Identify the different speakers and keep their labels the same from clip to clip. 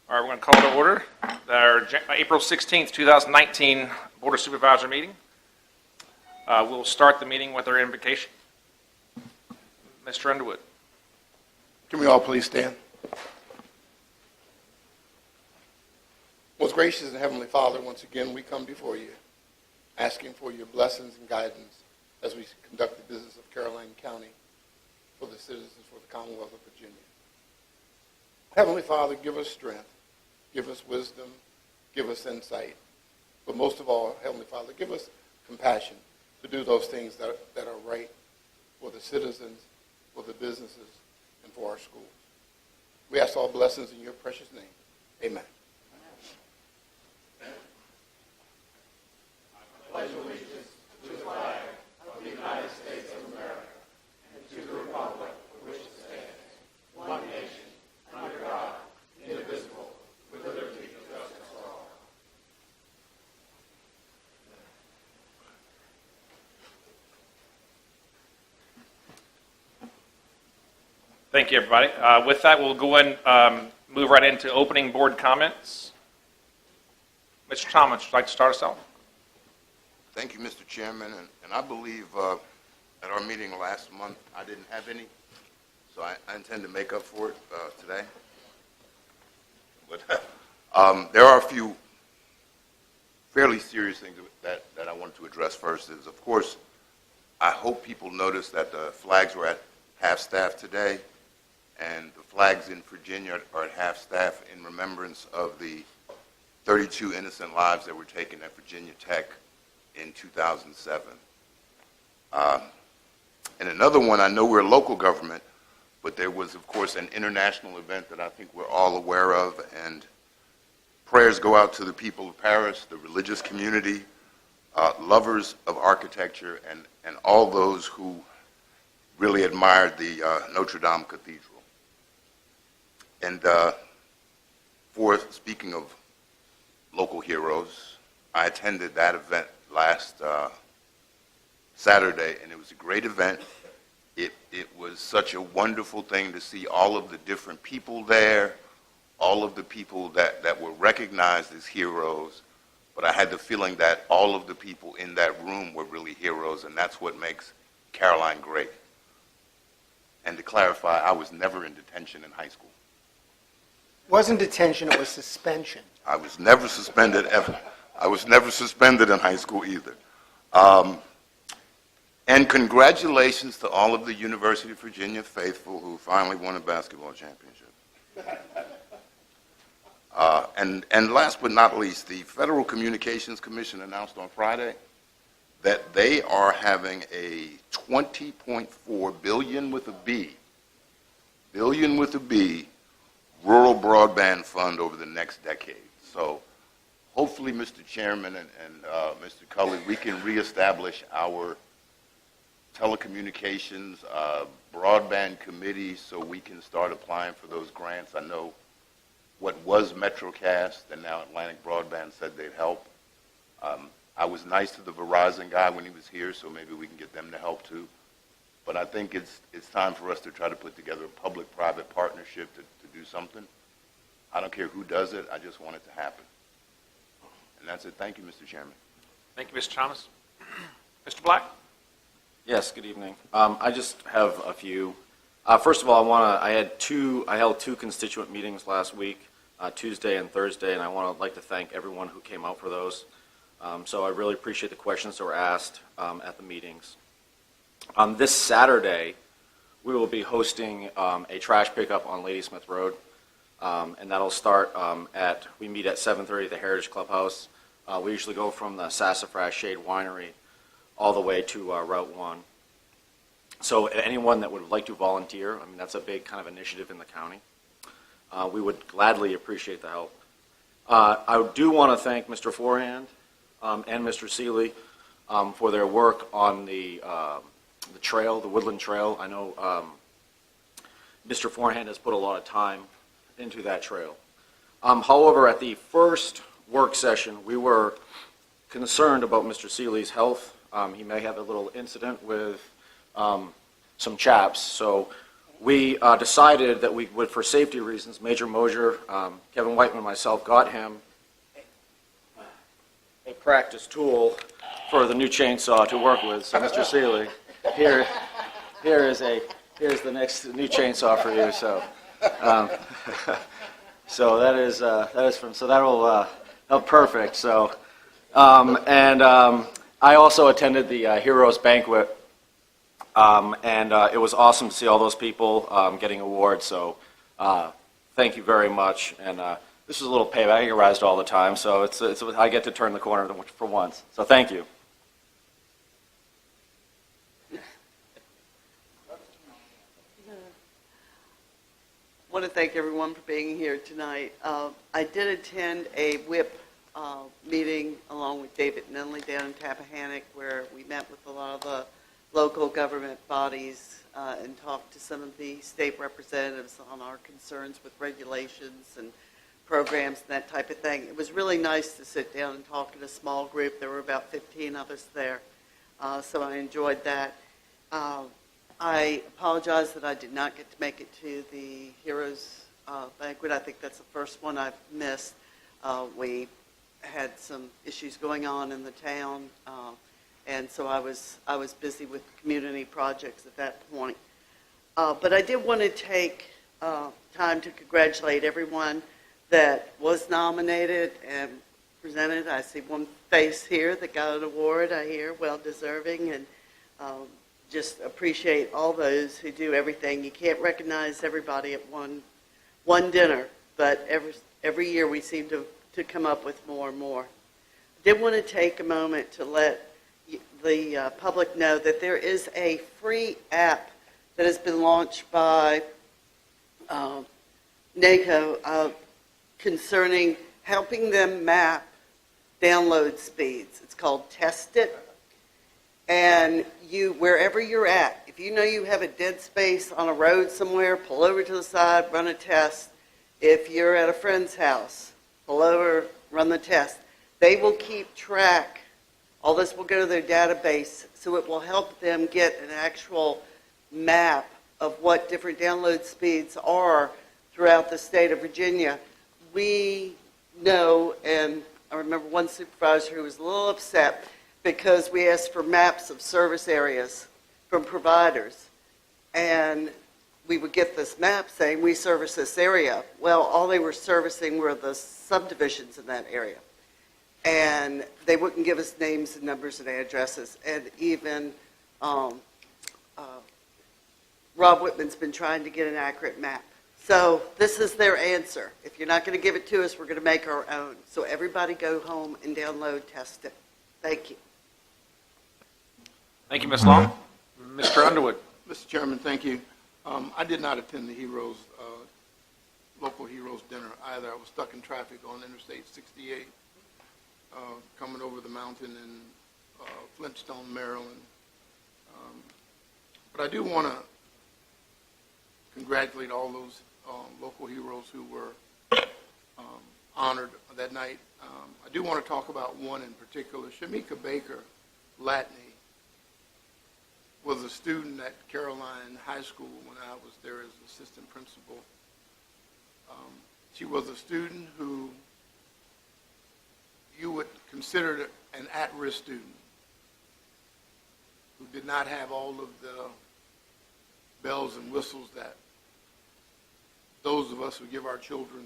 Speaker 1: All right, we're going to call to order our April 16th, 2019 Board of Supervisor meeting. We'll start the meeting with our invocation. Mr. Underwood.
Speaker 2: Can we all please stand? Most gracious and Heavenly Father, once again we come before you, asking for your blessings and guidance as we conduct the business of Caroline County for the citizens for the Commonwealth of Virginia. Heavenly Father, give us strength, give us wisdom, give us insight, but most of all, Heavenly Father, give us compassion to do those things that are right for the citizens, for the businesses, and for our schools. We ask all blessings in your precious name. Amen. I pledge allegiance to the flag of the United States of America and to the republic for which it stands, one nation, under God, indivisible, with liberty and justice for all.
Speaker 1: Thank you, everybody. With that, we'll go and move right into opening board comments. Mr. Thomas, would you like to start us off?
Speaker 3: Thank you, Mr. Chairman, and I believe at our meeting last month I didn't have any, so I intend to make up for it today. But there are a few fairly serious things that I want to address first. Is, of course, I hope people notice that the flags were at half-staff today, and the flags in Virginia are at half-staff in remembrance of the 32 innocent lives that were taken at Virginia Tech in 2007. And another one, I know we're a local government, but there was, of course, an international event that I think we're all aware of, and prayers go out to the people of Paris, the religious community, lovers of architecture, and all those who really admired the Notre Dame Cathedral. And for speaking of local heroes, I attended that event last Saturday, and it was a great event. It was such a wonderful thing to see all of the different people there, all of the people that were recognized as heroes, but I had the feeling that all of the people in that room were really heroes, and that's what makes Caroline great. And to clarify, I was never in detention in high school.
Speaker 4: It wasn't detention, it was suspension.
Speaker 3: I was never suspended ever. I was never suspended in high school either. And congratulations to all of the University of Virginia faithful who finally won a basketball championship. And last but not least, the Federal Communications Commission announced on Friday that they are having a $20.4 billion with a B, rural broadband fund over the next decade. So hopefully, Mr. Chairman and Mr. Cully, we can reestablish our telecommunications broadband committee so we can start applying for those grants. I know what was MetroCast and now Atlantic Broadband said they'd help. I was nice to the Verizon guy when he was here, so maybe we can get them to help too. But I think it's time for us to try to put together a public-private partnership to do something. I don't care who does it, I just want it to happen. And that's it. Thank you, Mr. Chairman.
Speaker 1: Thank you, Mr. Thomas. Mr. Black?
Speaker 5: Yes, good evening. I just have a few. First of all, I held two constituent meetings last week, Tuesday and Thursday, and I like to thank everyone who came out for those. So I really appreciate the questions that were asked at the meetings. This Saturday, we will be hosting a trash pickup on Ladysmith Road, and that'll start we meet at 7:30 at the Heritage Clubhouse. We usually go from the Sassafras Shade Winery all the way to Route 1. So anyone that would like to volunteer, I mean, that's a big kind of initiative in the county. We would gladly appreciate the help. I do want to thank Mr. Forehand and Mr. Seeley for their work on the trail, the Woodland Trail. I know Mr. Forehand has put a lot of time into that trail. However, at the first work session, we were concerned about Mr. Seeley's health. He may have a little incident with some chaps, so we decided that we would, for safety reasons, Major Mosier, Kevin Whiteman, and myself got him a practice tool for the new chainsaw to work with. So, Mr. Seeley, here's the next new chainsaw for you. So, so that'll help perfect. So, I also attended the Heroes Banquet. And it was awesome to see all those people getting awards. So thank you very much. And this was a little payback. I get razzed all the time, so I get to turn the corner for once. So thank you.
Speaker 6: I want to thank everyone for being here tonight. I did attend a WHIP meeting along with David Nunley down in Tappahannock, where we met with a lot of the local government bodies and talked to some of the state representatives on our concerns with regulations and programs and that type of thing. It was really nice to sit down and talk in a small group. There were about 15 of us there, so I enjoyed that. I apologize that I did not get to make it to the Heroes Banquet. I think that's the first one I've missed. We had some issues going on in the town, and so I was busy with community projects at that point. But I did want to take time to congratulate everyone that was nominated and presented. I see one face here that got an award, I hear, well deserving, and just appreciate all those who do everything. You can't recognize everybody at one dinner, but every year we seem to come up with more and more. I did want to take a moment to let the public know that there is a free app that has been launched by NACO concerning helping them map download speeds. It's called Test It. And wherever you're at, if you know you have a dead space on a road somewhere, pull over to the side, run a test. If you're at a friend's house, pull over, run the test. They will keep track. All this will go to their database, so it will help them get an actual map of what different download speeds are throughout the state of Virginia. We know, and I remember one supervisor who was a little upset because we asked for maps of service areas from providers, and we would get this map saying we service this area. Well, all they were servicing were the subdivisions in that area, and they wouldn't give us names and numbers and addresses. And even Rob Whitman's been trying to get an accurate map. So this is their answer. If you're not going to give it to us, we're going to make our own. So everybody go home and download Test It. Thank you.
Speaker 1: Thank you, Ms. Long. Mr. Underwood.
Speaker 2: Mr. Chairman, thank you. I did not attend the local Heroes dinner either. I was stuck in traffic on Interstate 68 coming over the mountain in Flintstone, Maryland. But I do want to congratulate all those local heroes who were honored that night. I do want to talk about one in particular. Shamika Baker Latney was a student at Caroline High School when I was there as assistant principal. She was a student who you would consider an at-risk student, who did not have all of the bells and whistles that those of us who give our children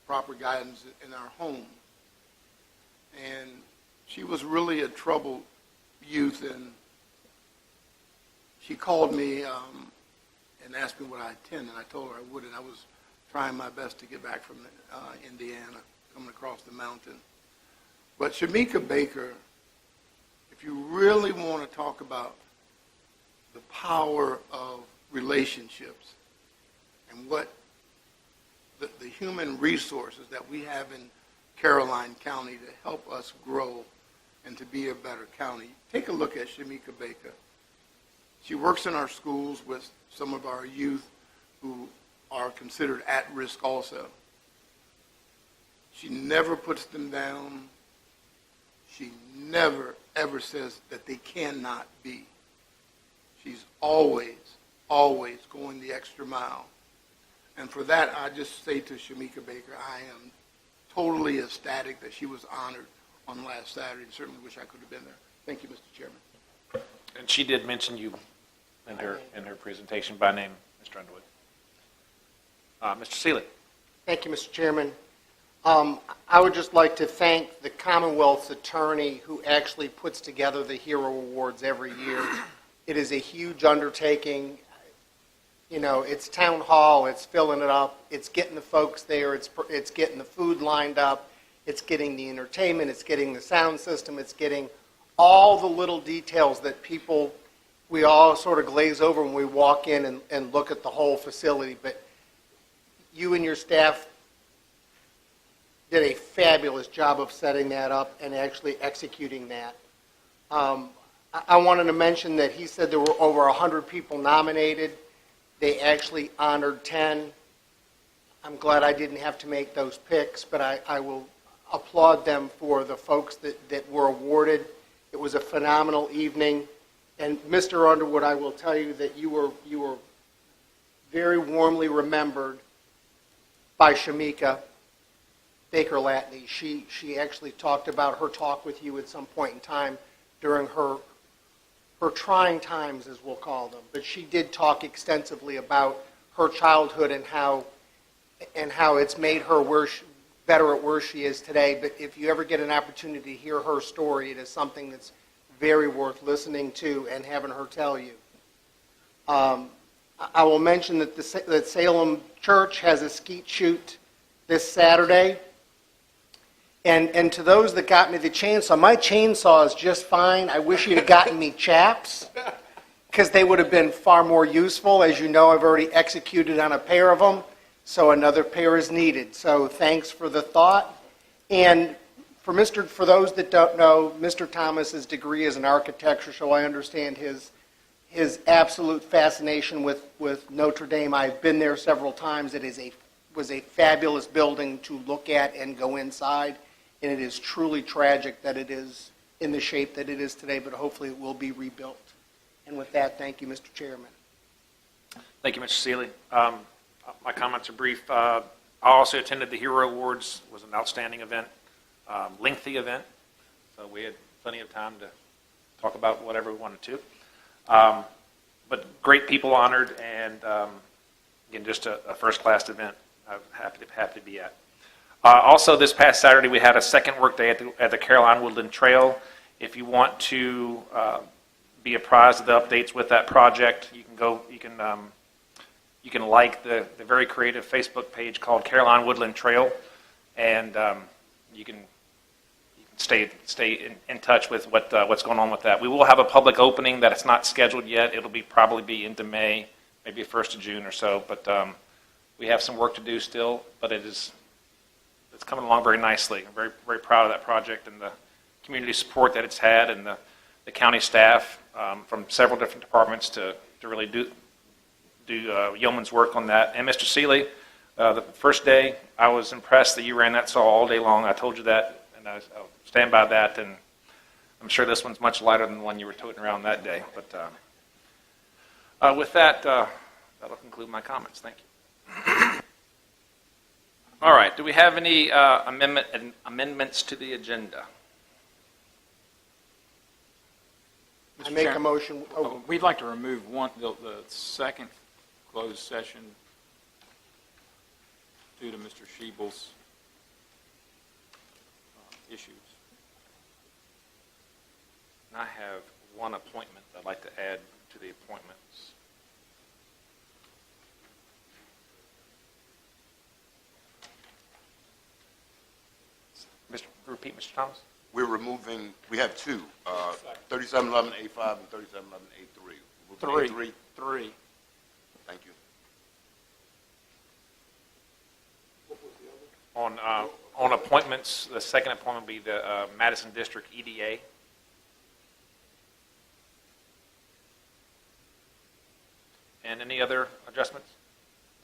Speaker 2: proper guidance in our home. And she was really a troubled youth, and she called me and asked me would I attend, and I told her I would, and I was trying my best to get back from Indiana, coming across the mountain. But Shamika Baker, if you really want to talk about the power of relationships and what the human resources that we have in Caroline County to help us grow and to be a better county, take a look at Shamika Baker. She works in our schools with some of our youth who are considered at risk also. She never puts them down. She never, ever says that they cannot be. She's always always going the extra mile. And for that, I just say to Shamika Baker, I am totally ecstatic that she was honored on last Saturday, and certainly wish I could have been there. Thank you, Mr. Chairman.
Speaker 1: And she did mention you in her presentation by name, Mr. Underwood. Mr. Seeley.
Speaker 4: Thank you, Mr. Chairman. I would just like to thank the Commonwealth's attorney who actually puts together the Hero Awards every year. It is a huge undertaking. You know, it's town hall, it's filling it up, it's getting the folks there, it's getting the food lined up, it's getting the entertainment, it's getting the sound system, it's getting all the little details that we all sort of glaze over when we walk in and look at the whole facility. But you and your staff did a fabulous job of setting that up and actually executing that. I wanted to mention that he said there were over 100 people nominated. They actually honored 10. I'm glad I didn't have to make those picks, but I will applaud them for the folks that were awarded. It was a phenomenal evening. And Mr. Underwood, I will tell you that you were very warmly remembered by Shamika Baker Latney. She actually talked about her talk with you at some point in time during her trying times, as we'll call them. But she did talk extensively about her childhood and how it's made her better at where she is today. But if you ever get an opportunity to hear her story, it is something that's very worth listening to and having her tell you. I will mention that Salem Church has a skeet shoot this Saturday. And to those that got me the chainsaw, my chainsaw is just fine. I wish you'd have gotten me chaps, because they would have been far more useful. As you know, I've already executed on a pair of them, so another pair is needed. So thanks for the thought. And for those that don't know, Mr. Thomas's degree is in architecture, so I understand his absolute fascination with Notre Dame. I've been there several times. It was a fabulous building to look at and go inside. And it is truly tragic that it is in the shape that it is today, but hopefully it will be rebuilt. And with that, thank you, Mr. Chairman.
Speaker 1: Thank you, Mr. Seeley. My comments are brief. I also attended the Hero Awards. It was an outstanding event, lengthy event, so we had plenty of time to talk about whatever we wanted to. But great people honored, and again, just a first-class event. I'm happy to be at. Also, this past Saturday, we had a second workday at the Caroline Woodland Trail. If you want to be apprised of the updates with that project, you can go. You can like the very creative Facebook page called Caroline Woodland Trail, and you can stay in touch with what's going on with that. We will have a public opening that it's not scheduled yet. It'll probably be into May, maybe 1st of June or so. But we have some work to do still, but it's coming along very nicely. I'm very, very proud of that project and the community support that it's had, and the county staff from several different departments to really do yeoman's work on that. And Mr. Seeley, the first day, I was impressed that you ran that saw all day long. I told you that, and I'll stand by that. And I'm sure this one's much lighter than the one you were toting around that day. But with that, that'll conclude my comments. Thank you. All right. Do we have any amendments to the agenda?
Speaker 4: I make a motion.
Speaker 7: We'd like to remove the second closed session due to Mr. Sheeble's issues.
Speaker 1: And I have one appointment I'd like to add to the appointments. Repeat, Mr. Thomas.
Speaker 3: We're removing, we have two, 3711A5 and 3711A3.
Speaker 7: Three.
Speaker 3: Thank you.
Speaker 1: On appointments, the second appointment will be the Madison District EDA. And any other adjustments,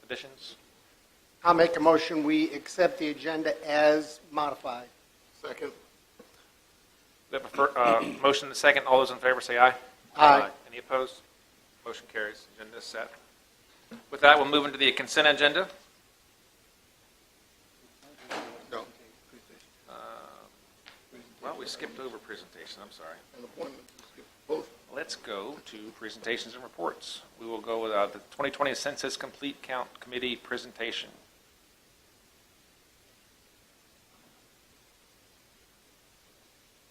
Speaker 1: additions?
Speaker 4: I'll make a motion. We accept the agenda as modified.
Speaker 2: Second.
Speaker 1: We have a motion and a second. All those in favor say aye.
Speaker 4: Aye.
Speaker 1: Any opposed? Motion carries. Agenda is set. With that, we'll move into the consent agenda.
Speaker 2: No.
Speaker 1: Well, we skipped over presentation, I'm sorry.
Speaker 2: And appointment, skip both.
Speaker 1: Let's go to presentations and reports. We will go with the 2020 Census Complete Count Committee presentation.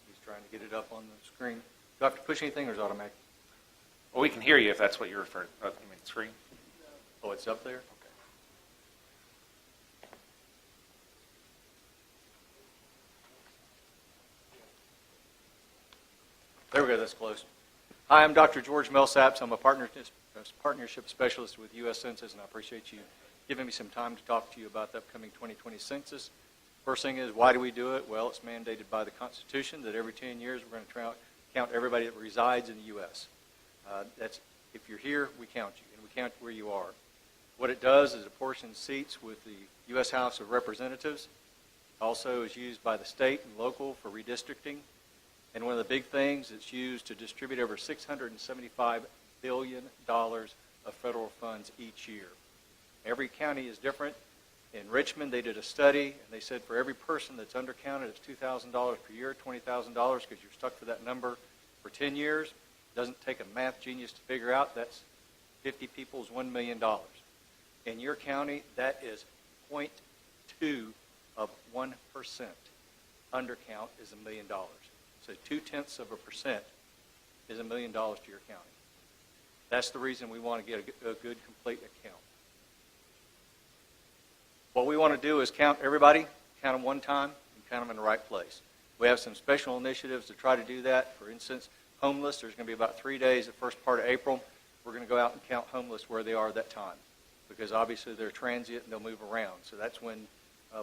Speaker 8: He's trying to get it up on the screen. Do I have to push anything or is it automatic?
Speaker 1: Well, we can hear you if that's what you're referring to. You mean screen?
Speaker 8: Oh, it's up there?
Speaker 1: Okay.
Speaker 8: There we go, that's close. Hi, I'm Dr. George Millsaps. I'm a partnership specialist with U.S. Census, and I appreciate you giving me some time to talk to you about the upcoming 2020 census. First thing is, why do we do it? Well, it's mandated by the Constitution that every 10 years we're going to count everybody that resides in the U.S. If you're here, we count you, and we count where you are. What it does is it apportions seats with the U.S. House of Representatives. Also is used by the state and local for redistricting. And one of the big things, it's used to distribute over $675 billion of federal funds each year. Every county is different. In Richmond, they did a study, and they said for every person that's undercounted, it's $2,000 per year, $20,000, because you're stuck to that number for 10 years. It doesn't take a math genius to figure out that's 50 people is $1 million. In your county, that is 0.2 of 1%. Undercount is $1 million. So 0.2% is $1 million to your county. That's the reason we want to get a good, complete account. What we want to do is count everybody, count them one time, and count them in the right place. We have some special initiatives to try to do that. For instance, homeless, there's going to be about 3 days, the first part of April. We're going to go out and count homeless where they are at that time, because obviously they're transient and they'll move around. So that's when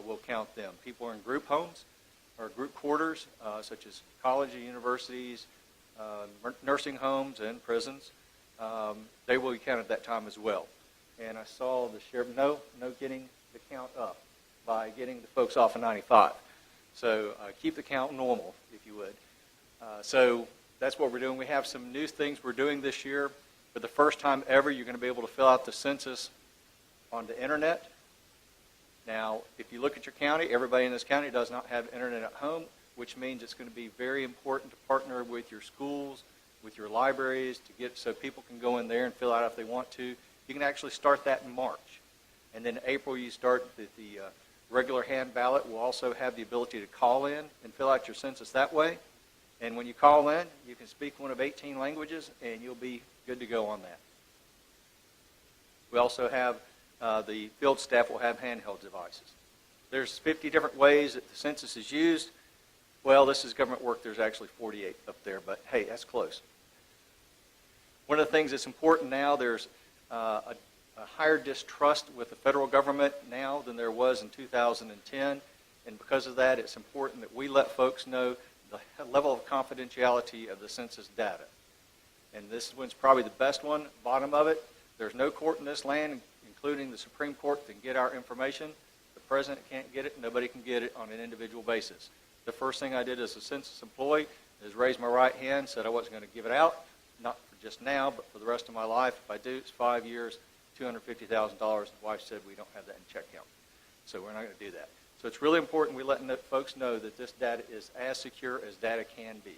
Speaker 8: we'll count them. People are in group homes or group quarters, such as colleges, universities, nursing homes, and prisons. They will be counted at that time as well. And I saw the sheriff, no getting the count up by getting the folks off of 95. So keep the count normal, if you would. So that's what we're doing. We have some new things we're doing this year. For the first time ever, you're going to be able to fill out the census on the internet. Now, if you look at your county, everybody in this county does not have internet at home, which means it's going to be very important to partner with your schools, with your libraries, to get so people can go in there and fill out if they want to. You can actually start that in March. And then in April, you start the regular hand ballot. We'll also have the ability to call in and fill out your census that way. And when you call in, you can speak one of 18 languages, and you'll be good to go on that. We also have the field staff will have handheld devices. There's 50 different ways that the census is used. Well, this is government work. There's actually 48 up there, but hey, that's close. One of the things that's important now, there's a higher distrust with the federal government now than there was in 2010, and because of that, it's important that we let folks know the level of confidentiality of the census data. And this one's probably the best one. Bottom of it, there's no court in this land, including the Supreme Court, that can get our information. The president can't get it. Nobody can get it on an individual basis. The first thing I did as a census employee is raise my right hand, said I wasn't going to give it out, not for just now, but for the rest of my life. If I do, it's 5 years, $250,000. The wife said we don't have that in check count. So we're not going to do that. So it's really important we let folks know that this data is as secure as data can be.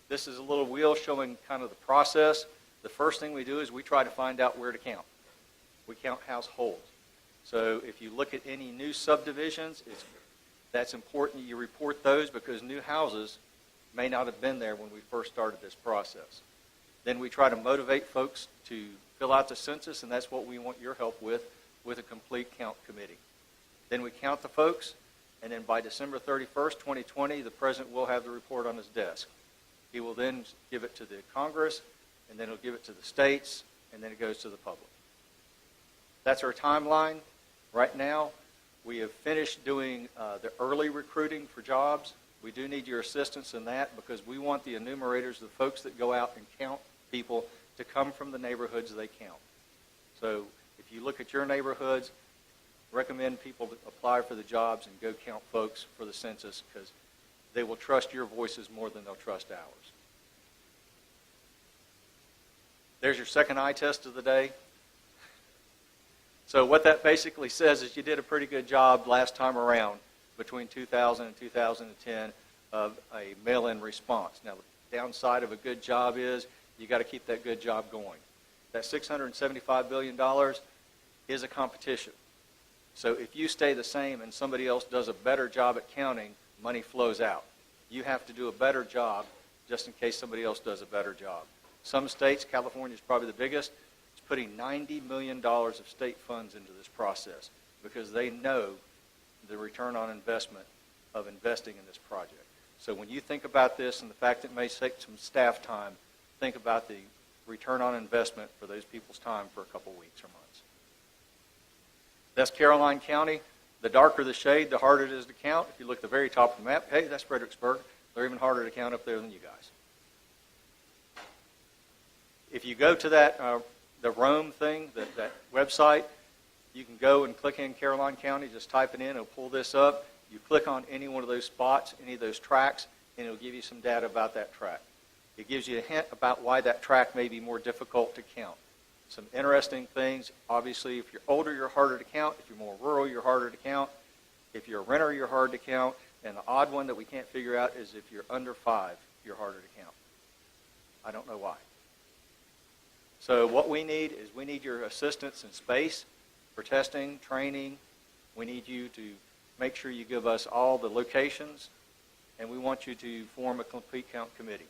Speaker 8: This is a little wheel showing kind of the process. The first thing we do is we try to find out where to count. We count households. So if you look at any new subdivisions, that's important you report those, because new houses may not have been there when we first started this process. Then we try to motivate folks to fill out the census, and that's what we want your help with a complete count committee. Then we count the folks, and then by December 31st, 2020, the president will have the report on his desk. He will then give it to the Congress, and then he'll give it to the states, and then it goes to the public. That's our timeline. Right now, we have finished doing the early recruiting for jobs. We do need your assistance in that, because we want the enumerators, the folks that go out and count people, to come from the neighborhoods they count. So if you look at your neighborhoods, recommend people to apply for the jobs and go count folks for the census, because they will trust your voices more than they'll trust ours. There's your second eye test of the day. So what that basically says is you did a pretty good job last time around between 2000 and 2010 of a mail-in response. Now, the downside of a good job is you got to keep that good job going. That $675 billion is a competition. So if you stay the same and somebody else does a better job at counting, money flows out. You have to do a better job just in case somebody else does a better job. Some states, California is probably the biggest, is putting $90 million of state funds into this process because they know the return on investment of investing in this project. So when you think about this and the fact that it may take some staff time, think about the return on investment for those people's time for a couple weeks or months. That's Caroline County. The darker the shade, the harder it is to count. If you look at the very top of the map, hey, that's Fredericksburg. They're even harder to count up there than you guys. If you go to that, the Rome thing, that website, you can go and click in Caroline County, just type it in, it'll pull this up. You click on any one of those spots, any of those tracks, and it'll give you some data about that track. It gives you a hint about why that track may be more difficult to count. Some interesting things. Obviously, if you're older, you're harder to count. If you're more rural, you're harder to count. If you're a renter, you're hard to count. And the odd one that we can't figure out is if you're under 5, you're harder to count. I don't know why. So what we need is we need your assistance in space for testing, training. We need you to make sure you give us all the locations, and we want you to form a complete count committee.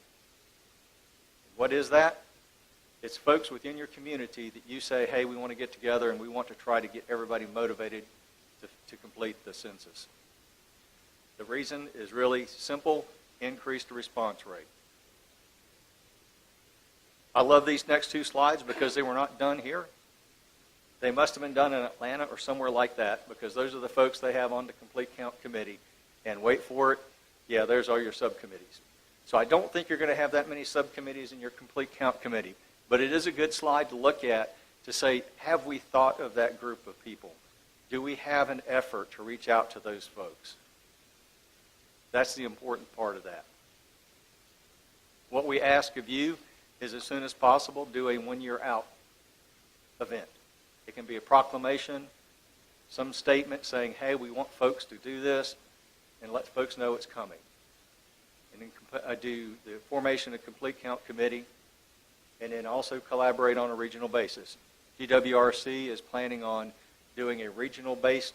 Speaker 8: What is that? It's folks within your community that you say, hey, we want to get together and we want to try to get everybody motivated to complete the census. The reason is really simple: increase the response rate. I love these next two slides because they were not done here. They must have been done in Atlanta or somewhere like that because those are the folks they have on the complete count committee. And wait for it, yeah, there's all your subcommittees. So I don't think you're going to have that many subcommittees in your complete count committee, but it is a good slide to look at to say, have we thought of that group of people? Do we have an effort to reach out to those folks? That's the important part of that. What we ask of you is, as soon as possible, do a 1-year out event. It can be a proclamation, some statement saying, hey, we want folks to do this, and let folks know it's coming. And then do the formation of complete count committee, and then also collaborate on a regional basis. GWRC is planning on doing a regional-based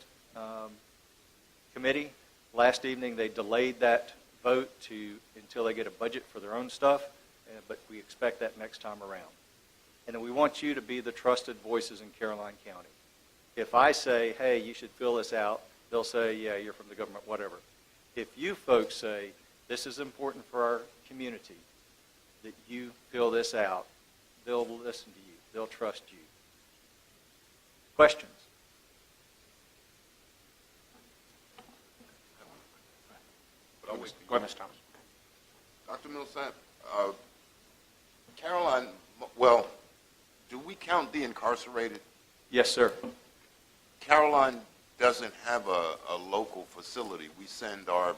Speaker 8: committee. Last evening, they delayed that vote until they get a budget for their own stuff, but we expect that next time around. And then we want you to be the trusted voices in Caroline County. If I say, hey, you should fill this out, they'll say, yeah, you're from the government, whatever. If you folks say, this is important for our community, that you fill this out, they'll listen to you. They'll trust you. Questions?
Speaker 1: Go ahead, Mr. Thomas.
Speaker 3: Dr. Millsap, Caroline, well, do we count the incarcerated?
Speaker 8: Yes, sir.
Speaker 3: Caroline doesn't have a local facility. We send our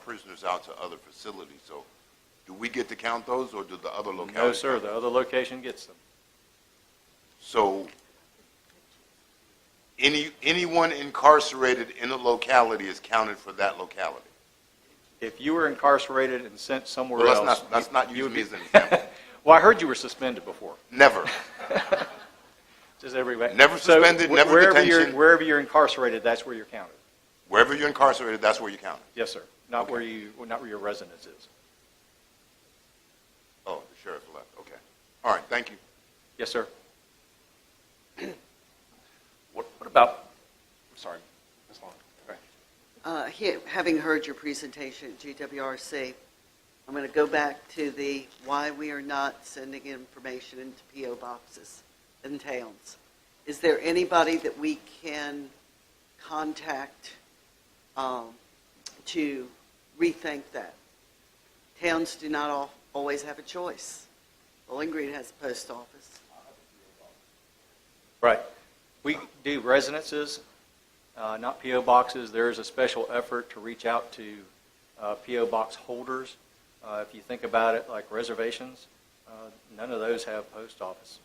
Speaker 3: prisoners out to other facilities. So do we get to count those, or do the other localities?
Speaker 8: No, sir. The other location gets them.
Speaker 3: So anyone incarcerated in a locality is counted for that locality?
Speaker 8: If you were incarcerated and sent somewhere
Speaker 3: Well,
Speaker 8: else,
Speaker 3: let's not
Speaker 8: you
Speaker 3: use
Speaker 8: would
Speaker 3: me
Speaker 8: be.
Speaker 3: as an example.
Speaker 8: Well, I heard you were suspended before.
Speaker 3: Never.
Speaker 8: Just everybody.
Speaker 3: Never suspended, never detention.
Speaker 8: Wherever you're incarcerated, that's where you're counted.
Speaker 3: Wherever you're incarcerated, that's where you count.
Speaker 8: Yes, sir. Not
Speaker 3: Okay.
Speaker 8: where your residence is.
Speaker 3: Oh, the sheriff left. Okay. All right. Thank you.
Speaker 8: Yes, sir.
Speaker 1: What about, I'm sorry, Ms. Long. Okay.
Speaker 6: Having heard your presentation at GWRC, I'm going to go back to the why we are not sending information into P.O. boxes in towns. Is there anybody that we can contact to rethink that? Towns do not always have a choice. Bowling Green has a post office.
Speaker 8: Right. We do residences, not P.O. boxes. There is a special effort to reach out to P.O. box holders. If you think about it like reservations, None of those have post office,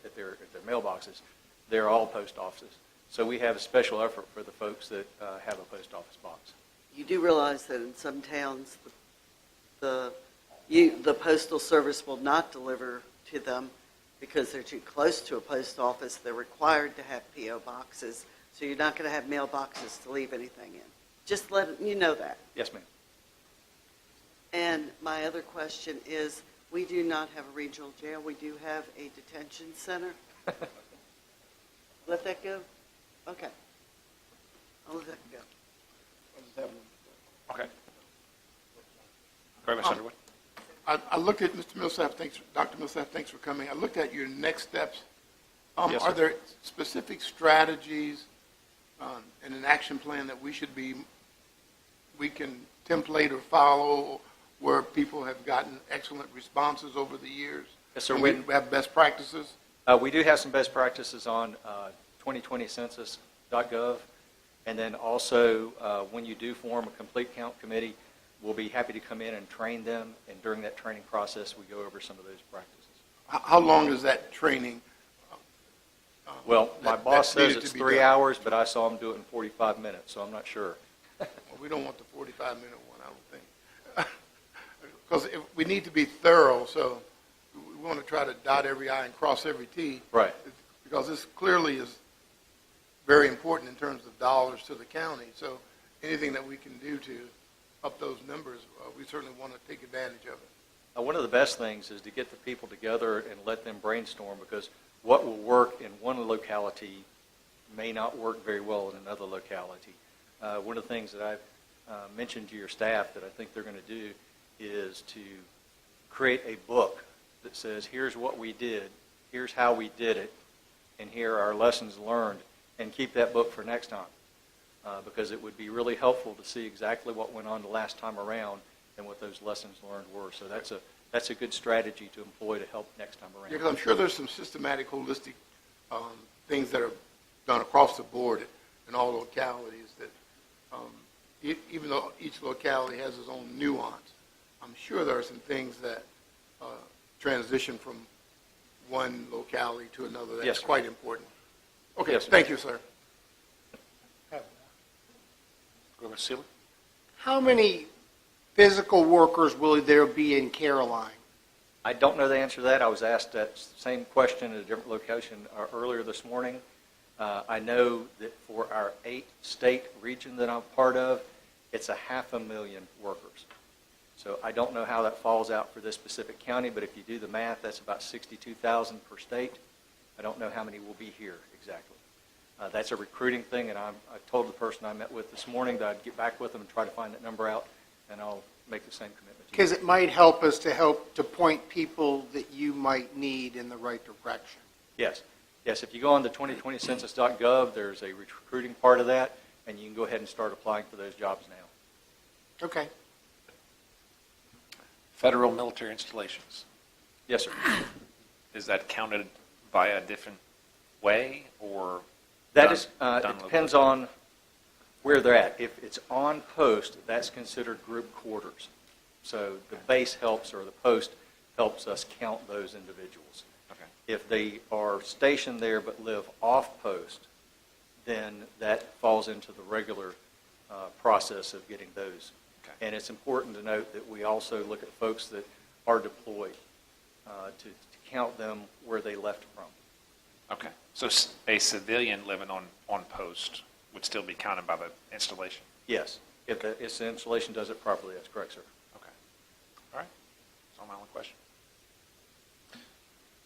Speaker 8: at their mailboxes. They're all post offices. So we have a special effort for the folks that have a post office box.
Speaker 6: You do realize that in some towns, the postal service will not deliver to them because they're too close to a post office. They're required to have P.O. boxes, so you're not going to have mailboxes to leave anything in. Just let you know that.
Speaker 8: Yes, ma'am.
Speaker 6: And my other question is, we do not have a regional jail. We do have a detention center. Let that go? Okay. I'll let that go.
Speaker 1: Okay. Go ahead, Mr. Underwood.
Speaker 2: I looked at Mr. Millsap, Dr. Millsap, thanks for coming. I looked at your next steps.
Speaker 8: Yes,
Speaker 2: Are
Speaker 8: sir.
Speaker 2: there specific strategies and an action plan that we can template or follow where people have gotten excellent responses over the years?
Speaker 8: Yes, sir.
Speaker 2: And we have best practices?
Speaker 8: We do have some best practices on 2020census.gov, and then also when you do form a complete count committee, we'll be happy to come in and train them, and during that training process, we go over some of those practices.
Speaker 2: How long is that training?
Speaker 8: Well, my
Speaker 2: that
Speaker 8: boss says
Speaker 2: needed
Speaker 8: it's
Speaker 2: to be
Speaker 8: 3
Speaker 2: done?
Speaker 8: hours, but I saw him do it in 45 minutes, so I'm not sure.
Speaker 2: Well, we don't want the 45-minute one, I don't think. Because we need to be thorough, so we want to try to dot every I and cross every T.
Speaker 8: Right.
Speaker 2: Because this clearly is very important in terms of dollars to the county. So anything that we can do to up those numbers, we certainly want to take advantage of it.
Speaker 8: One of the best things is to get the people together and let them brainstorm, because what will work in one locality may not work very well in another locality. One of the things that I've mentioned to your staff that I think they're going to do is to create a book that says, here's what we did, here's how we did it, and here are our lessons learned, and keep that book for next time. Because it would be really helpful to see exactly what went on the last time around and what those lessons learned were. So that's a good strategy to employ to help next time around.
Speaker 2: Yeah, because I'm sure there's some systematic, holistic things that are done across the board in all localities that even though each locality has its own nuance, I'm sure there are some things that transition from one locality to another that's
Speaker 8: Yes, sir.
Speaker 2: quite important. Okay,
Speaker 8: Yes, sir.
Speaker 2: thank you, sir.
Speaker 1: Go ahead, Mr. Seeley.
Speaker 4: How many physical workers will there be in Caroline?
Speaker 8: I don't know the answer to that. I was asked that same question at a different location earlier this morning. I know that for our 8-state region that I'm part of, it's 500,000 workers. So I don't know how that falls out for this specific county, but if you do the math, that's about 62,000 per state. I don't know how many will be here exactly. That's a recruiting thing, and I told the person I met with this morning that I'd get back with them and try to find that number out, and I'll make the same commitment to you.
Speaker 4: Because it might help us to point people that you might need in the right direction.
Speaker 8: Yes. Yes, if you go on to 2020census.gov, there's a recruiting part of that, and you can go ahead and start applying for those jobs now.
Speaker 4: Okay.
Speaker 1: Federal military installations.
Speaker 8: Yes, sir.
Speaker 1: Is that counted by a different way, or?
Speaker 8: That is,
Speaker 1: done
Speaker 8: it depends on where they're at. If it's on post, that's considered group quarters. So the base helps, or the post helps us count those individuals.
Speaker 1: Okay.
Speaker 8: If they are stationed there but live off post, then that falls into the regular process of getting those.
Speaker 1: Okay.
Speaker 8: And it's important to note that we also look at folks that are deployed to count them where they left from.
Speaker 1: Okay. So a civilian living on post would still be counted by the installation?
Speaker 8: Yes, if the installation does it properly, that's correct, sir.
Speaker 1: Okay. All right. That's all my only question.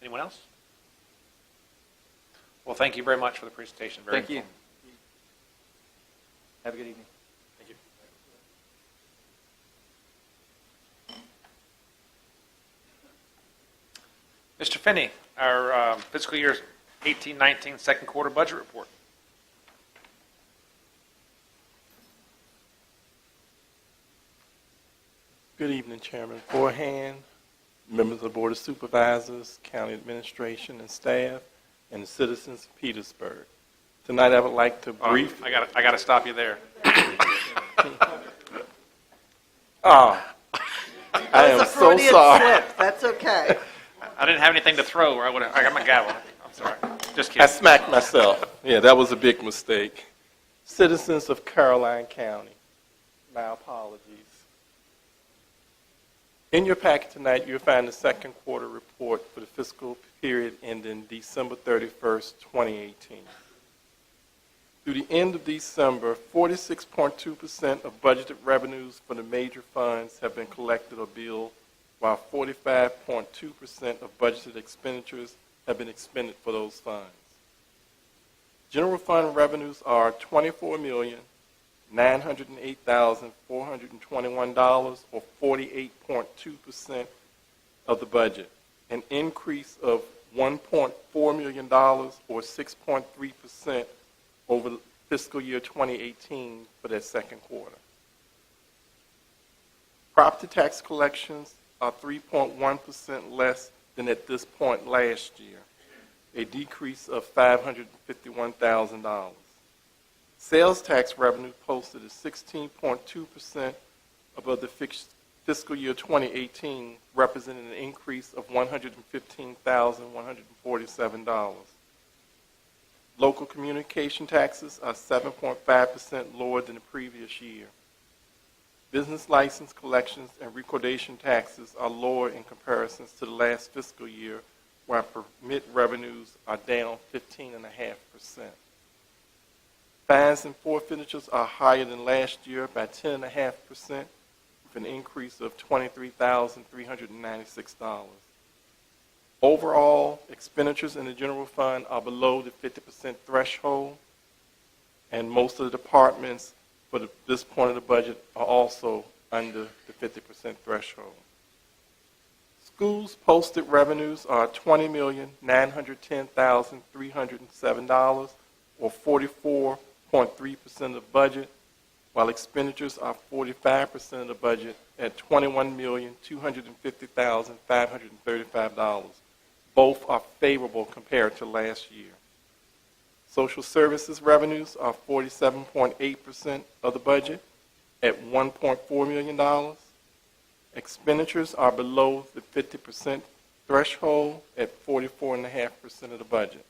Speaker 1: Anyone else? Well, thank you very much for the presentation. Very
Speaker 8: Thank you.
Speaker 1: informative.
Speaker 8: Have a good evening.
Speaker 1: Thank you. Mr. Finney, our fiscal year 18-19 second quarter budget report.
Speaker 9: Good evening, Chairman Forehand, members of the Board of Supervisors, County Administration and staff, and the citizens of Petersburg. Tonight, I would like to brief.
Speaker 1: I got to stop you there.
Speaker 9: I am
Speaker 6: It's a
Speaker 9: so
Speaker 6: Freudian
Speaker 9: sorry.
Speaker 6: slip. That's okay.
Speaker 1: I didn't have anything to throw, or I would have, I got my gavel. I'm sorry. Just
Speaker 9: I
Speaker 1: kidding.
Speaker 9: smacked myself. Yeah, that was a big mistake. Citizens of Caroline County, my apologies. In your packet tonight, you'll find the second quarter report for the fiscal period ending December 31st, 2018. Through the end of December, 46.2% of budgeted revenues for the major funds have been collected or billed, while 45.2% of budgeted expenditures have been expended for those funds. General fund revenues are $24,908,421, or 48.2% of the budget, an increase of $1.4 million, or 6.3% over fiscal year 2018 for that second quarter. Property tax collections are 3.1% less than at this point last year, a decrease of $551,000. Sales tax revenue posted is 16.2% above the fiscal year 2018, representing an increase of $115,147. Local communication taxes are 7.5% lower than the previous year. Business license collections and recordation taxes are lower in comparison to the last fiscal year, while permit revenues are down 15.5%. Fines and forfeitures are higher than last year by 10.5%, with an increase of $23,396. Overall, expenditures in the general fund are below the 50% threshold, and most of the departments for this point of the budget are also under the 50% threshold. Schools posted revenues are $20,910,307, or 44.3% of budget, while expenditures are 45% of the budget at $21,250,535. Both are favorable compared to last year. Social services revenues are 47.8% of the budget at $1.4 million. Expenditures are below the 50% threshold at 44.5% of the budget.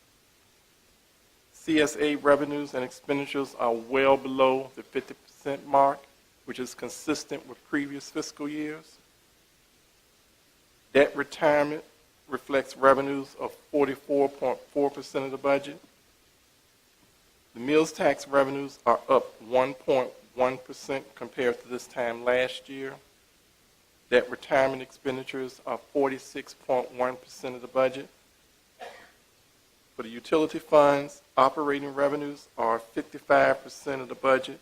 Speaker 9: CSA revenues and expenditures are well below the 50% mark, which is consistent with previous fiscal years. Debt retirement reflects revenues of 44.4% of the budget. The meals tax revenues are up 1.1% compared to this time last year. Debt retirement expenditures are 46.1% of the budget. For the utility funds, operating revenues are 55% of the budget.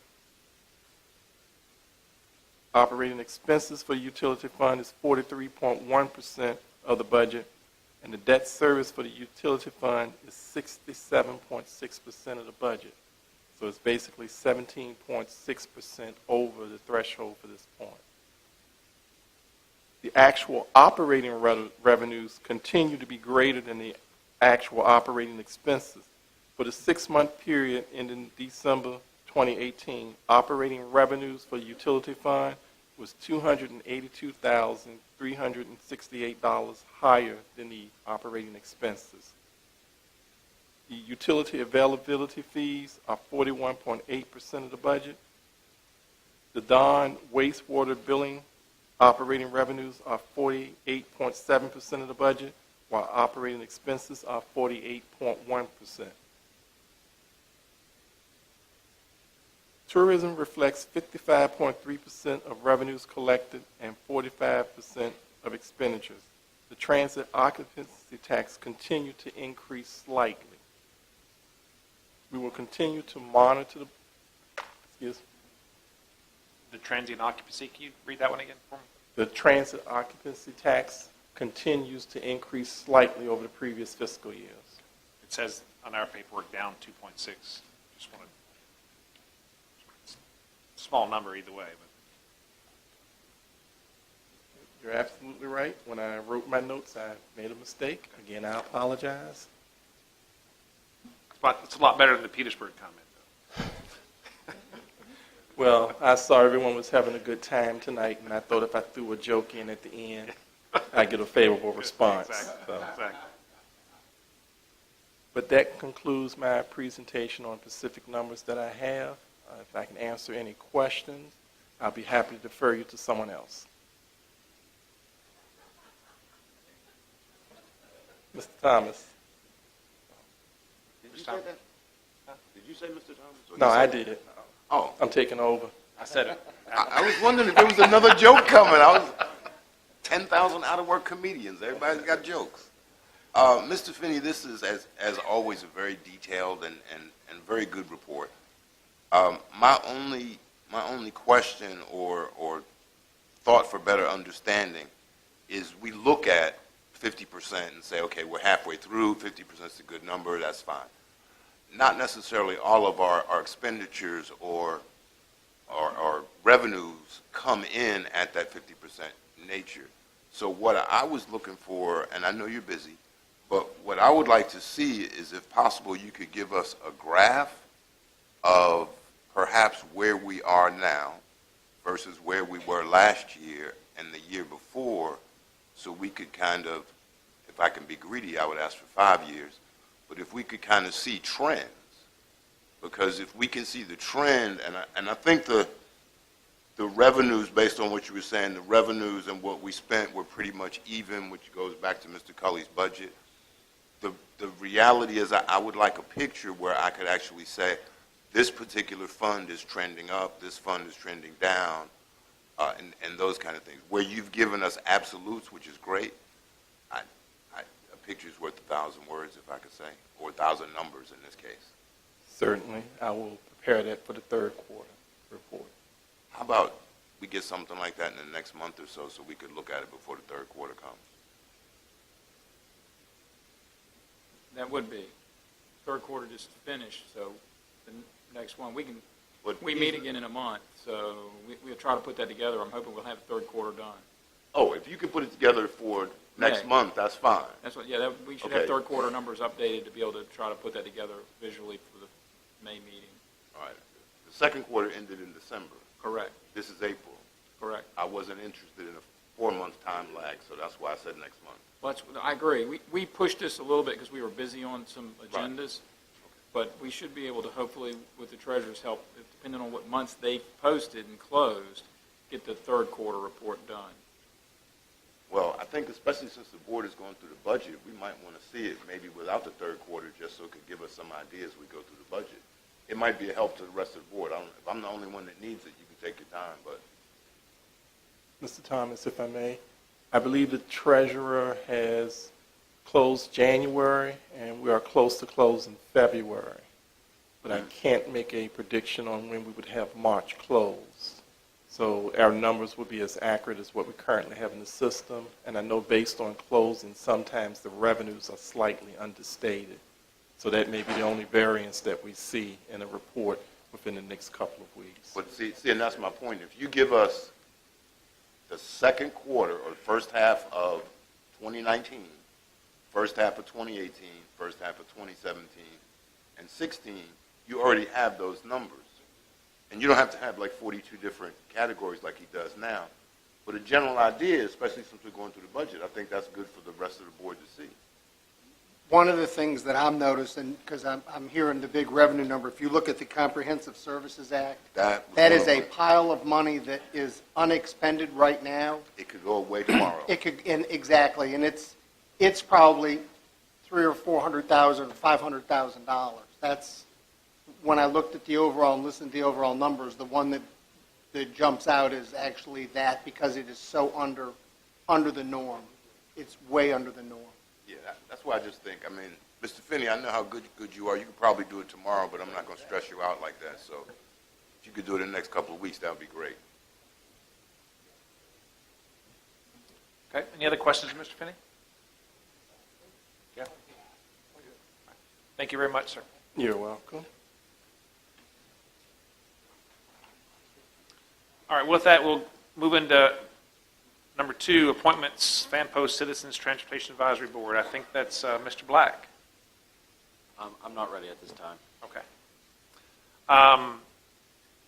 Speaker 9: Operating expenses for the utility fund is 43.1% of the budget, and the debt service for the utility fund is 67.6% of the budget. So it's basically 17.6% over the threshold for this point. The actual operating revenues continue to be greater than the actual operating expenses. For the 6-month period ending December 2018, operating revenues for the utility fund was $282,368 higher than the operating expenses. The utility availability fees are 41.8% of the budget. The Don wastewater billing operating revenues are 48.7% of the budget, while operating expenses are 48.1%. Tourism reflects 55.3% of revenues collected and 45% of expenditures. The transit occupancy tax continued to increase slightly. We will continue to monitor
Speaker 1: The transient occupancy, can you read that one again for me?
Speaker 9: the transit occupancy tax continues to increase slightly over the previous fiscal years.
Speaker 1: It says on our paperwork down 2.6. Just wanted, small number either way, but.
Speaker 9: You're absolutely right. When I wrote my notes, I made a mistake. Again, I apologize.
Speaker 1: It's a lot better than the Petersburg comment, though.
Speaker 9: Well, I saw everyone was having a good time tonight, and I thought if I threw a joke in at the end, I get a favorable response.
Speaker 1: Exactly,
Speaker 9: So.
Speaker 1: exactly.
Speaker 9: But that concludes my presentation on specific numbers that I have. If I can answer any questions, I'll be happy to defer you to someone else. Mr. Thomas?
Speaker 3: Did you say that? Did you say Mr. Thomas? Or
Speaker 9: No,
Speaker 3: you
Speaker 9: I
Speaker 3: said-
Speaker 9: did.
Speaker 3: Oh,
Speaker 9: I'm taking over.
Speaker 1: I said it.
Speaker 3: I was wondering if there was another joke coming. I was 10,000 out-of-work comedians. Everybody's got jokes. Mr. Finney, this is, as always, a very detailed and very good report. My only question or thought for better understanding is we look at 50% and say, okay, we're halfway through, 50% is a good number, that's fine. Not necessarily all of our expenditures or revenues come in at that 50% nature. So what I was looking for, and I know you're busy, but what I would like to see is, if possible, you could give us a graph of perhaps where we are now versus where we were last year and the year before, so we could kind of, if I can be greedy, I would ask for 5 years, but if we could kind of see trends, because if we can see the trend, and I think the revenues, based on what you were saying, the revenues and what we spent were pretty much even, which goes back to Mr. Cully's budget. The reality is I would like a picture where I could actually say, this particular fund is trending up, this fund is trending down, and those kind of things. Where you've given us absolutes, which is great, a picture's worth 1,000 words, if I could say, or 1,000 numbers in this case.
Speaker 9: Certainly, I will prepare that for the third quarter report.
Speaker 3: How about we get something like that in the next month or so we could look at it before the third quarter comes?
Speaker 7: That would be. Third quarter just finished, so the next one, we
Speaker 3: But
Speaker 7: meet again in a month, so we'll try to put that together. I'm hoping we'll have the third quarter done.
Speaker 3: Oh, if you could put it together for next
Speaker 7: May.
Speaker 3: month, that's fine.
Speaker 7: That's what, yeah, we should
Speaker 3: Okay.
Speaker 7: have third quarter numbers updated to be able to try to put that together visually for the May meeting.
Speaker 3: All right. The second quarter ended in December.
Speaker 7: Correct,
Speaker 3: This is April.
Speaker 7: correct.
Speaker 3: I wasn't interested in a 4-month time lag, so that's why I said next month.
Speaker 7: Well, I agree. We pushed this a little bit because we were busy on some agendas, but we should be able to hopefully, with the treasurer's help, depending on what months they posted and closed, get the third quarter report done.
Speaker 3: Well, I think especially since the board is going through the budget, we might want to see it maybe without the third quarter, just so it could give us some ideas as we go through the budget. It might be a help to the rest of the board. If I'm the only one that needs it, you can take your time, but
Speaker 9: Mr. Thomas, if I may, I believe the treasurer has closed January, and we are close to closing February. But I can't make a prediction on when we would have March closed. So our numbers would be as accurate as what we currently have in the system. And I know based on closing, sometimes the revenues are slightly understated. So that may be the only variance that we see in a report within the next couple of weeks.
Speaker 3: But see, and that's my point. If you give us the second quarter or first half of 2019, first half of 2018, first half of 2017, and 16, you already have those numbers. And you don't have to have like 42 different categories like he does now. But a general idea, especially since we're going through the budget, I think that's good for the rest of the board to see.
Speaker 4: One of the things that I'm noticing, because I'm hearing the big revenue number, if you look at the Comprehensive Services Act,
Speaker 3: That
Speaker 4: that is a pile of money that is unexpended right now.
Speaker 3: It could go away tomorrow.
Speaker 4: It could, and exactly, and it's probably $300,000 or $400,000 or $500,000. That's, when I looked at the overall and listened to the overall numbers, the one that jumps out is actually that, because it is so under the norm. It's way under the norm.
Speaker 3: Yeah, that's why I just think, I mean, Mr. Finney, I know how good you are. You could probably do it tomorrow, but I'm not going to stress you out like that. So if you could do it in the next couple of weeks, that would be great.
Speaker 1: Okay, any other questions, Mr. Finney? Yeah. Thank you very much, sir.
Speaker 9: You're welcome.
Speaker 1: All right, with that, we'll move into number 2, appointments, Fan Post Citizens Transportation Advisory Board. I think that's Mr. Black.
Speaker 5: I'm not ready at this time.
Speaker 1: Okay.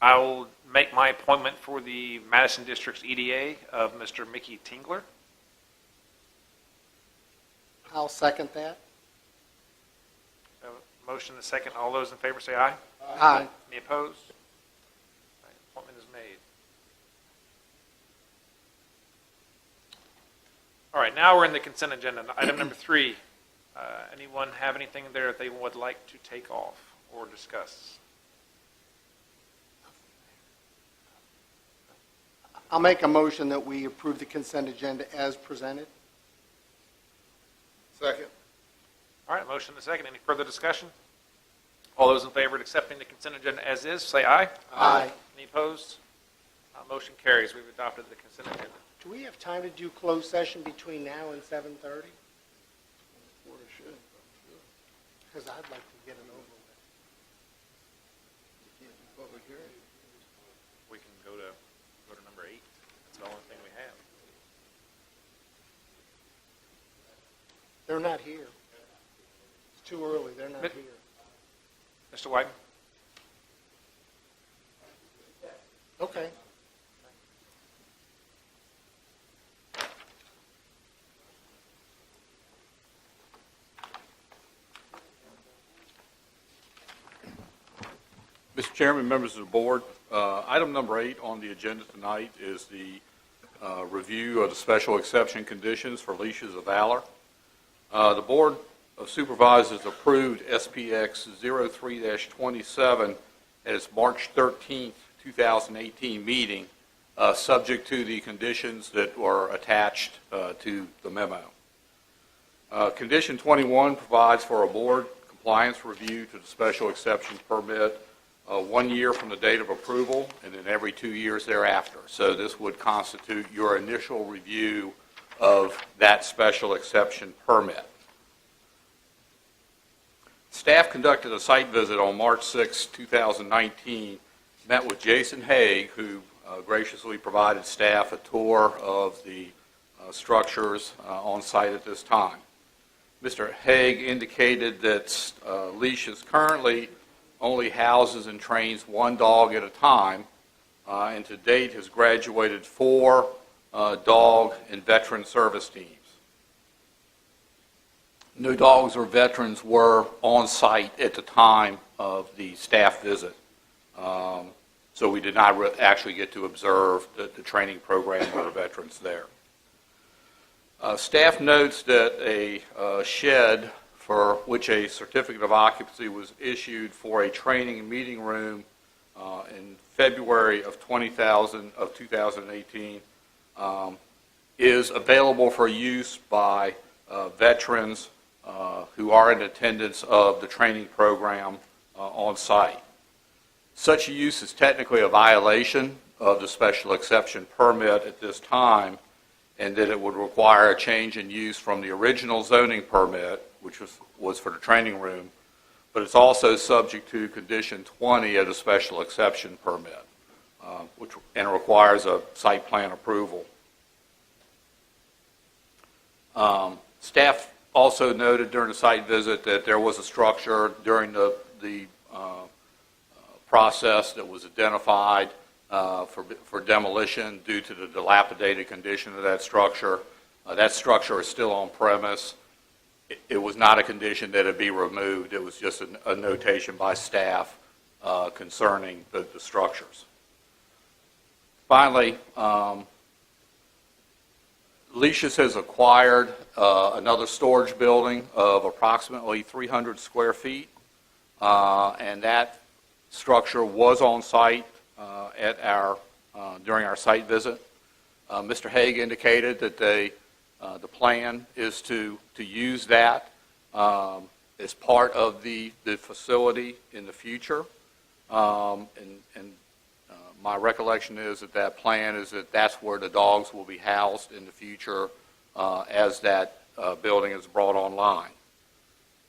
Speaker 1: I'll make my appointment for the Madison District's EDA of Mr. Mickey Tingler.
Speaker 4: I'll second that.
Speaker 1: Have a motion and a second. All those in favor say aye.
Speaker 4: Aye.
Speaker 1: Any opposed? All right, appointment is made. All right, now we're in the consent agenda. Item number 3. Anyone have anything there that they would like to take off or discuss?
Speaker 4: I'll make a motion that we approve the consent agenda as presented.
Speaker 2: Second.
Speaker 1: All right, motion and a second. Any further discussion? All those in favor of accepting the consent agenda as is, say aye.
Speaker 4: Aye.
Speaker 1: Any opposed? Motion carries. We've adopted the consent agenda.
Speaker 4: Do we have time to do closed session between now and 7:30? Because I'd like to get it over with.
Speaker 1: We can go to number 8. That's the only thing we have.
Speaker 4: They're not here. It's too early, they're not
Speaker 1: But-
Speaker 4: here.
Speaker 1: Mr. White?
Speaker 4: Okay.
Speaker 10: Mr. Chairman, members of the board, item number 8 on the agenda tonight is the review of the special exception conditions for leashes of valor. The Board of Supervisors approved SPX 03-27 at its March 13th, 2018 meeting, subject to the conditions that were attached to the memo. Condition 21 provides for a board compliance review to the special exception permit 1 year from the date of approval, and then every 2 years thereafter. So this would constitute your initial review of that special exception permit. Staff conducted a site visit on March 6, 2019, met with Jason Haig, who graciously provided staff a tour of the structures on site at this time. Mr. Haig indicated that leashes currently only houses and trains 1 dog at a time, and to date has graduated 4 dog and veteran service teams. No dogs or veterans were on site at the time of the staff visit, so we did not actually get to observe the training program for the veterans there. Staff notes that a shed for which a certificate of occupancy was issued for a training and meeting room in February of 2018 is available for use by veterans who are in attendance of the training program on site. Such use is technically a violation of the special exception permit at this time, and that it would require a change in use from the original zoning permit, which was for the training room, but it's also subject to condition 20 of the special exception permit, and requires a site plan approval. Staff also noted during the site visit that there was a structure during the process that was identified for demolition due to the dilapidated condition of that structure. That structure is still on premise. It was not a condition that it be removed. It was just a notation by staff concerning the structures. Finally, Leashes has acquired another storage building of approximately 300 square feet, and that structure was on site during our site visit. Mr. Haig indicated that the plan is to use that as part of the facility in the future. My recollection is that plan is that that's where the dogs will be housed in the future as that building is brought online.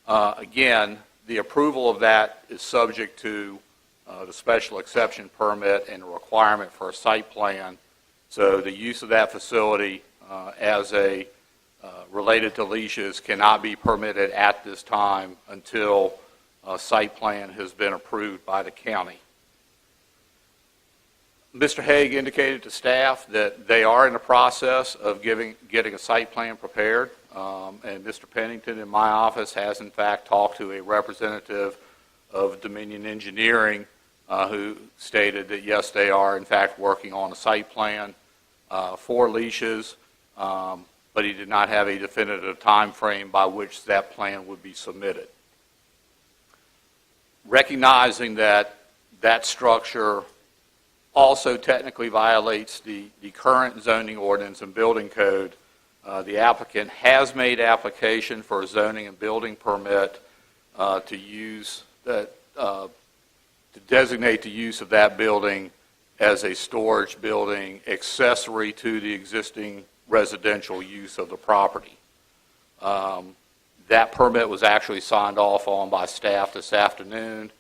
Speaker 10: Again, the approval of that is subject to the special exception permit and the requirement for a site plan. So the use of that facility as related to leashes cannot be permitted at this time until a site plan has been approved by the county. Mr. Haig indicated to staff that they are in the process of getting a site plan prepared. and Mr. Pennington in my office has in fact talked to a representative of Dominion Engineering who stated that yes, they are in fact working on a site plan for leashes, but he did not have a definitive time frame by which that plan would be submitted. Recognizing that that structure also technically violates the current zoning ordinance and building code, the applicant has made application for a zoning and building permit to use that, to designate the use of that building as a storage building accessory to the existing residential use of the property. That permit was actually signed off on by staff this afternoon,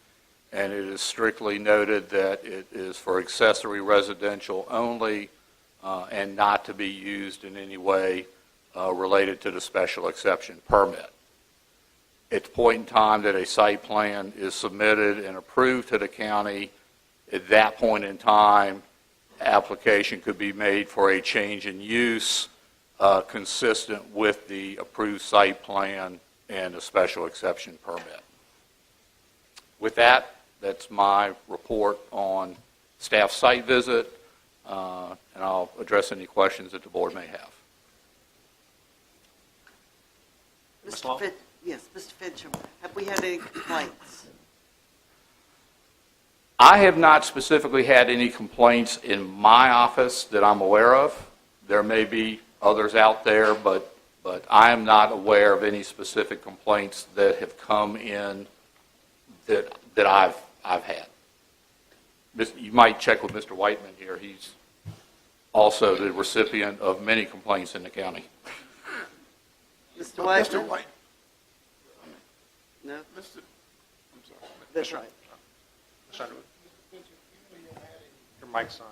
Speaker 10: and it is strictly noted that it is for accessory residential only and not to be used in any way related to the special exception permit. At the point in time that a site plan is submitted and approved to the county, at that point in time, application could be made for a change in use consistent with the approved site plan and the special exception permit. With that, that's my report on staff site visit, and I'll address any questions that the board may have.
Speaker 1: Ms. Long?
Speaker 6: Yes, Mr. Fincham, have we had any complaints?
Speaker 10: I have not specifically had any complaints in my office that I'm aware of. There may be others out there, but I am not aware of any specific complaints that have come in that I've had. You might check with Mr. Whiteman here. He's also the recipient of many complaints in the county.
Speaker 6: Mr. White?
Speaker 2: Mr. White,
Speaker 6: No,
Speaker 2: I'm sorry.
Speaker 6: that's right.
Speaker 1: Your mic's on.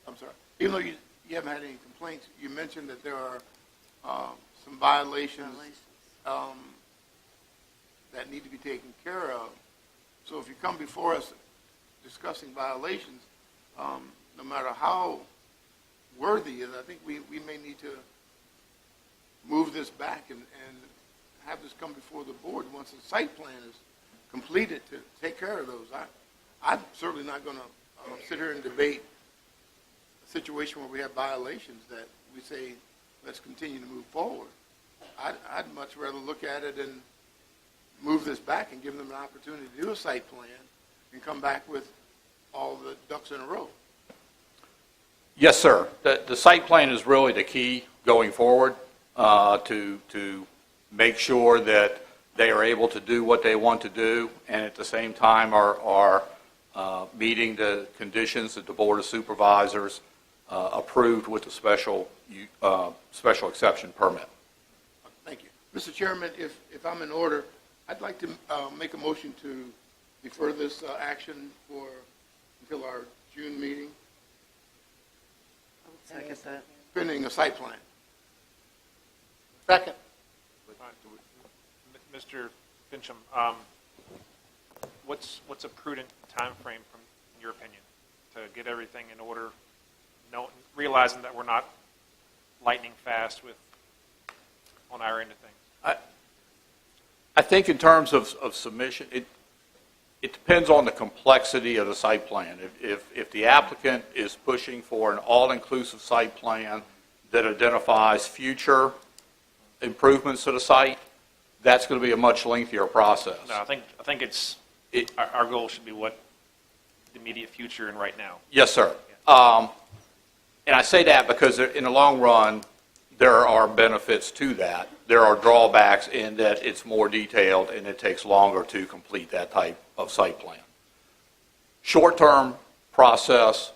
Speaker 2: I'm sorry. Even though you haven't had any complaints, you mentioned that there are some violations that need to be taken care of. So if you come before us discussing violations, no matter how worthy it is, I think we may need to move this back and have this come before the board once the site plan is completed to take care of those. I'm certainly not going to sit here and debate a situation where we have violations that we say, let's continue to move forward. I'd much rather look at it and move this back and give them an opportunity to do a site plan and come back with all the ducks in a row.
Speaker 10: Yes, sir. The site plan is really the key going forward to make sure that they are able to do what they want to do and at the same time are meeting the conditions that the Board of Supervisors approved with the special exception permit.
Speaker 2: Thank you. Mr. Chairman, if I'm in order, I'd like to make a motion to defer this action until our June meeting,
Speaker 6: Second that.
Speaker 2: pending a site plan.
Speaker 4: Second.
Speaker 1: Mr. Fincham, what's a prudent time frame from your opinion to get everything in order, realizing that we're not lightning fast on our end of things?
Speaker 10: I think in terms of submission, it depends on the complexity of the site plan. If the applicant is pushing for an all-inclusive site plan that identifies future improvements to the site, that's going to be a much lengthier process.
Speaker 1: No, I think our goal should be what the immediate future and right now.
Speaker 10: Yes, sir. And I say that because in the long run, there are benefits to that. There are drawbacks in that it's more detailed and it takes longer to complete that type of site plan. Short-term process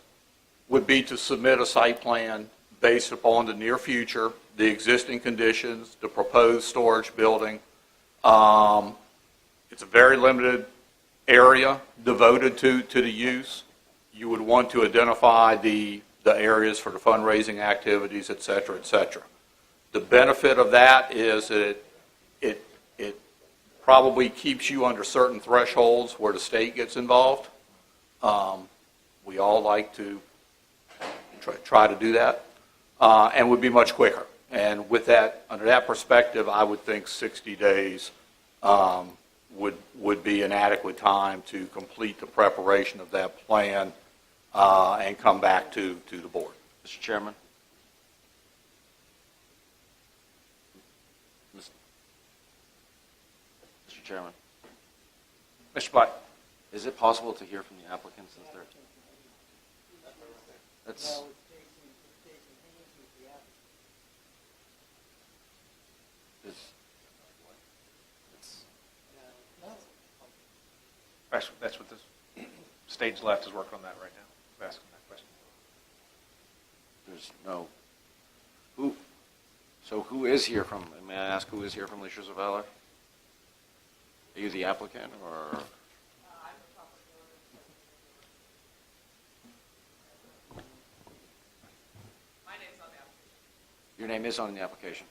Speaker 10: would be to submit a site plan based upon the near future, the existing conditions, the proposed storage building. It's a very limited area devoted to the use. You would want to identify the areas for the fundraising activities, et cetera, et cetera. The benefit of that is that it probably keeps you under certain thresholds where the state gets involved. We all like to try to do that, and would be much quicker. And with that, under that perspective, I would think 60 days would be an adequate time to complete the preparation of that plan and come back to the board.
Speaker 5: Mr. Chairman? Mr. Chairman,
Speaker 1: Mr. Black?
Speaker 5: is it possible to hear from the applicants since they're... That's...
Speaker 1: That's what the stage left is working on that right now. We're asking that question.
Speaker 5: There's no... So who is here from, may I ask who is here from Leisures of Valor? Are you the applicant, or? Your name is on the application.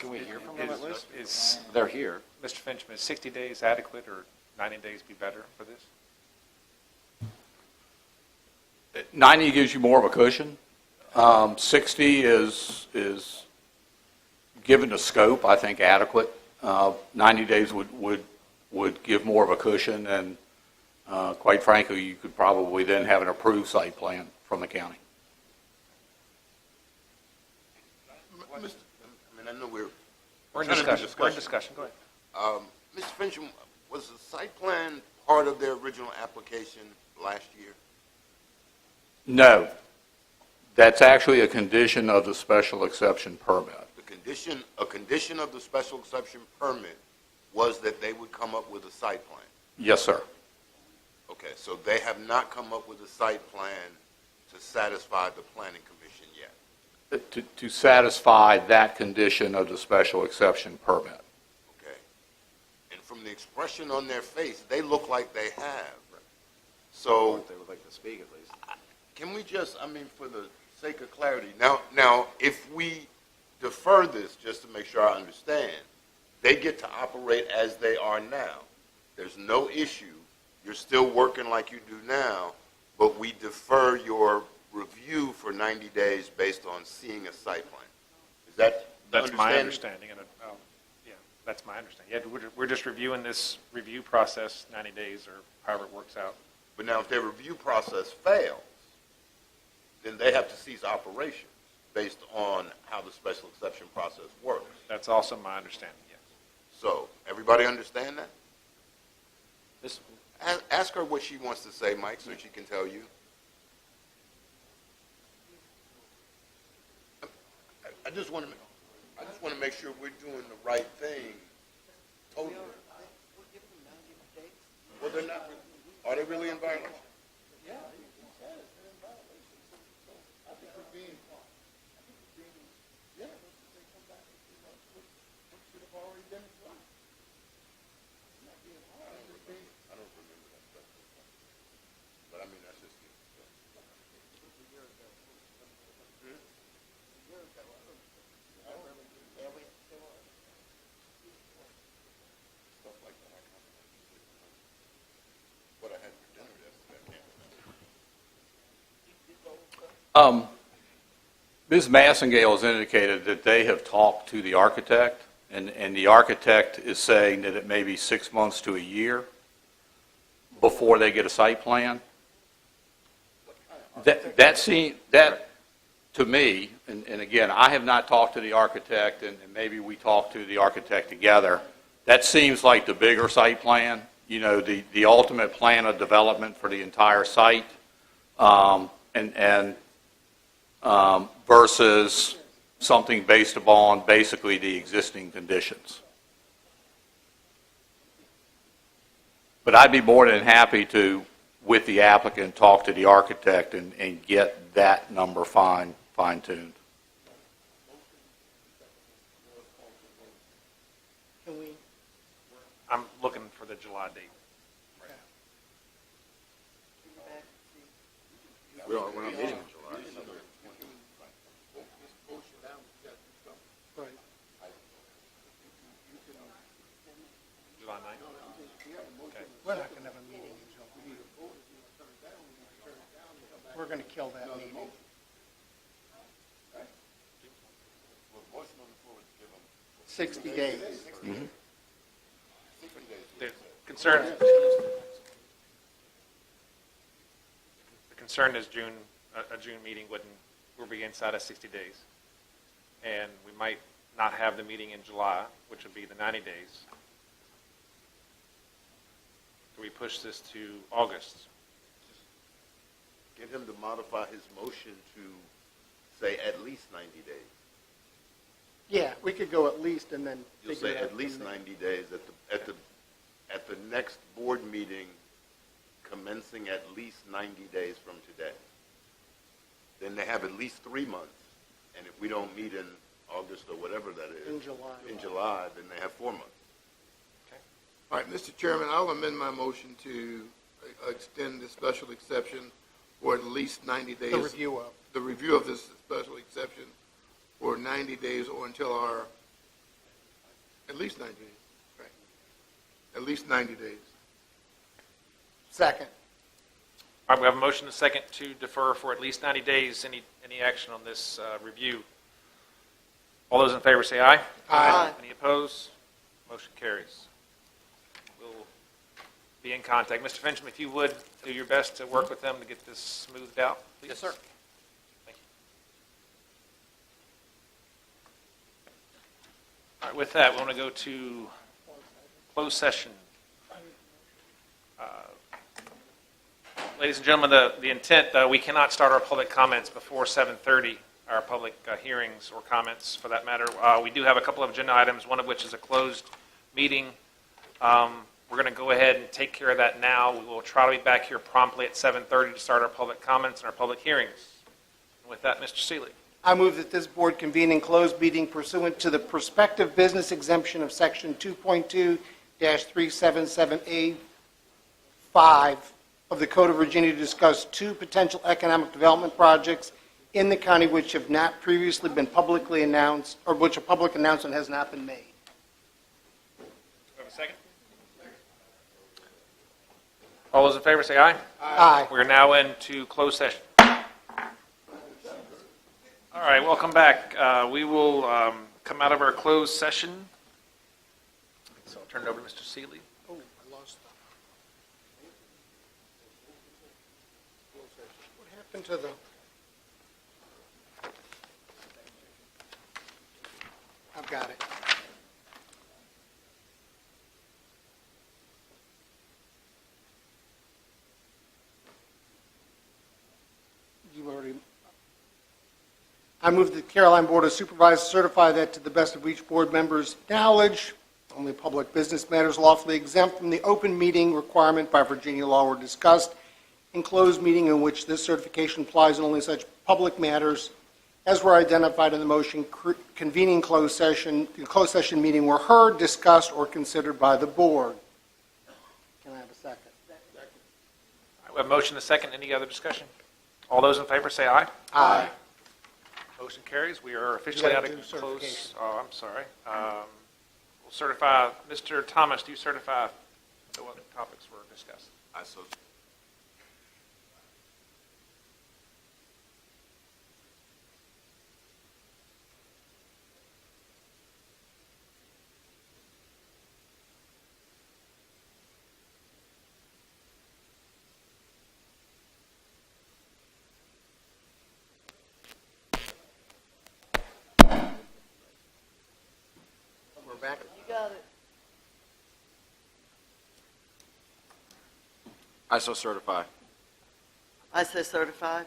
Speaker 5: Can we hear from them at least?
Speaker 1: Is
Speaker 5: They're here.
Speaker 1: Mr. Finchman, is 60 days adequate or 90 days be better for this?
Speaker 10: 90 gives you more of a cushion. 60 is, given the scope, I think adequate. 90 days would give more of a cushion, and quite frankly, you could probably then have an approved site plan from the county.
Speaker 3: I know we're
Speaker 1: We're in
Speaker 3: trying to do
Speaker 1: discussion. We're in discussion. Go ahead.
Speaker 3: Mr. Fincham, was the site plan part of their original application last year?
Speaker 10: No, that's actually a condition of the special exception permit.
Speaker 3: A condition of the special exception permit was that they would come up with a site plan.
Speaker 10: Yes, sir.
Speaker 3: Okay, so they have not come up with a site plan to satisfy the planning commission yet.
Speaker 10: To satisfy that condition of the special exception permit.
Speaker 3: Okay. And from the expression on their face, they look like they have. So
Speaker 5: They would like to speak at least.
Speaker 3: can we just, for the sake of clarity, now, if we defer this, just to make sure I understand, they get to operate as they are now. There's no issue. You're still working like you do now, but we defer your review for 90 days based on seeing a site plan. Is that the
Speaker 1: That's my understanding. And yeah, that's my understanding. Yeah, we're just reviewing this review process 90 days or however it works out.
Speaker 3: But now, if their review process fails, then they have to cease operations based on how the special exception process works.
Speaker 1: That's also my understanding, yes.
Speaker 3: So, everybody understand that?
Speaker 5: This,
Speaker 3: Ask her what she wants to say, Mike, so she can tell you. I just want to make sure we're doing the right thing. Totally. Well, they're not. Are they really in violation?
Speaker 10: Ms. Massengale has indicated that they have talked to the architect, and the architect is saying that it may be 6 months to a year before they get a site plan. That to me, and again, I have not talked to the architect, and maybe we talked to the architect together. That seems like the bigger site plan, the ultimate plan of development for the entire site, versus something based upon basically the existing conditions. But I'd be more than happy to, with the applicant, talk to the architect and get that number fine-tuned.
Speaker 4: Can we,
Speaker 1: I'm looking for the July date.
Speaker 5: we're not meeting in July.
Speaker 1: July 9th?
Speaker 4: We're not going to have a meeting in July. We're going to kill that meeting.
Speaker 3: Motion on the floor is given.
Speaker 4: 60 days.
Speaker 1: The concern is a June meeting will be inside of 60 days. And we might not have the meeting in July, which would be the 90 days. Do we push this to August?
Speaker 3: Get him to modify his motion to say at least 90 days.
Speaker 4: Yeah, we could go at least and then
Speaker 3: You'll
Speaker 4: figure
Speaker 3: say
Speaker 4: it out.
Speaker 3: at least
Speaker 4: from there.
Speaker 3: 90 days at the next board meeting commencing at least 90 days from today. Then they have at least 3 months. And if we don't meet in August or whatever that is.
Speaker 4: In July.
Speaker 3: In July, then they have 4 months.
Speaker 2: All right, Mr. Chairman, I'll amend my motion to extend the special exception for at least 90 days.
Speaker 4: The review of.
Speaker 2: The review of this special exception for 90 days or until our, at least 90 days, right? At least 90 days.
Speaker 4: Second.
Speaker 1: All right, we have a motion and a second to defer for at least 90 days. Any action on this review? All those in favor say aye.
Speaker 6: Aye.
Speaker 1: Any opposed? Motion carries. We'll be in contact. Mr. Fincham, if you would, do your best to work with them to get this smoothed out, please.
Speaker 5: Yes, sir.
Speaker 1: Thank you. All right, with that, we want to go to closed session. Ladies and gentlemen, the intent, we cannot start our public comments before 7:30, our public hearings or comments for that matter. We do have a couple of agenda items, one of which is a closed meeting. We're going to go ahead and take care of that now. We will try to be back here promptly at 7:30 to start our public comments and our public hearings. And with that, Mr. Seeley.
Speaker 4: I move that this board convene in closed meeting pursuant to the prospective business exemption of Section 2.2-377A5 of the Code of Virginia to discuss 2 potential economic development projects in the county which have not previously been publicly announced, or which a public announcement has not been made.
Speaker 1: Do we have a second? All those in favor say aye.
Speaker 4: Aye.
Speaker 1: We are now into closed session. All right, welcome back. We will come out of our closed session. So I'll turn it over to Mr. Seeley.
Speaker 4: Oh, I lost that. What happened to the... I've got it. You already... I move that the Caroline Board of Supervisors certify that to the best of each board member's knowledge, only public business matters lawfully exempt from the open meeting requirement by Virginia law were discussed in closed meeting in which this certification applies, and only such public matters as were identified in the motion convening closed session meeting were heard, discussed, or considered by the board. Can I have a second?
Speaker 1: All right, we have a motion and a second. Any other discussion? All those in favor say aye.
Speaker 4: Aye.
Speaker 1: Motion carries. We are officially
Speaker 4: You
Speaker 1: out
Speaker 4: gotta
Speaker 1: of
Speaker 4: do
Speaker 1: closed.
Speaker 4: certification.
Speaker 1: Oh, I'm sorry. We'll certify. Mr. Thomas, do you certify what topics were discussed?
Speaker 3: I so.
Speaker 4: We're back.
Speaker 6: You got it.
Speaker 5: I so certify.
Speaker 6: I say certified.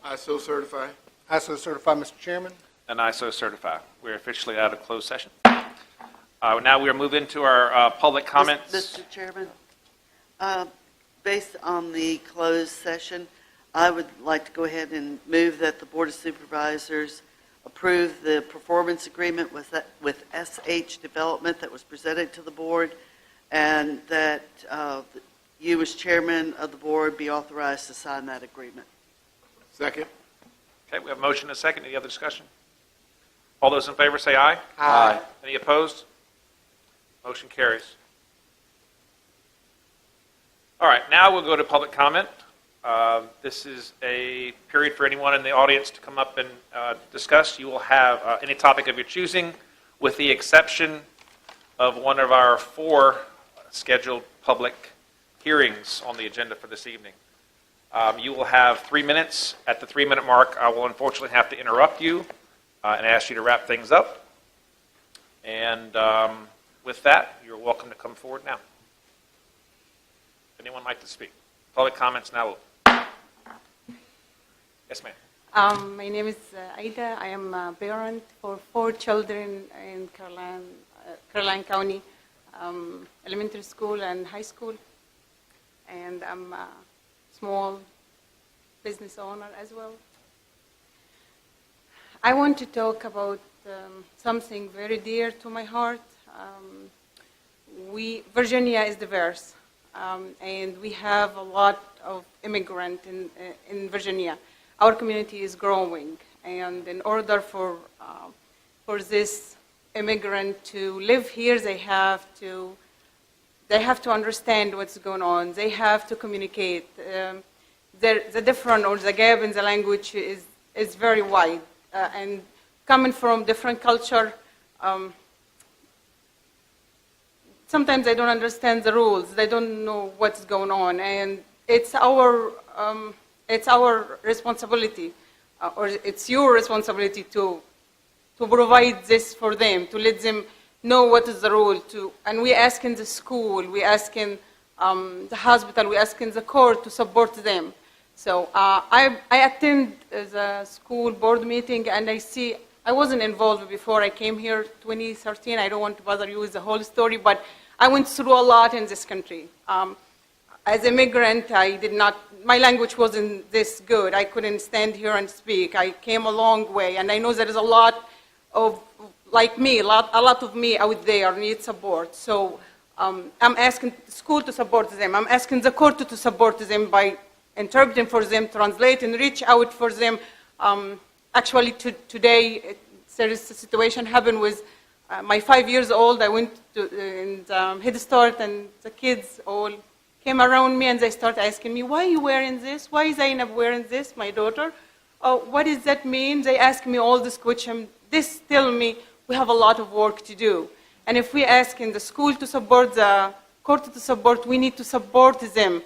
Speaker 2: I so certify.
Speaker 4: I so certify, Mr. Chairman.
Speaker 1: And I so certify. We're officially out of closed session. Now we are moving to our public comments.
Speaker 6: Mr. Chairman, based on the closed session, I would like to go ahead and move that the Board of Supervisors approve the performance agreement with SH Development that was presented to the board, and that you, as chairman of the board, be authorized to sign that agreement.
Speaker 2: Second.
Speaker 1: Okay, we have a motion and a second. Any other discussion? All those in favor say aye.
Speaker 5: Aye.
Speaker 1: Any opposed? Motion carries. All right, now we'll go to public comment. This is a period for anyone in the audience to come up and discuss. You will have any topic of your choosing, with the exception of one of our 4 scheduled public hearings on the agenda for this evening. You will have 3 minutes. At the 3-minute mark, I will unfortunately have to interrupt you and ask you to wrap things up. And with that, you're welcome to come forward now. Anyone like to speak? Public comments now open. Yes, ma'am.
Speaker 11: My name is Aida. I am a parent for 4 children in Caroline County, elementary school and high school. And I'm a small business owner as well. I want to talk about something very dear to my heart. Virginia is diverse, and we have a lot of immigrants in Virginia. Our community is growing, and in order for this immigrant to live here, they have to understand what's going on. They have to communicate. The difference or the gap in the language is very wide, and coming from different culture, sometimes they don't understand the rules. They don't know what's going on, and it's our responsibility, or it's your responsibility to provide this for them, to let them know what is the rule. And we ask in the school, we ask in the hospital, we ask in the court to support them. So I attend the school board meeting, and I wasn't involved before I came here 2013. I don't want to bother you with the whole story, but I went through a lot in this country. As an immigrant, my language wasn't this good. I couldn't stand here and speak. I came a long way, and I know there is a lot of, like me, a lot of me out there need support. So I'm asking the school to support them. I'm asking the court to support them by interpreting for them, translate, and reach out for them. Actually, today, there is a situation happened with my 5 years old. I went to Head Start, and the kids all came around me, and they started asking me, why are you wearing this? Why is Zainab wearing this, my daughter? What does that mean? They ask me all this question. This tell me we have a lot of work to do. And if we ask in the school to support, the court to support, we need to support them.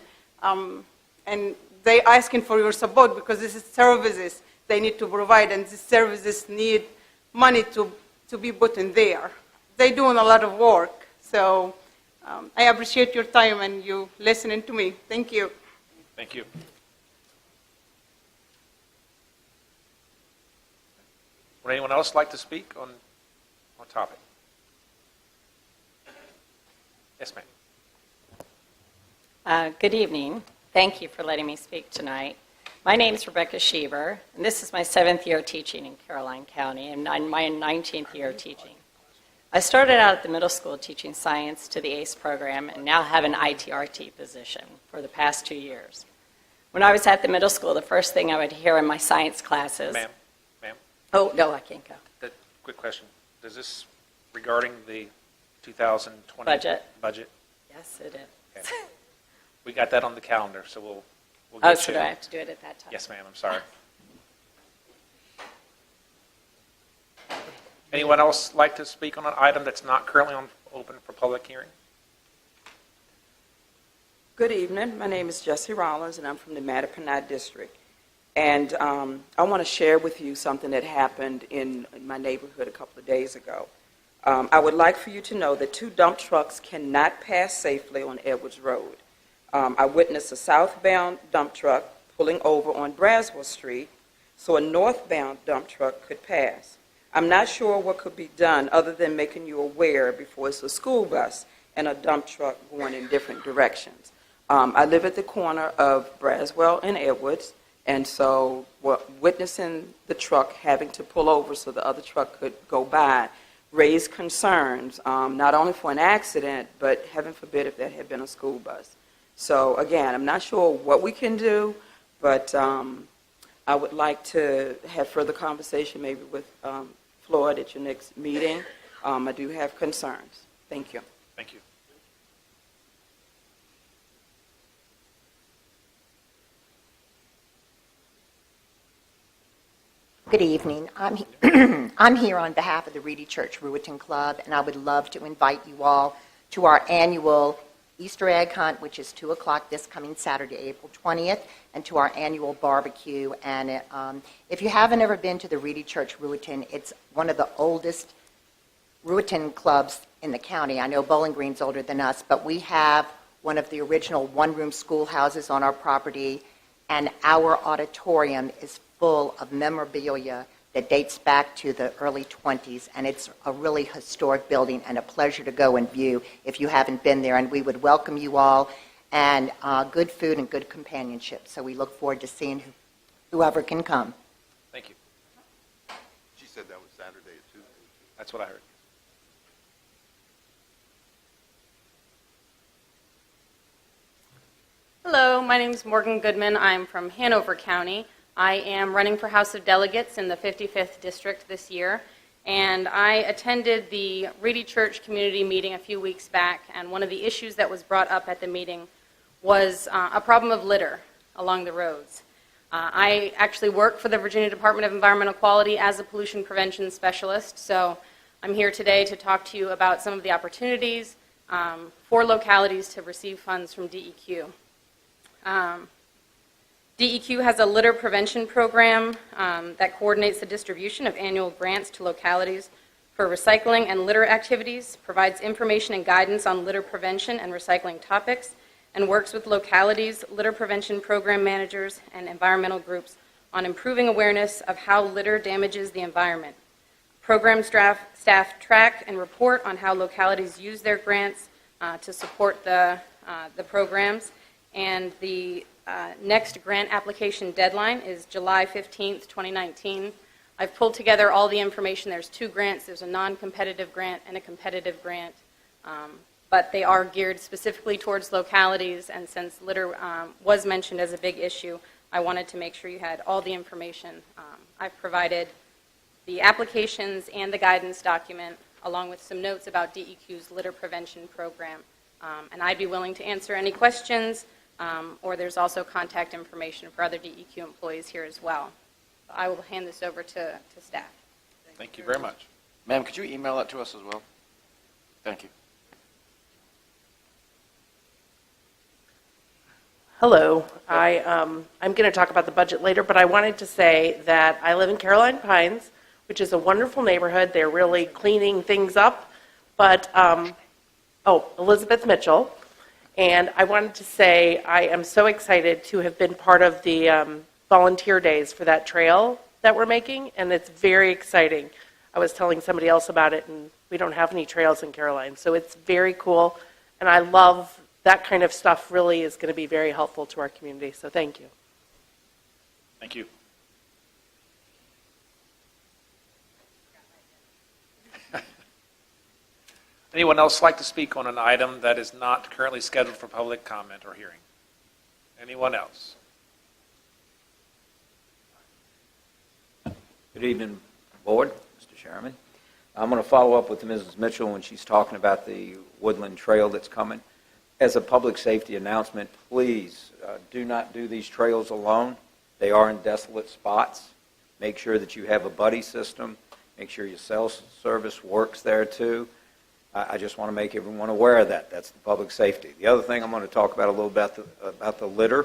Speaker 11: And they asking for your support because this is services they need to provide, and these services need money to be put in there. They're doing a lot of work. So I appreciate your time and you listening to me. Thank you.
Speaker 1: Thank you. Would anyone else like to speak on topic? Yes, ma'am.
Speaker 12: Good evening. Thank you for letting me speak tonight. My name is Rebecca Sheaver, and this is my 7th year teaching in Caroline County, and my 19th year teaching. I started out at the middle school teaching science to the ACE program, and now have an ITRT position for the past 2 years. When I was at the middle school, the first thing I would hear in my science classes...
Speaker 1: Ma'am?
Speaker 12: Oh, no, I can't go.
Speaker 1: Quick question. Does this regarding the 2020 budget?
Speaker 12: Yes, it is.
Speaker 1: Okay. We got that on the calendar, so we'll
Speaker 12: Oh,
Speaker 1: get
Speaker 12: so
Speaker 1: you.
Speaker 12: do I have to do it at that time?
Speaker 1: Yes, ma'am. I'm sorry. Anyone else like to speak on an item that's not currently open for public hearing?
Speaker 13: Good evening. My name is Jessie Rollins, and I'm from the Mattapanai District. And I want to share with you something that happened in my neighborhood a couple of days ago. I would like for you to know that 2 dump trucks cannot pass safely on Edwards Road. I witnessed a southbound dump truck pulling over on Braswell Street so a northbound dump truck could pass. I'm not sure what could be done other than making you aware before it's a school bus and a dump truck going in different directions. I live at the corner of Braswell and Edwards, and so witnessing the truck having to pull over so the other truck could go by raised concerns, not only for an accident, but heaven forbid if that had been a school bus. So again, I'm not sure what we can do, but I would like to have further conversation maybe with Floyd at your next meeting. I do have concerns. Thank you.
Speaker 1: Thank you.
Speaker 14: Good evening. I'm here on behalf of the Reedy Church Ruetan Club, and I would love to invite you all to our annual Easter egg hunt, which is 2 o'clock this coming Saturday, April 20th, and to our annual barbecue. And if you haven't ever been to the Reedy Church Ruetan, it's one of the oldest Ruetan clubs in the county. I know Bowling Green's older than us, but we have one of the original one-room schoolhouses on our property, and our auditorium is full of memorabilia that dates back to the early 20s, and it's a really historic building and a pleasure to go and view if you haven't been there. And we would welcome you all, and good food and good companionship. So we look forward to seeing whoever can come.
Speaker 1: Thank you.
Speaker 3: She said that was Saturday at 2.
Speaker 1: That's what I heard.
Speaker 15: Hello, my name is Morgan Goodman. I'm from Hanover County. I am running for House of Delegates in the 55th District this year, and I attended the Reedy Church community meeting a few weeks back, and one of the issues that was brought up at the meeting was a problem of litter along the roads. I actually work for the Virginia Department of Environmental Quality as a pollution prevention specialist, so I'm here today to talk to you about some of the opportunities for localities to receive funds from DEQ. DEQ has a litter prevention program that coordinates the distribution of annual grants to localities for recycling and litter activities, provides information and guidance on litter prevention and recycling topics, and works with localities, litter prevention program managers, and environmental groups on improving awareness of how litter damages the environment. Program staff track and report on how localities use their grants to support the programs, and the next grant application deadline is July 15th, 2019. I've pulled together all the information. There's 2 grants. There's a non-competitive grant and a competitive grant, but they are geared specifically towards localities, and since litter was mentioned as a big issue, I wanted to make sure you had all the information. I've provided the applications and the guidance document, along with some notes about DEQ's litter prevention program, and I'd be willing to answer any questions. Or there's also contact information for other DEQ employees here as well. I will hand this over to staff.
Speaker 1: Thank you very much.
Speaker 5: Ma'am, could you email that to us as well? Thank you.
Speaker 16: Hello. I'm going to talk about the budget later, but I wanted to say that I live in Caroline Pines, which is a wonderful neighborhood. They're really cleaning things up. But, Elizabeth Mitchell. And I wanted to say I am so excited to have been part of the volunteer days for that trail that we're making, and it's very exciting. I was telling somebody else about it, and we don't have any trails in Caroline, so it's very cool, and I love that kind of stuff. Really is going to be very helpful to our community, so thank you.
Speaker 1: Thank you. Anyone else like to speak on an item that is not currently scheduled for public comment or hearing? Anyone else?
Speaker 17: Good evening, Board, Mr. Chairman. I'm going to follow up with Mrs. Mitchell when she's talking about the Woodland Trail that's coming. As a public safety announcement, please do not do these trails alone. They are in desolate spots. Make sure that you have a buddy system. Make sure your cell service works there too. I just want to make everyone aware of that. That's the public safety. The other thing I'm going to talk about a little bit about the litter.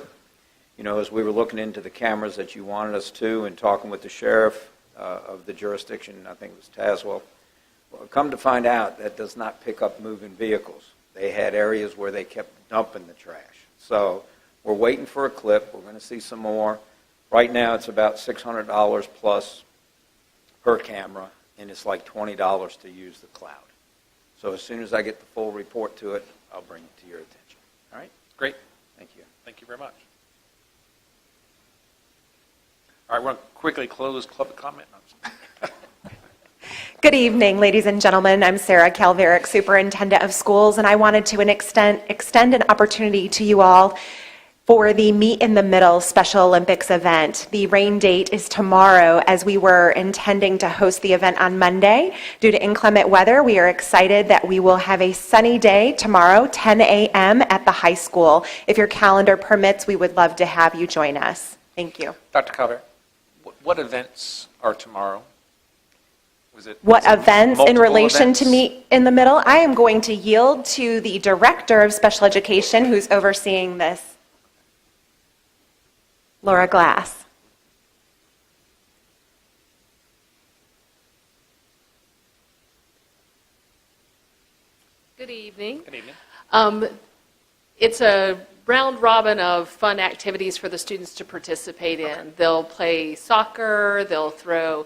Speaker 17: You know, as we were looking into the cameras that you wanted us to and talking with the sheriff of the jurisdiction, I think it was Tazewell, well, come to find out that does not pick up moving vehicles. They had areas where they kept dumping the trash. So we're waiting for a clip. We're going to see some more. Right now it's about $600 plus per camera, and it's like $20 to use the cloud. So as soon as I get the full report to it, I'll bring it to your attention. All right?
Speaker 1: Great.
Speaker 17: Thank you.
Speaker 1: Thank you very much. All right, we're going to quickly close public comment.
Speaker 18: Good evening, ladies and gentlemen. I'm Sarah Calverick, Superintendent of Schools, and I wanted to extend an opportunity to you all for the Meet in the Middle Special Olympics event. The rain date is tomorrow, as we were intending to host the event on Monday. Due to inclement weather, we are excited that we will have a sunny day tomorrow, 10 a.m. at the high school. If your calendar permits, we would love to have you join us. Thank you.
Speaker 1: Dr. Calvert, What events are tomorrow? Was it?
Speaker 18: What
Speaker 1: was it
Speaker 18: events in
Speaker 1: multiple
Speaker 18: relation to
Speaker 1: events?
Speaker 18: Meet in the Middle? I am going to yield to the Director of Special Education who's overseeing this, Laura Glass.
Speaker 19: Good evening.
Speaker 1: Good evening.
Speaker 19: It's a round robin of fun activities for the students to participate in. They'll play soccer, they'll throw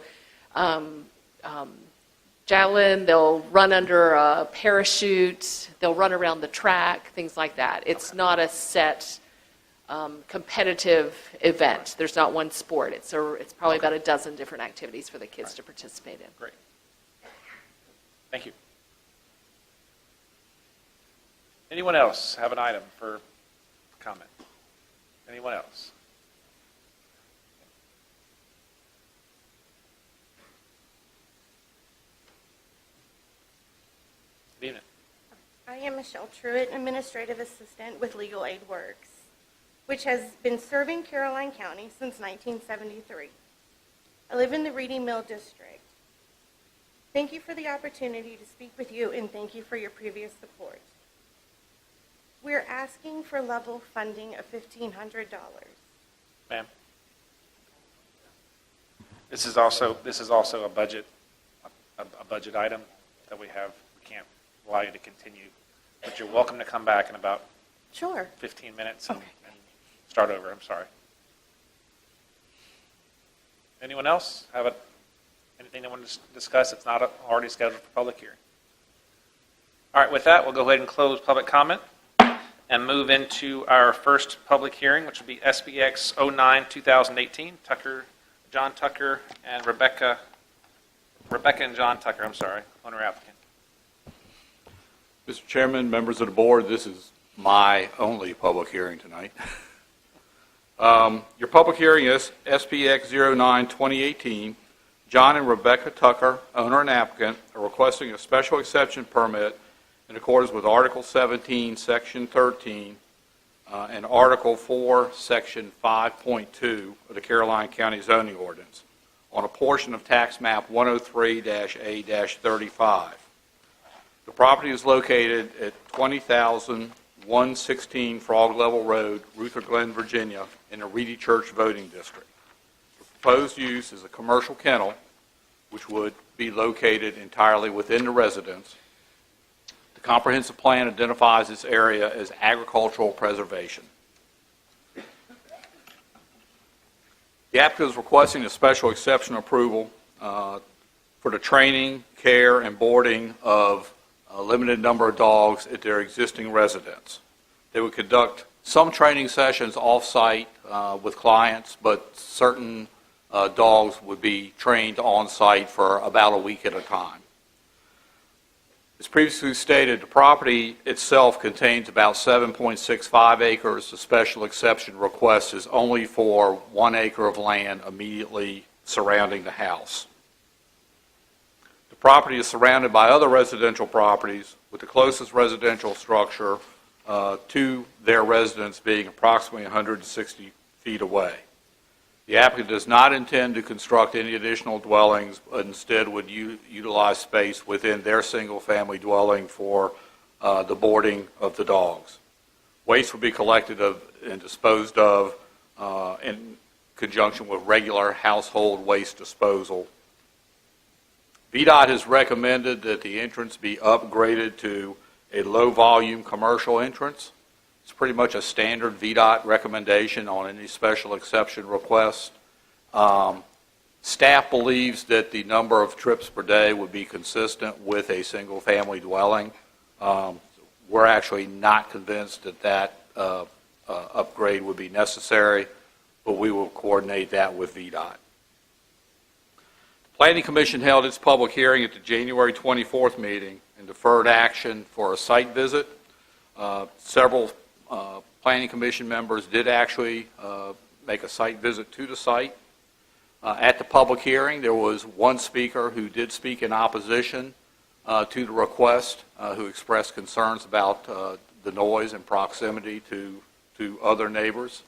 Speaker 19: javelin, they'll run under a parachute, they'll run around the track, things like that. It's not a set competitive event. There's not one sport. It's probably about a dozen different activities for the kids to participate in.
Speaker 1: Great. Thank you. Anyone else have an item for comment? Anyone else? Good evening.
Speaker 20: I am Michelle Truitt, Administrative Assistant with Legal Aid Works, which has been serving Caroline County since 1973. I live in the Reedy Mill District. Thank you for the opportunity to speak with you, and thank you for your previous support. We're asking for level funding of $1,500.
Speaker 1: Ma'am. This is also a budget item that we have. We can't allow you to continue, but you're welcome to come back in about
Speaker 20: Sure.
Speaker 1: 15 minutes and start over. I'm sorry. Anyone else have anything they want to discuss that's not already scheduled for public hearing? All right, with that, we'll go ahead and close public comment and move into our first public hearing, which will be SBX 09-2018. John Tucker and Rebecca and John Tucker, I'm sorry, owner applicant.
Speaker 10: Mr. Chairman, members of the board, this is my only public hearing tonight. Your public hearing is SPX 09-2018. John and Rebecca Tucker, owner and applicant, are requesting a special exception permit in accordance with Article 17, Section 13, and Article 4, Section 5.2 of the Caroline County zoning ordinance on a portion of tax map 103-A-35. The property is located at 20,116 Frog Level Road, Ruther Glen, Virginia, in the Reedy Church voting district. The proposed use is a commercial kennel, which would be located entirely within the residence. The comprehensive plan identifies this area as agricultural preservation. The applicant is requesting a special exception approval for the training, care, and boarding of a limited number of dogs at their existing residence. They would conduct some training sessions off-site with clients, but certain dogs would be trained on-site for about a week at a time. As previously stated, the property itself contains about 7.65 acres. The special exception request is only for 1 acre of land immediately surrounding the house. The property is surrounded by other residential properties, with the closest residential structure to their residence being approximately 160 feet away. The applicant does not intend to construct any additional dwellings, but instead would utilize space within their single-family dwelling for the boarding of the dogs. Waste would be collected and disposed of in conjunction with regular household waste disposal. VDOT has recommended that the entrance be upgraded to a low-volume commercial entrance. It's pretty much a standard VDOT recommendation on any special exception request. Staff believes that the number of trips per day would be consistent with a single-family dwelling. We're actually not convinced that upgrade would be necessary, but we will coordinate that with VDOT. The Planning Commission held its public hearing at the January 24th meeting and deferred action for a site visit. Several Planning Commission members did actually make a site visit to the site. At the public hearing, there was one speaker who did speak in opposition to the request, who expressed concerns about the noise and proximity to other neighbors.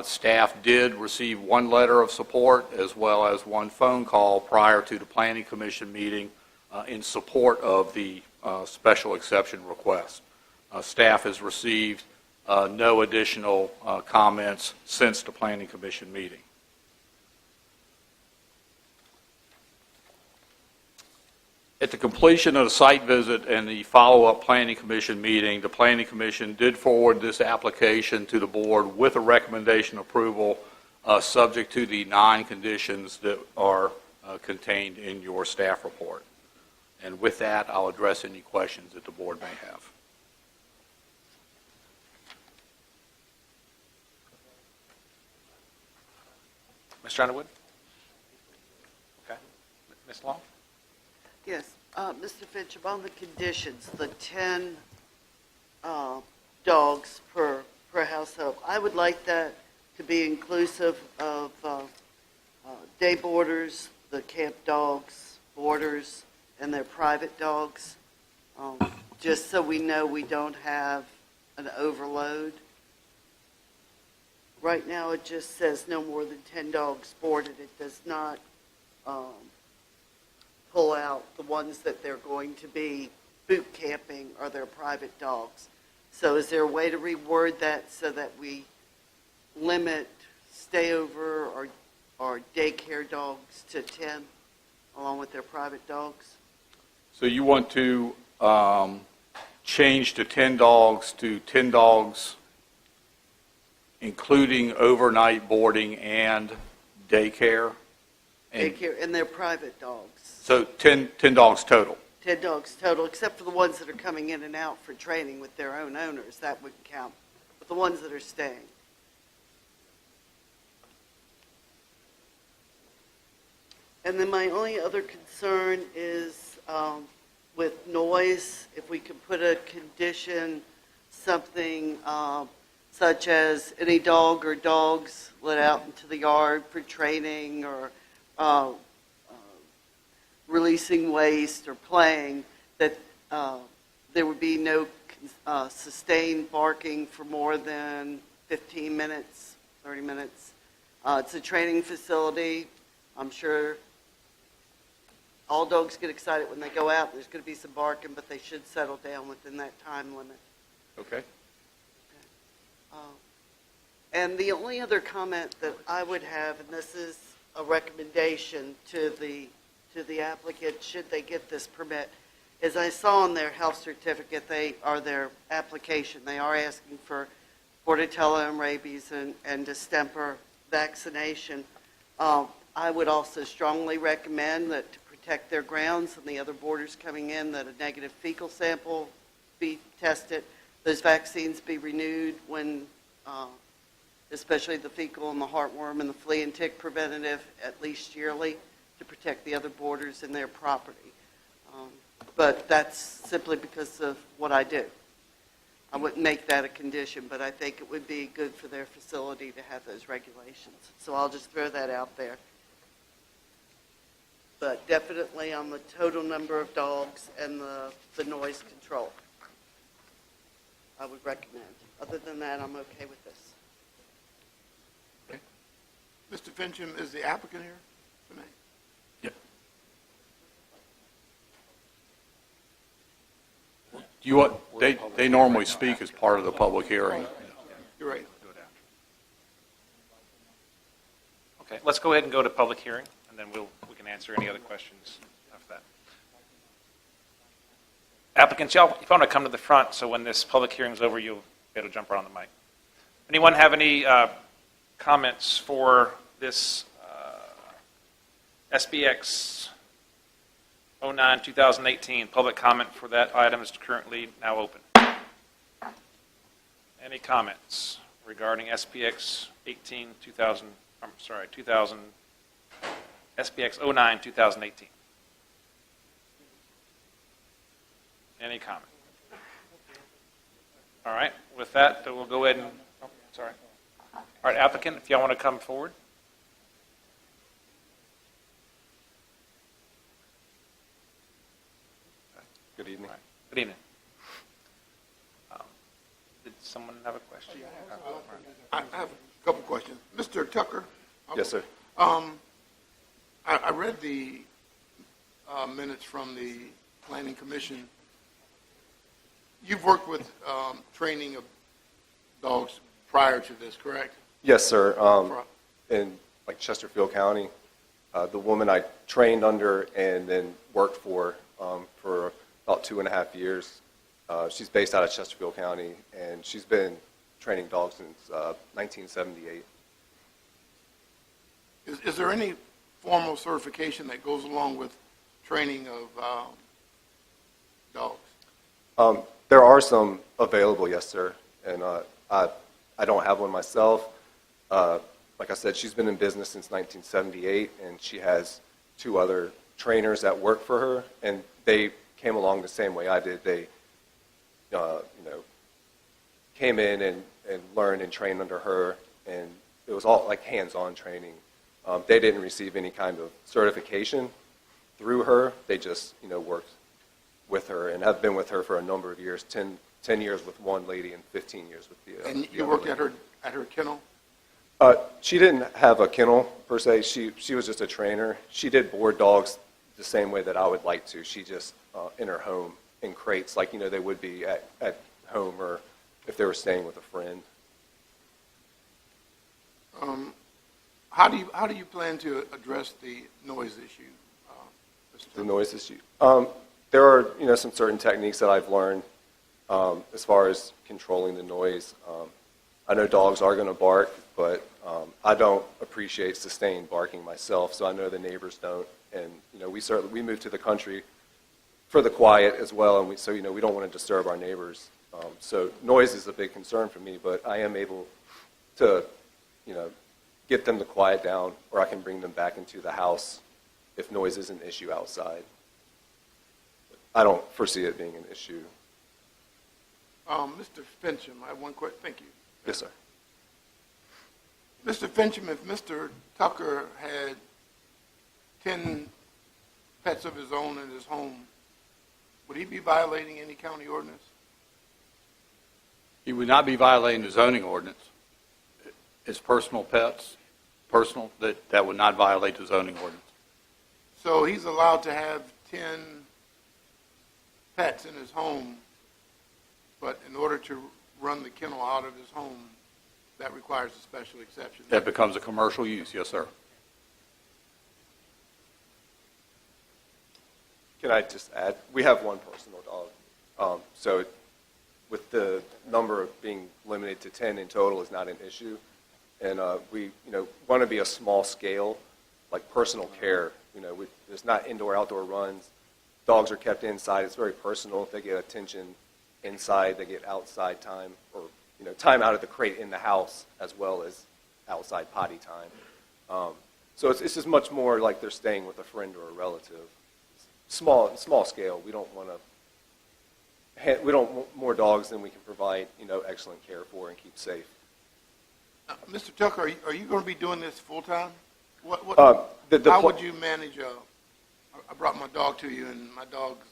Speaker 10: Staff did receive one letter of support as well as one phone call prior to the Planning Commission meeting in support of the special exception request. Staff has received no additional comments since the Planning Commission meeting. At the completion of the site visit and the follow-up Planning Commission meeting, the Planning Commission did forward this application to the board with a recommendation approval subject to the 9 conditions that are contained in your staff report. And with that, I'll address any questions that the board may have.
Speaker 1: Mr. Underwood? Okay. Ms. Long?
Speaker 6: Yes, Mr. Finch, on the conditions, the 10 dogs per household, I would like that to be inclusive of day boarders, the camp dogs, boarders, and their private dogs, just so we know we don't have an overload. Right now, it just says no more than 10 dogs boarded. It does not pull out the ones that they're going to be boot camping or their private dogs. So is there a way to reword that so that we limit stayover or daycare dogs to 10 along with their private dogs?
Speaker 10: So you want to change the 10 dogs to 10 dogs including overnight boarding and daycare?
Speaker 6: Daycare and their private dogs.
Speaker 10: So 10 dogs total.
Speaker 6: 10 dogs total, except for the ones that are coming in and out for training with their own owners. That wouldn't count. But the ones that are staying. And then my only other concern is with noise. If we could put a condition, something such as any dog or dogs let out into the yard for training or releasing waste or playing, that there would be no sustained barking for more than 15 minutes, 30 minutes. It's a training facility. I'm sure all dogs get excited when they go out. There's going to be some barking, but they should settle down within that time limit.
Speaker 10: Okay.
Speaker 6: And the only other comment that I would have, and this is a recommendation to the applicant, should they get this permit, is I saw on their health certificate, their application, they are asking for Bordetella and rabies and distemper vaccination. I would also strongly recommend that to protect their grounds and the other boarders coming in, that a negative fecal sample be tested, those vaccines be renewed when, especially the fecal and the heartworm and the flea and tick preventative, at least yearly, to protect the other boarders and their property. But that's simply because of what I do. I wouldn't make that a condition, but I think it would be good for their facility to have those regulations. So I'll just throw that out there. But definitely on the total number of dogs and the noise control, I would recommend. Other than that, I'm okay with this.
Speaker 2: Mr. Fincham, is the applicant here tonight?
Speaker 10: You want, they normally speak as part of the public hearing.
Speaker 2: You're right.
Speaker 1: Okay, let's go ahead and go to public hearing, and then we can answer any other questions after that. Applicants, y'all, if you want to come to the front, so when this public hearing is over, you'll be able to jump around the mic. Anyone have any comments for this SBX 09-2018? Public comment for that item is currently now open. Any comments regarding SPX 2000, SPX 09-2018? Any comment? All right, with that, we'll go ahead and, sorry. All right, applicant, if y'all want to come forward.
Speaker 21: Good evening.
Speaker 1: Good evening. someone have a question?
Speaker 2: I have a couple questions. Mr. Tucker?
Speaker 21: Yes, sir.
Speaker 2: I read the minutes from the Planning Commission. You've worked with training of dogs prior to this, correct?
Speaker 21: Yes, sir. In like Chesterfield County, the woman I trained under and then worked for about 2.5 years. She's based out of Chesterfield County, and she's been training dogs since 1978.
Speaker 2: Is there any formal certification that goes along with training of dogs?
Speaker 21: There are some available, yes, sir. And I don't have one myself. Like I said, she's been in business since 1978, and she has 2 other trainers that work for her, and they came along the same way I did. They, came in and learned and trained under her, and it was all like hands-on training. They didn't receive any kind of certification through her. They just, worked with her and have been with her for a number of years, 10 years with one lady and 15 years with the other.
Speaker 2: And you worked at her kennel?
Speaker 21: She didn't have a kennel, per se. She was just a trainer. She did board dogs the same way that I would like to. She just, in her home, in crates, like, they would be at home or if they were staying with a friend.
Speaker 2: How do you plan to address the noise issue?
Speaker 21: The noise issue. There are, some certain techniques that I've learned as far as controlling the noise. I know dogs are going to bark, but I don't appreciate sustained barking myself, so I know the neighbors don't. And we moved to the country for the quiet as well, and we don't want to disturb our neighbors. So noise is a big concern for me, but I am able to, get them to quiet down, or I can bring them back into the house if noise is an issue outside. I don't foresee it being an issue.
Speaker 2: Mr. Fincham, I have one question. Thank you.
Speaker 21: Yes, sir.
Speaker 2: Mr. Fincham, if Mr. Tucker had 10 pets of his own in his home, would he be violating any county ordinance?
Speaker 10: He would not be violating the zoning ordinance. It's personal pets, that would not violate the zoning ordinance.
Speaker 2: So he's allowed to have 10 pets in his home, but in order to run the kennel out of his home, that requires a special exception.
Speaker 10: That becomes a commercial use, yes, sir.
Speaker 21: Can I just add? We have one personal dog. So with the number being limited to 10 in total is not an issue. And we, want to be a small scale, like personal care. There's not indoor-outdoor runs. Dogs are kept inside. It's very personal. They get attention inside. They get outside time, or time out of the crate in the house as well as outside potty time. So it's just much more like they're staying with a friend or a relative. Small scale. We don't want more dogs than we can provide, excellent care for and keep safe.
Speaker 2: Mr. Tucker, are you going to be doing this full-time? How would you manage I brought my dog to you, and my dog's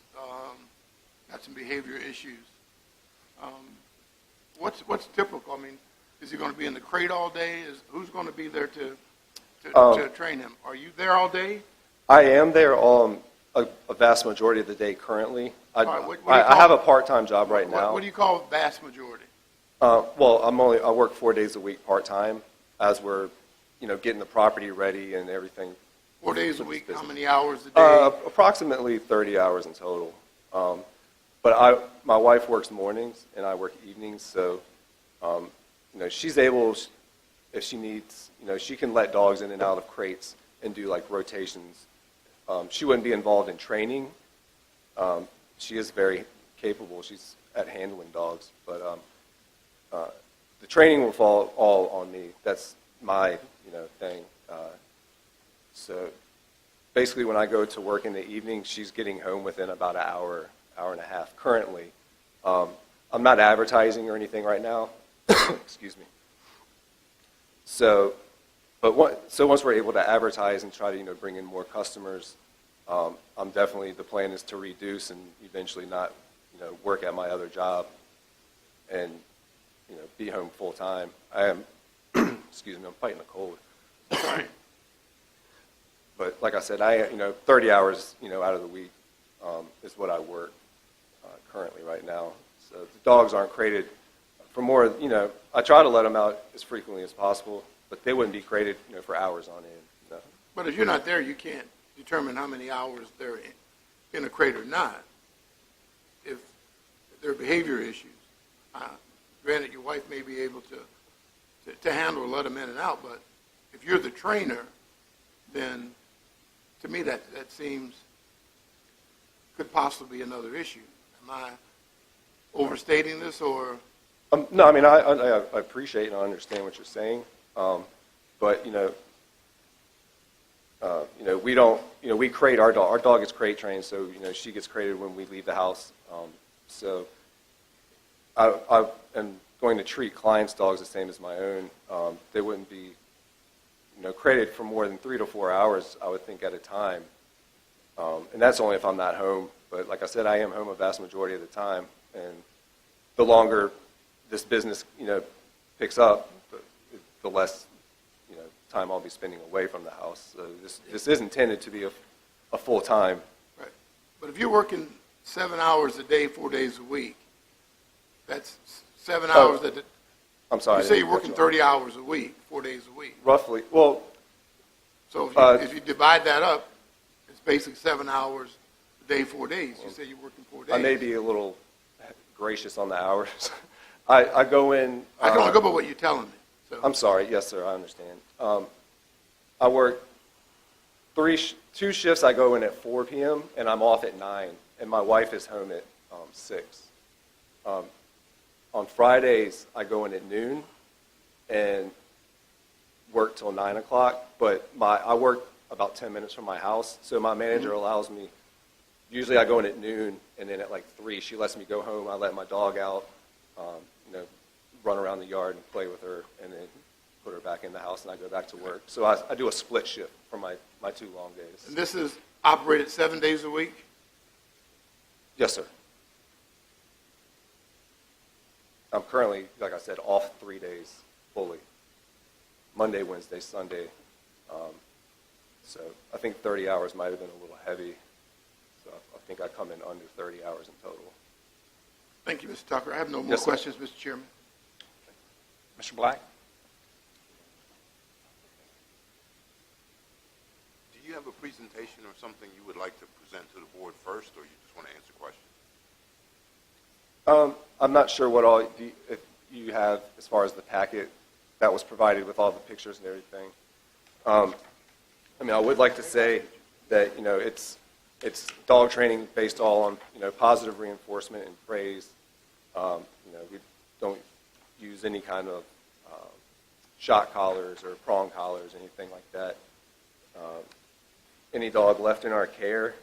Speaker 2: got some behavior issues. What's typical? I mean, is he going to be in the crate all day? Who's going to be there to train him? Are you there all day?
Speaker 21: I am there a vast majority of the day currently. I have a part-time job right now.
Speaker 2: What do you call vast majority?
Speaker 21: Well, I work 4 days a week part-time as we're, getting the property ready and everything.
Speaker 2: 4 days a week, how many hours a day?
Speaker 21: Approximately 30 hours in total. But my wife works mornings and I work evenings, so, she's able, if she needs, she can let dogs in and out of crates and do like rotations. She wouldn't be involved in training. She is very capable. She's at handling dogs, but the training will fall all on me. That's my, thing. So basically when I go to work in the evening, she's getting home within about an hour and a half currently. I'm not advertising or anything right now. Excuse me. So once we're able to advertise and try to, bring in more customers, the plan is to reduce and eventually not, work at my other job. And, be home full-time. I am, excuse me, I'm fighting a cold. But like I said, 30 hours, out of the week is what I work currently right now. So the dogs aren't crated for more, I try to let them out as frequently as possible, but they wouldn't be crated, for hours on end. No.
Speaker 2: But if you're not there, you can't determine how many hours they're in a crate or not. If there are behavior issues, granted, your wife may be able to handle or let them in and out, but if you're the trainer, then to me that seems could possibly be another issue. Am I overstating this, or?
Speaker 21: No, I mean, I appreciate and I understand what you're saying, but we don't, we crate our dog. Our dog is crate trained, so she gets crated when we leave the house. So I am going to treat clients' dogs the same as my own. They wouldn't be, crated for more than 3 to 4 hours, I would think, at a time, and that's only if I'm not home. But like I said, I am home a vast majority of the time, and the longer this business, picks up, the less, time I'll be spending away from the house. So this is intended to be a full time.
Speaker 2: Right. But if you're working 7 hours a day, 4 days a week, that's 7 hours that.
Speaker 21: I'm sorry.
Speaker 2: You say you're working 30 hours a week, 4 days a week.
Speaker 21: Roughly. Well.
Speaker 2: So if you divide that up, it's basically 7 hours a day, 4 days. You say you're working 4 days.
Speaker 21: I may be a little gracious on the hours. I go in.
Speaker 2: I can only go by what you're telling me. So.
Speaker 21: I'm sorry. Yes, sir. I understand. I work 2 shifts. I go in at 4 p.m. and I'm off at 9, and my wife is home at 6. On Fridays, I go in at noon and work till 9 o'clock. But I work about 10 minutes from my house, so my manager allows me. Usually, I go in at noon, and then at like 3, she lets me go home. I let my dog out. Run around the yard and play with her, and then put her back in the house, and I go back to work. So I do a split shift for my 2 long days.
Speaker 2: And this is operated 7 days a week?
Speaker 21: Yes, sir. I'm currently, like I said, off 3 days fully. Monday, Wednesday, Sunday. So I think 30 hours might have been a little heavy. So I think I come in under 30 hours in total.
Speaker 2: Thank you, Mr. Tucker. I have no more
Speaker 21: Yes, sir.
Speaker 2: questions, Mr. Chairman.
Speaker 1: Mr. Black?
Speaker 3: Do you have a presentation or something you would like to present to the board first, or you just want to answer questions?
Speaker 21: I'm not sure what all if you have as far as the packet that was provided with all the pictures and everything. I would like to say that it's dog training based all on positive reinforcement and praise. We don't use any kind of shock collars or prong collars, anything like that. Any dog left in our care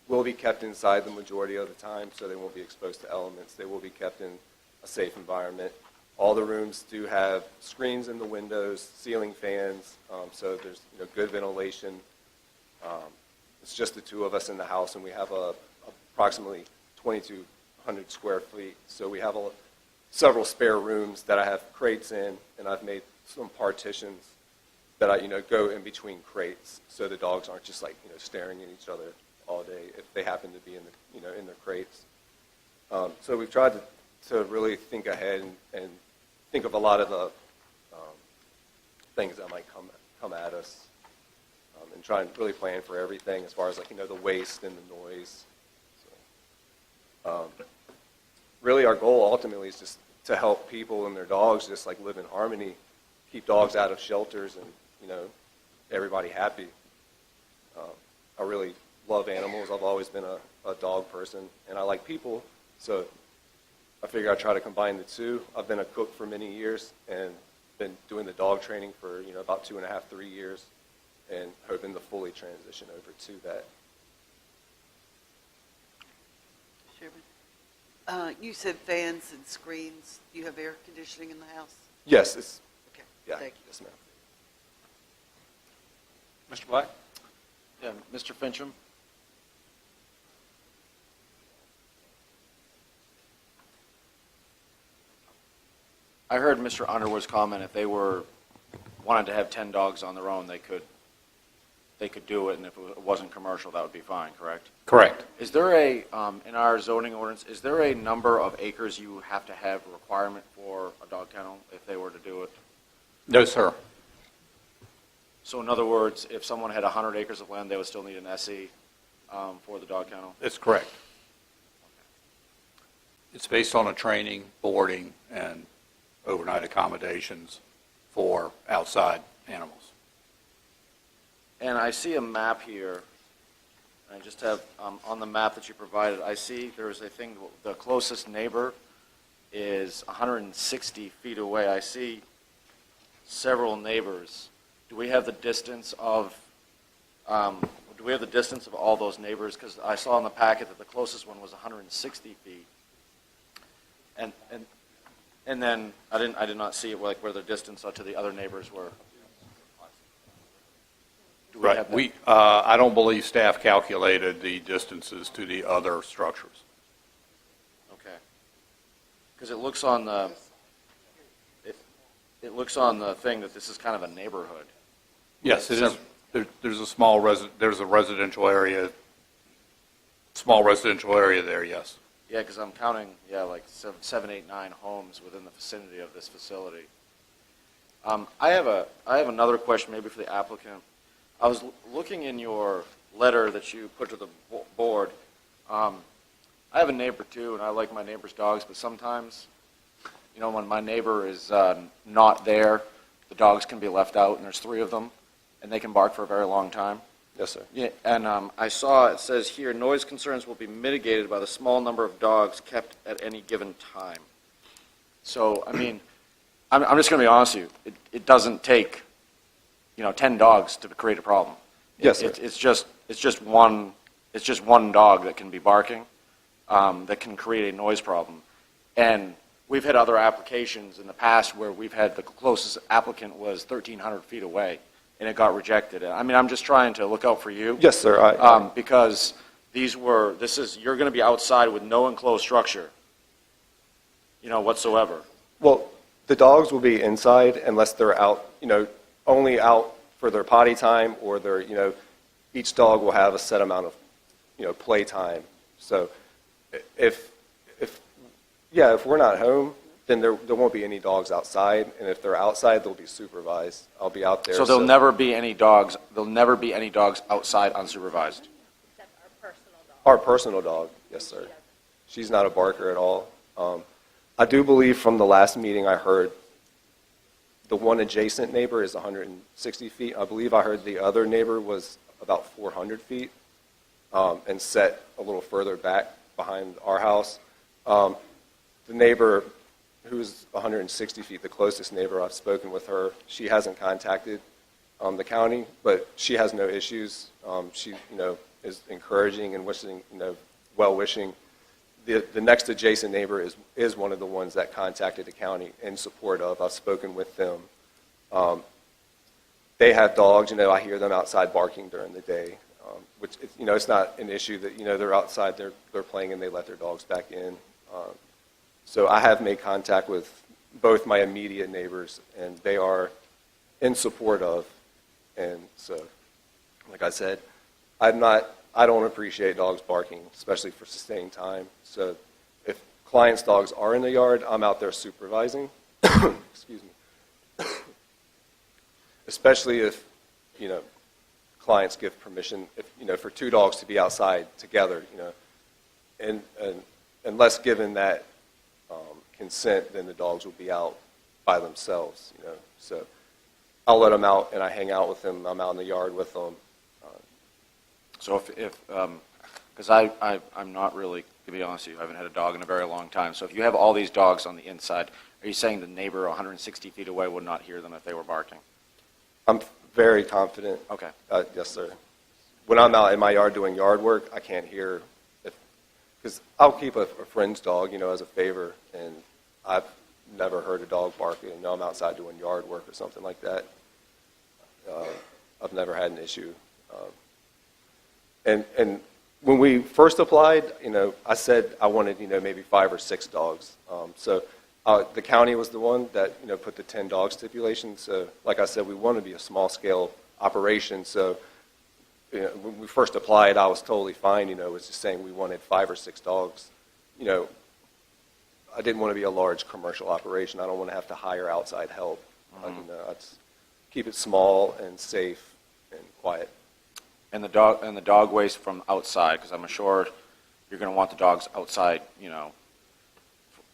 Speaker 21: will be kept inside the majority of the time, so they won't be exposed to elements. They will be kept in a safe environment. All the rooms do have screens in the windows, ceiling fans, so there's good ventilation. It's just the 2 of us in the house, and we have approximately 2,200 square feet. So we have several spare rooms that I have crates in, and I've made some partitions that I go in between crates, so the dogs aren't just staring at each other all day if they happen to be in their crates. So we've tried to really think ahead and think of a lot of the things that might come at us, and try and really plan for everything as far as the waste and the noise. So, really, our goal ultimately is just to help people and their dogs just live in harmony, keep dogs out of shelters, and everybody happy. I really love animals. I've always been a dog person, and I like people, so I figure I try to combine the two. I've been a cook for many years and been doing the dog training for about 2.5, 3 years, and hoping to fully transition over to that.
Speaker 6: Chairman, you said fans and screens. Do you have air conditioning in the house?
Speaker 21: Yes, it's
Speaker 6: Okay.
Speaker 21: yeah.
Speaker 6: Thank you.
Speaker 21: Yes, ma'am.
Speaker 1: Mr. Black?
Speaker 5: Yeah, Mr. Fincham? I heard Mr. Underwood's comment, if they wanted to have 10 dogs on their own, they could do it, and if it wasn't commercial, that would be fine, correct?
Speaker 10: Correct.
Speaker 5: Is there in our zoning ordinance, is there a number of acres you have to have a requirement for a dog kennel if they were to do it?
Speaker 10: No, sir.
Speaker 5: So in other words, if someone had 100 acres of land, they would still need an SE for the dog kennel?
Speaker 10: That's correct. It's based on a training, boarding, and overnight accommodations for outside animals.
Speaker 5: And I see a map here. I just have, on the map that you provided, I see there's a thing, the closest neighbor is 160 feet away. I see several neighbors. Do we have the distance of all those neighbors? Because I saw in the packet that the closest one was 160 feet. And then I did not see it, like where the distance to the other neighbors were. Do we have that?
Speaker 10: I don't believe staff calculated the distances to the other structures.
Speaker 5: Okay. Because it looks on the thing that this is kind of a neighborhood.
Speaker 10: Yes, it is. There's a residential area, small residential area there, yes.
Speaker 5: Yeah, because I'm counting, like 7, 8, 9 homes within the vicinity of this facility. I have another question maybe for the applicant. I was looking in your letter that you put to the board. I have a neighbor too, and I like my neighbor's dogs, but sometimes, when my neighbor is not there, the dogs can be left out, and there's 3 of them, and they can bark for a very long time.
Speaker 21: Yes, sir.
Speaker 5: Yeah, and I saw it says here, noise concerns will be mitigated by the small number of dogs kept at any given time. So, I mean, I'm just going to be honest with you. It doesn't take 10 dogs to create a problem.
Speaker 21: Yes, sir.
Speaker 5: It's just one dog that can be barking, that can create a noise problem. And we've had other applications in the past where we've had the closest applicant was 1,300 feet away, and it got rejected. I mean, I'm just trying to look out for you.
Speaker 21: Yes, sir.
Speaker 5: Because you're going to be outside with no enclosed structure, whatsoever.
Speaker 21: Well, the dogs will be inside unless they're out, only out for their potty time, or their, each dog will have a set amount of, play time. So if we're not home, then there won't be any dogs outside, and if they're outside, they'll be supervised. I'll be out there.
Speaker 5: So there'll never be any dogs outside unsupervised?
Speaker 20: Except our personal dog.
Speaker 21: Our personal dog, yes, sir. She's not a barker at all. I do believe from the last meeting I heard the one adjacent neighbor is 160 feet. I believe I heard the other neighbor was about 400 feet and set a little further back behind our house. The neighbor who's 160 feet, the closest neighbor, I've spoken with her. She hasn't contacted the county, but she has no issues. She, is encouraging and wishing, well-wishing. The next adjacent neighbor is one of the ones that contacted the county in support of. I've spoken with them. They have dogs. I hear them outside barking during the day, which it's not an issue that they're outside, they're playing, and they let their dogs back in. So I have made contact with both my immediate neighbors, and they are in support of. And so, like I said, I don't appreciate dogs barking, especially for sustained time. So if clients' dogs are in the yard, I'm out there supervising. Excuse me. Especially if, clients give permission, if, for 2 dogs to be outside together, and unless given that consent, then the dogs will be out by themselves, So I'll let them out, and I hang out with them. I'm out in the yard with them.
Speaker 5: So because I'm not really, to be honest with you, I haven't had a dog in a very long time. So if you have all these dogs on the inside, are you saying the neighbor 160 feet away would not hear them if they were barking?
Speaker 21: I'm very confident.
Speaker 5: Okay.
Speaker 21: Yes, sir. When I'm out in my yard doing yard work, I can't hear, because I'll keep a friend's dog, as a favor, and I've never heard a dog barking. I'm outside doing yard work or something like that. I've never had an issue. And when we first applied, I said I wanted, maybe 5 or 6 dogs. So The county was the one that, put the 10-dog stipulation. So, like I said, we want to be a small-scale operation. So, when we first applied, I was totally fine. It was just saying we wanted 5 or 6 dogs. I didn't want to be a large commercial operation. I don't want to have to hire outside help. I'd keep it small and safe and quiet.
Speaker 5: And the dog waste from outside, because I'm sure you're going to want the dogs outside,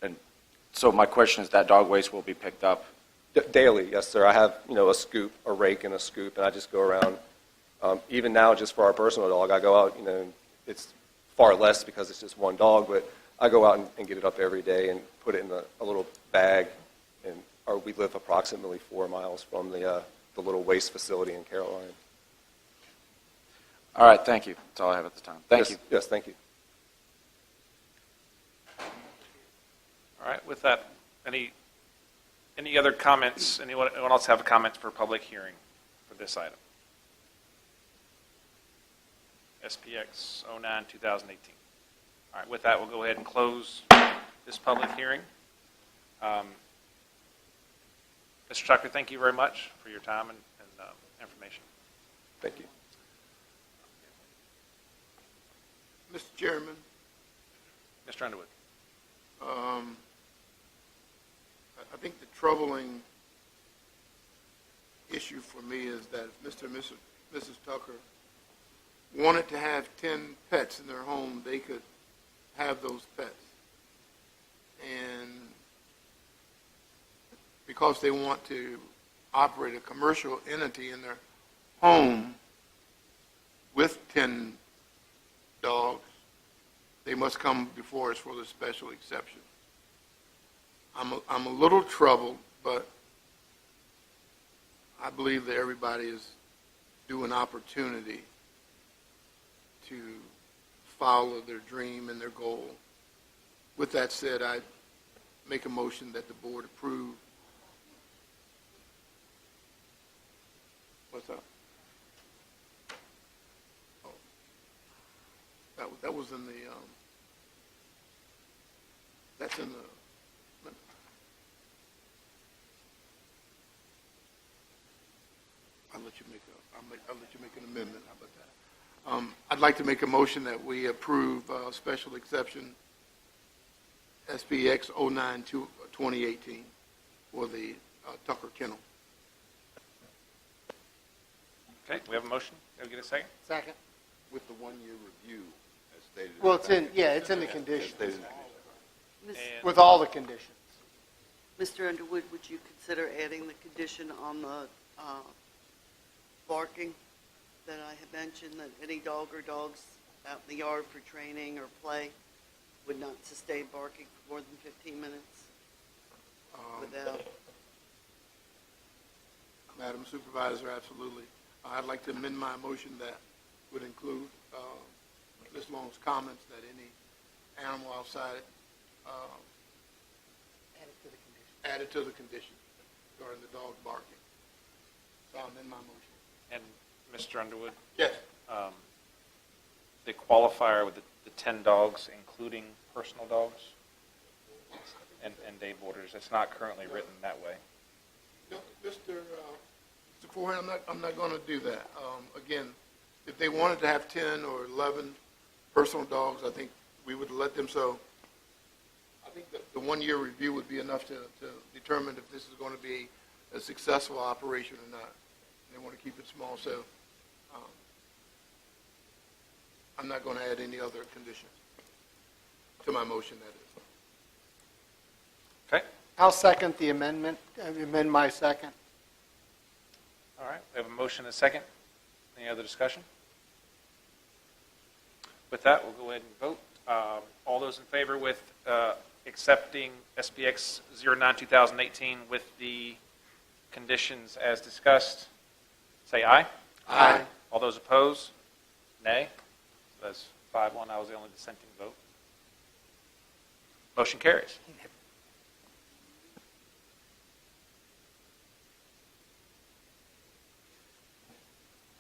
Speaker 5: And so my question is, that dog waste will be picked up?
Speaker 21: Daily, yes, sir. I have, a scoop, a rake and a scoop, and I just go around. Even now, just for our personal dog, I go out, it's far less because it's just one dog, but I go out and get it up every day and put it in a little bag. We live approximately 4 miles from the little waste facility in Caroline.
Speaker 5: All right, thank you. That's all I have at the time. Thank you.
Speaker 21: Yes, thank you.
Speaker 1: All right, with that, any other comments? Anyone else have comments for public hearing for this item? SPX 09, 2018. All right, with that, we'll go ahead and close this public hearing. Mr. Tucker, thank you very much for your time and information.
Speaker 21: Thank you.
Speaker 2: Mr. Chairman,
Speaker 1: Mr. Underwood.
Speaker 2: I think the troubling issue for me is that if Mr. and Mrs. Tucker wanted to have 10 pets in their home, they could have those pets. And because they want to operate a commercial entity in their home with 10 dogs, they must come before us for the special exception. I'm a little troubled, but I believe that everybody is due an opportunity to follow their dream and their goal. With that said, I make a motion that the board approve. What's up? Oh, that was in the, that's in the, I'll let you make an amendment. How about that? I'd like to make a motion that we approve special exception SPX 09 2018 for the Tucker Kennel.
Speaker 1: Okay, we have a motion. Can we get a second?
Speaker 4: Second.
Speaker 3: With the one-year review, as stated.
Speaker 4: Well, it's in the conditions,
Speaker 3: As stated.
Speaker 4: with all the conditions.
Speaker 6: Mr. Underwood, would you consider adding the condition on the barking that I had mentioned, that any dog or dogs out in the yard for training or play would not sustain barking for more than 15 minutes without?
Speaker 2: Madam Supervisor, absolutely. I'd like to amend my motion that would include Ms. Long's comments that any animal outside added to the condition regarding the dog barking. So I'll amend my motion.
Speaker 1: And Mr. Underwood?
Speaker 2: Yes.
Speaker 1: The qualifier with the 10 dogs, including personal dogs and day boarders, it's not currently written that way.
Speaker 2: No, Mr. Forehand, I'm not going to do that. Again, if they wanted to have 10 or 11 personal dogs, I think we would let them. So I think that the one-year review would be enough to determine if this is going to be a successful operation or not. They want to keep it small, so I'm not going to add any other conditions to my motion, that is.
Speaker 1: Okay.
Speaker 4: I'll second the amendment, amend my second.
Speaker 1: All right, we have a motion and a second. Any other discussion? With that, we'll go ahead and vote. All those in favor with accepting SPX 09-2018 with the conditions as discussed, say aye.
Speaker 4: Aye.
Speaker 1: All those opposed, nay. So that's 5-1. I was the only dissenting vote. Motion carries.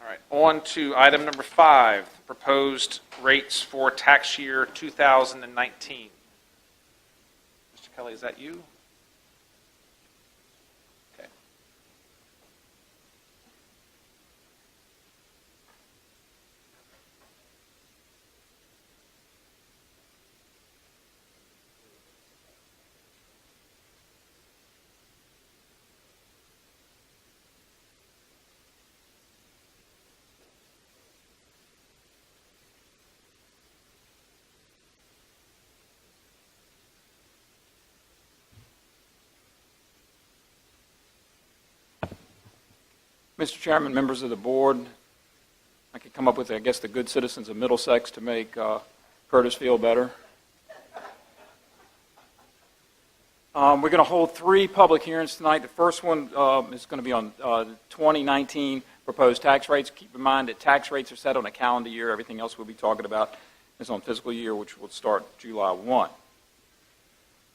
Speaker 1: All right, on to item number 5, proposed rates for tax year 2019. Mr. Kelly, is that you?
Speaker 7: Mr. Chairman, members of the board, I could come up with, I guess, the good citizens of Middlesex to make Curtis feel better. We're going to hold 3 public hearings tonight. The first one is going to be on 2019 proposed tax rates. Keep in mind that tax rates are set on a calendar year. Everything else we'll be talking about is on fiscal year, which will start July 1.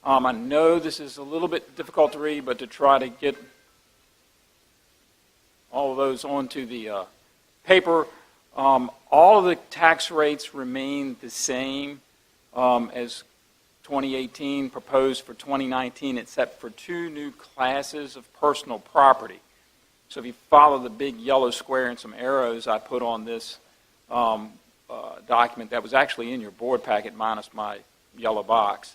Speaker 7: I know this is a little bit difficult to read, but to try to get all of those onto the paper, all of the tax rates remain the same as 2018 proposed for 2019, except for 2 new classes of personal property. So if you follow the big yellow square and some arrows I put on this document that was actually in your board packet minus my yellow box.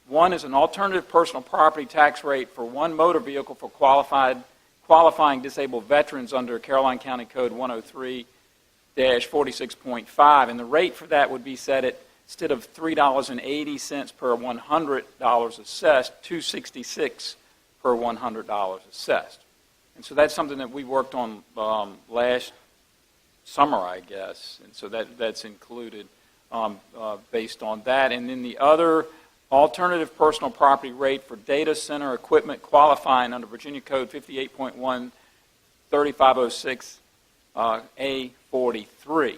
Speaker 7: One is an alternative personal property tax rate for 1 motor vehicle for qualifying disabled veterans under Caroline County Code 103-46.5, and the rate for that would be set at, instead of $3.80 per $100 assessed, $2.66 per $100 assessed. And so that's something that we worked on last summer, I guess, and so that's included based on that. And then the other alternative personal property rate for data center equipment qualifying under Virginia Code 58.1 3506 A43.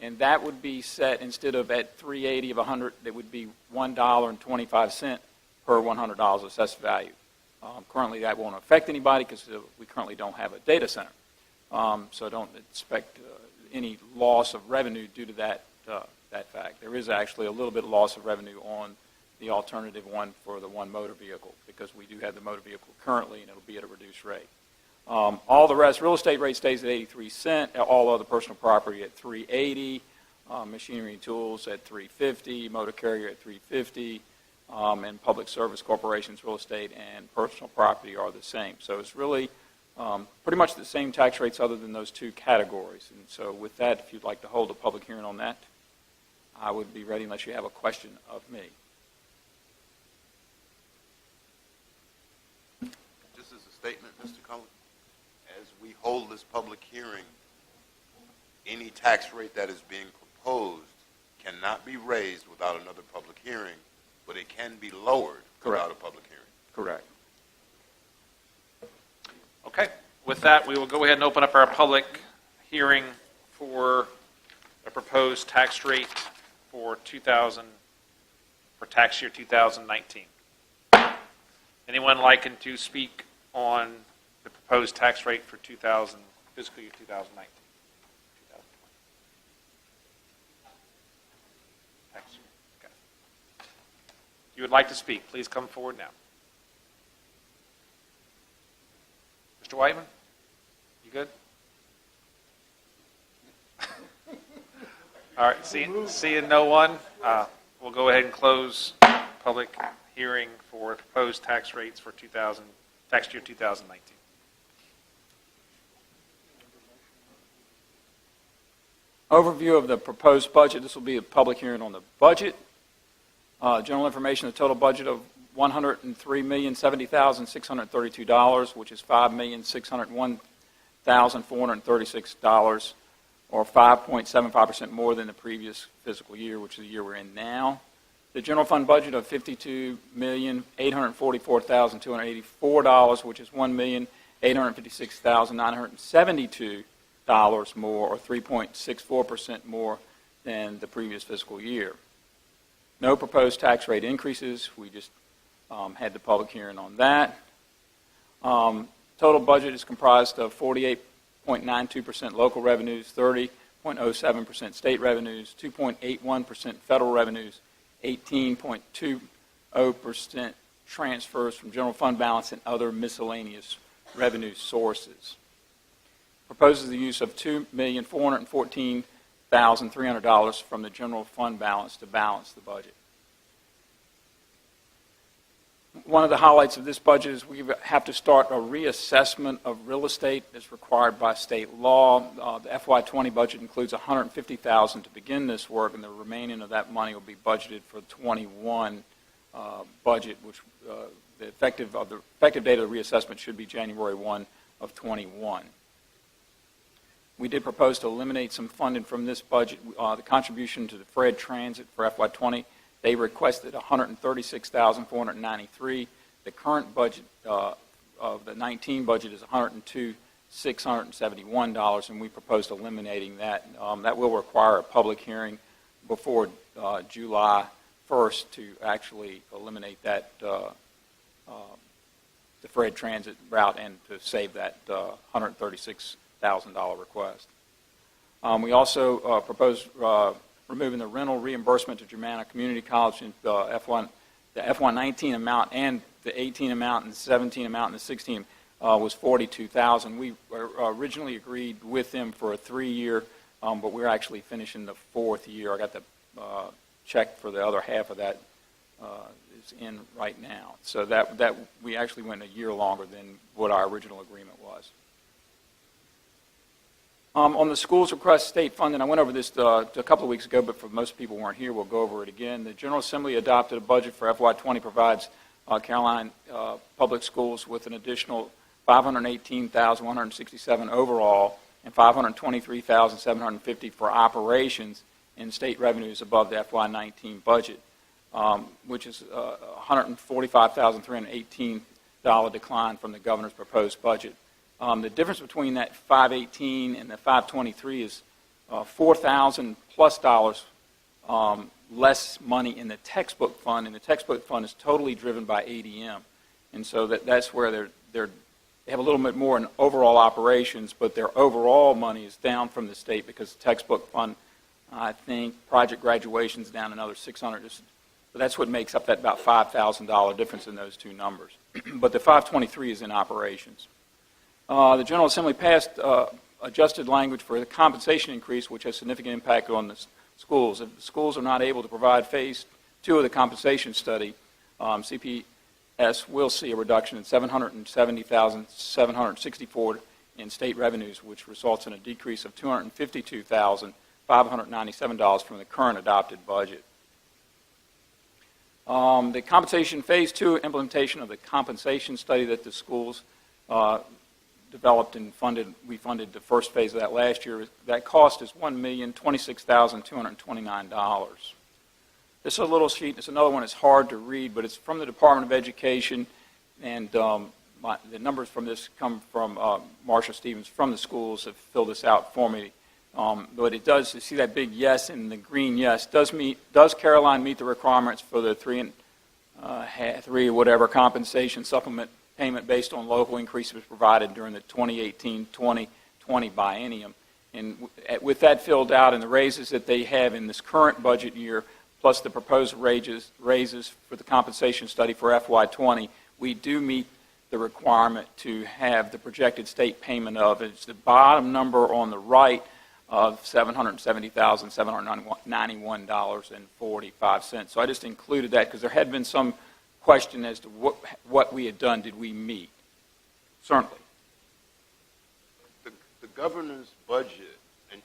Speaker 7: And that would be set, instead of at $3.80 of 100, it would be $1.25 per $100 assessed value. Currently, that won't affect anybody because we currently don't have a data center. So don't expect any loss of revenue due to that fact. There is actually a little bit of loss of revenue on the alternative one for the 1 motor vehicle because we do have the motor vehicle currently and it'll be at a reduced rate. All the rest, real estate rate stays at 83 cents, all other personal property at $3.80, machinery and tools at $3.50, motor carrier at $3.50, and public service corporations, real estate, and personal property are the same. So it's really pretty much the same tax rates other than those 2 categories. And so with that, if you'd like to hold a public hearing on that, I would be ready unless you have a question of me.
Speaker 3: Just as a statement, Mr. Cullen, as we hold this public hearing, any tax rate that is being proposed cannot be raised without another public hearing, but it can be lowered without a public hearing.
Speaker 7: Correct.
Speaker 1: Okay. With that, we will go ahead and open up our public hearing for a proposed tax rate for tax year 2019. Anyone liking to speak on the proposed tax rate for fiscal year 2019? Tax year. Okay. If you would like to speak, please come forward now. Mr. Whiteman, you good? All right, seeing no one, we'll go ahead and close public hearing for proposed tax rates for tax year 2019.
Speaker 7: Overview of the proposed budget. This will be a public hearing on the budget. General information, the total budget of $103,070,632, which is $5,601,436, or 5.75% more than the previous fiscal year, which is the year we're in now. The general fund budget of $52,844,284, which is $1,856,972 more, or 3.64% more than the previous fiscal year. No proposed tax rate increases. We just had the public hearing on that. Total budget is comprised of 48.92% local revenues, 30.07% state revenues, 2.81% federal revenues, 18.20% transfers from general fund balance and other miscellaneous revenue sources. Proposes the use of $2,414,300 from the general fund balance to balance the budget. One of the highlights of this budget is we have to start a reassessment of real estate as required by state law. The FY20 budget includes $150,000 to begin this work, and the remaining of that money will be budgeted for the 21 budget, which the effective date of the reassessment should be January 1 of 21. we did propose to eliminate some funding from this budget. The contribution to the Fred Transit for FY20, they requested $136,493. The current budget of the 19 budget is $102,671, and we proposed eliminating that. That will require a public hearing before July 1st to actually eliminate that the Fred Transit route and to save that $136,000 request. We also proposed removing the rental reimbursement to Germanna Community College in the FY19 amount and the 18 amount and the 17 amount and the 16 was $42,000. We originally agreed with them for a 3-year, but we're actually finishing the 4th year. I got the check for the other half of that is in right now. So that we actually went a year longer than what our original agreement was. On the school's request state funding, I went over this a couple of weeks ago, but for most people who weren't here, we'll go over it again. The General Assembly adopted a budget for FY20 provides Caroline Public Schools with an additional $518,167 overall and $523,750 for operations in state revenues above the FY19 budget, which is a $145,318 decline from the governor's proposed budget. The difference between that 518 and the 523 is $4,000 plus less money in the textbook fund, and the textbook fund is totally driven by ADM, and so that's where they have a little bit more in overall operations, but their overall money is down from the state because the textbook fund, I think, project graduation's down another $600. So that's what makes up that about $5,000 difference in those two numbers. But the 523 is in operations. The General Assembly passed adjusted language for the compensation increase, which has significant impact on the schools. If the schools are not able to provide phase 2 of the compensation study, CPS will see a reduction in $770,764 in state revenues, which results in a decrease of $252,597 from the current adopted budget. The compensation phase 2 implementation of the compensation study that the schools developed and funded, we funded the first phase of that last year. That cost is $1,026,229. This is a little sheet. It's another one that's hard to read, but it's from the Department of Education, and the numbers from this come from Marsha Stevens from the schools have filled this out for me. But it does, you see that big yes in the green yes. Does Caroline meet the requirements for the 3 whatever compensation supplement payment based on local increases provided during the 2018-2020 biennium? And with that filled out and the raises that they have in this current budget year, plus the proposed raises for the compensation study for FY20, we do meet the requirement to have the projected state payment of, it's the bottom number on the right, of $770,791.45. So I just included that because there had been some question as to what we had done. Did we meet? Certainly.
Speaker 3: The governor's budget,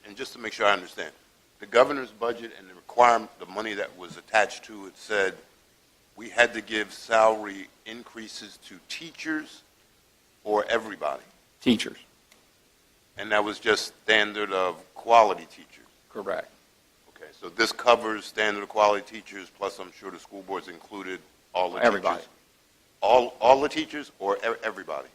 Speaker 3: and just to make sure I understand, the governor's budget and the requirement, the money that was attached to it said we had to give salary increases to teachers or everybody?
Speaker 7: Teachers.
Speaker 3: And that was just standard of quality teachers?
Speaker 7: Correct.
Speaker 3: Okay, so this covers standard of quality teachers, plus I'm sure the school board's included all the
Speaker 7: Everybody.
Speaker 3: teachers? All the teachers or everybody?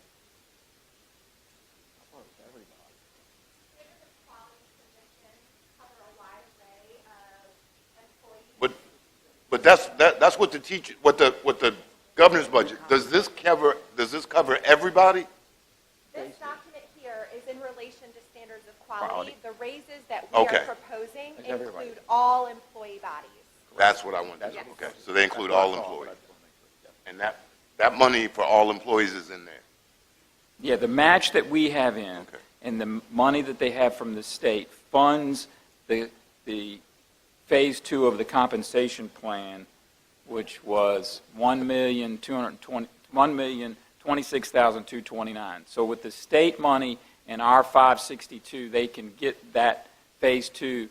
Speaker 3: But that's what the teacher, what the governor's budget, does this cover everybody?
Speaker 18: This document here is in relation to standards of quality.
Speaker 3: Quality.
Speaker 18: The raises that we
Speaker 3: Okay.
Speaker 18: are proposing include all employee bodies.
Speaker 3: That's what I wanted.
Speaker 18: Yes.
Speaker 3: Okay, so they include all employees. And that money for all employees is in there?
Speaker 7: Yeah, the match that we have in and the money that they have from the state funds the phase 2 of the compensation plan, which was $1,026,229. So with the state money and our 562, they can get that phase 2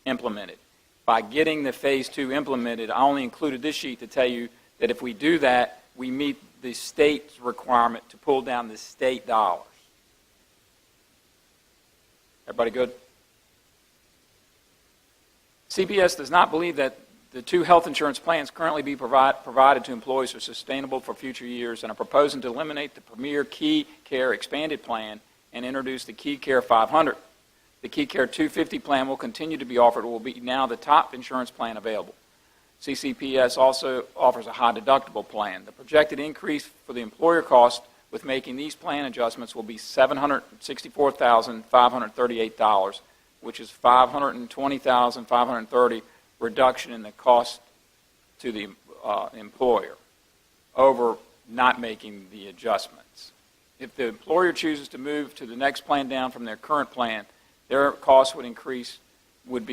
Speaker 7: implemented. By getting the phase 2 implemented, I only included this sheet to tell you that if we do that, we meet the state's requirement to pull down the state dollars. Everybody good? CPS does not believe that the two health insurance plans currently be provided to employees are sustainable for future years and are proposing to eliminate the Premier Key Care Expanded Plan and introduce the Key Care 500. The Key Care 250 plan will continue to be offered and will be now the top insurance plan available. CCPS also offers a high deductible plan. The projected increase for the employer cost with making these plan adjustments will be $764,538, which is $520,530 reduction in the cost to the employer over not making the adjustments. If the employer chooses to move to the next plan down from their current plan, their cost would be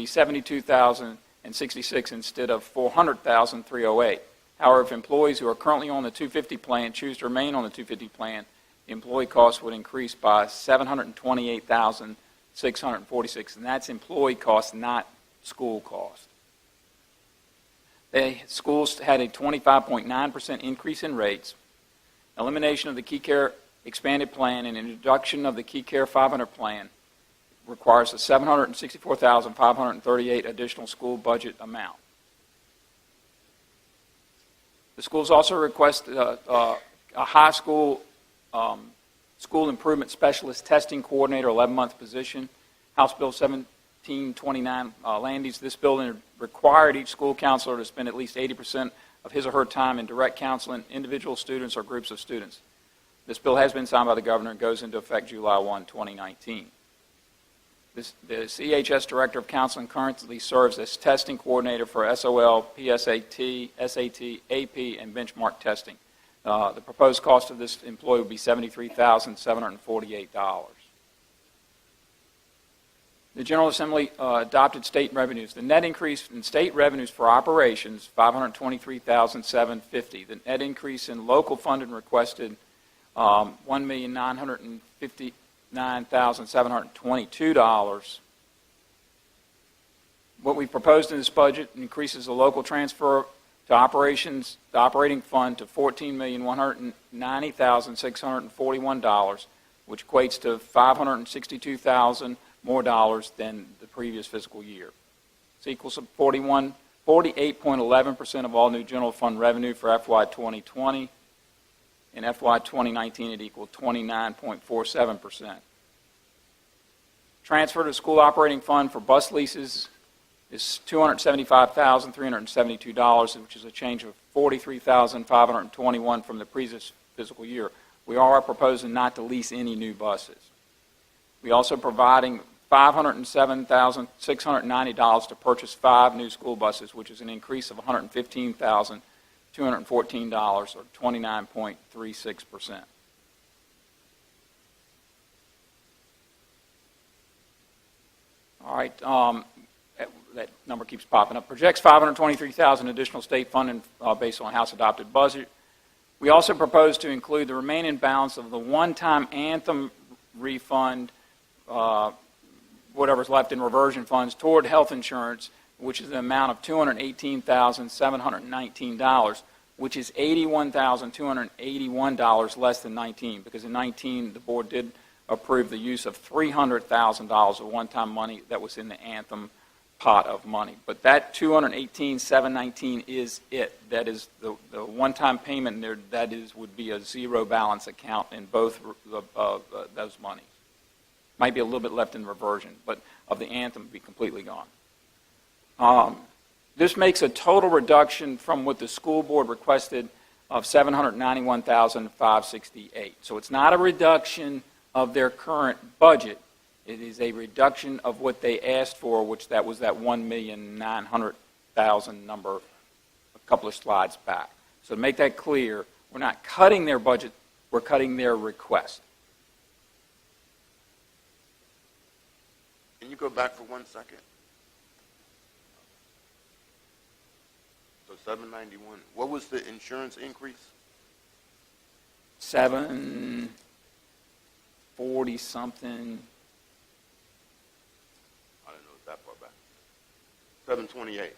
Speaker 7: $72,066 instead of $400,308. However, if employees who are currently on the 250 plan choose to remain on the 250 plan, the employee cost would increase by $728,646, and that's employee cost, not school cost. The schools had a 25.9% increase in rates. Elimination of the Key Care Expanded Plan and introduction of the Key Care 500 plan requires a $764,538 additional school budget amount. The schools also request a high school school improvement specialist testing coordinator 11-month position. House Bill 1729 Landys. This bill required each school counselor to spend at least 80% of his or her time in direct counseling individual students or groups of students. This bill has been signed by the governor and goes into effect July 1, 2019. The CHS Director of Counseling currently serves as testing coordinator for SOL, PSAT, SAT, AP, and benchmark testing. The proposed cost of this employee would be $73,748. The General Assembly adopted state revenues. The net increase in state revenues for operations, $523,750. The net increase in local funding requested, $1,959,722. What we proposed in this budget increases the local transfer to operations, the operating fund, to $14,190,641, which equates to $562,000 more dollars than the previous fiscal year. This equals 48.11% of all new general fund revenue for FY 2020. In FY 2019, it equaled 29.47%. Transfer to school operating fund for bus leases is $275,372, which is a change of $43,521 from the previous fiscal year. We are proposing not to lease any new buses. We also providing $507,690 to purchase 5 new school buses, which is an increase of $115,214, or 29.36%. All right, that number keeps popping up. Projects $523,000 additional state funding based on House adopted budget. We also propose to include the remaining balance of the one-time Anthem refund, whatever's left in reversion funds, toward health insurance, which is the amount of $218,719, which is $81,281 less than 19, because in 19 the board did approve the use of $300,000 of one-time money that was in the Anthem pot of money. But that $218,719 is it. That is the one-time payment there. That would be a zero balance account in both those monies. Might be a little bit left in reversion, but of the Anthem would be completely gone. This makes a total reduction from what the school board requested of $791,568. So it's not a reduction of their current budget. It is a reduction of what they asked for, which that was that $1,900,000 number a couple of slides back. So to make that clear, we're not cutting their budget, we're cutting their request.
Speaker 3: Can you go back for 1 second? So 791. What was the insurance increase?
Speaker 7: 740 something.
Speaker 3: I didn't know it was that far back. 728.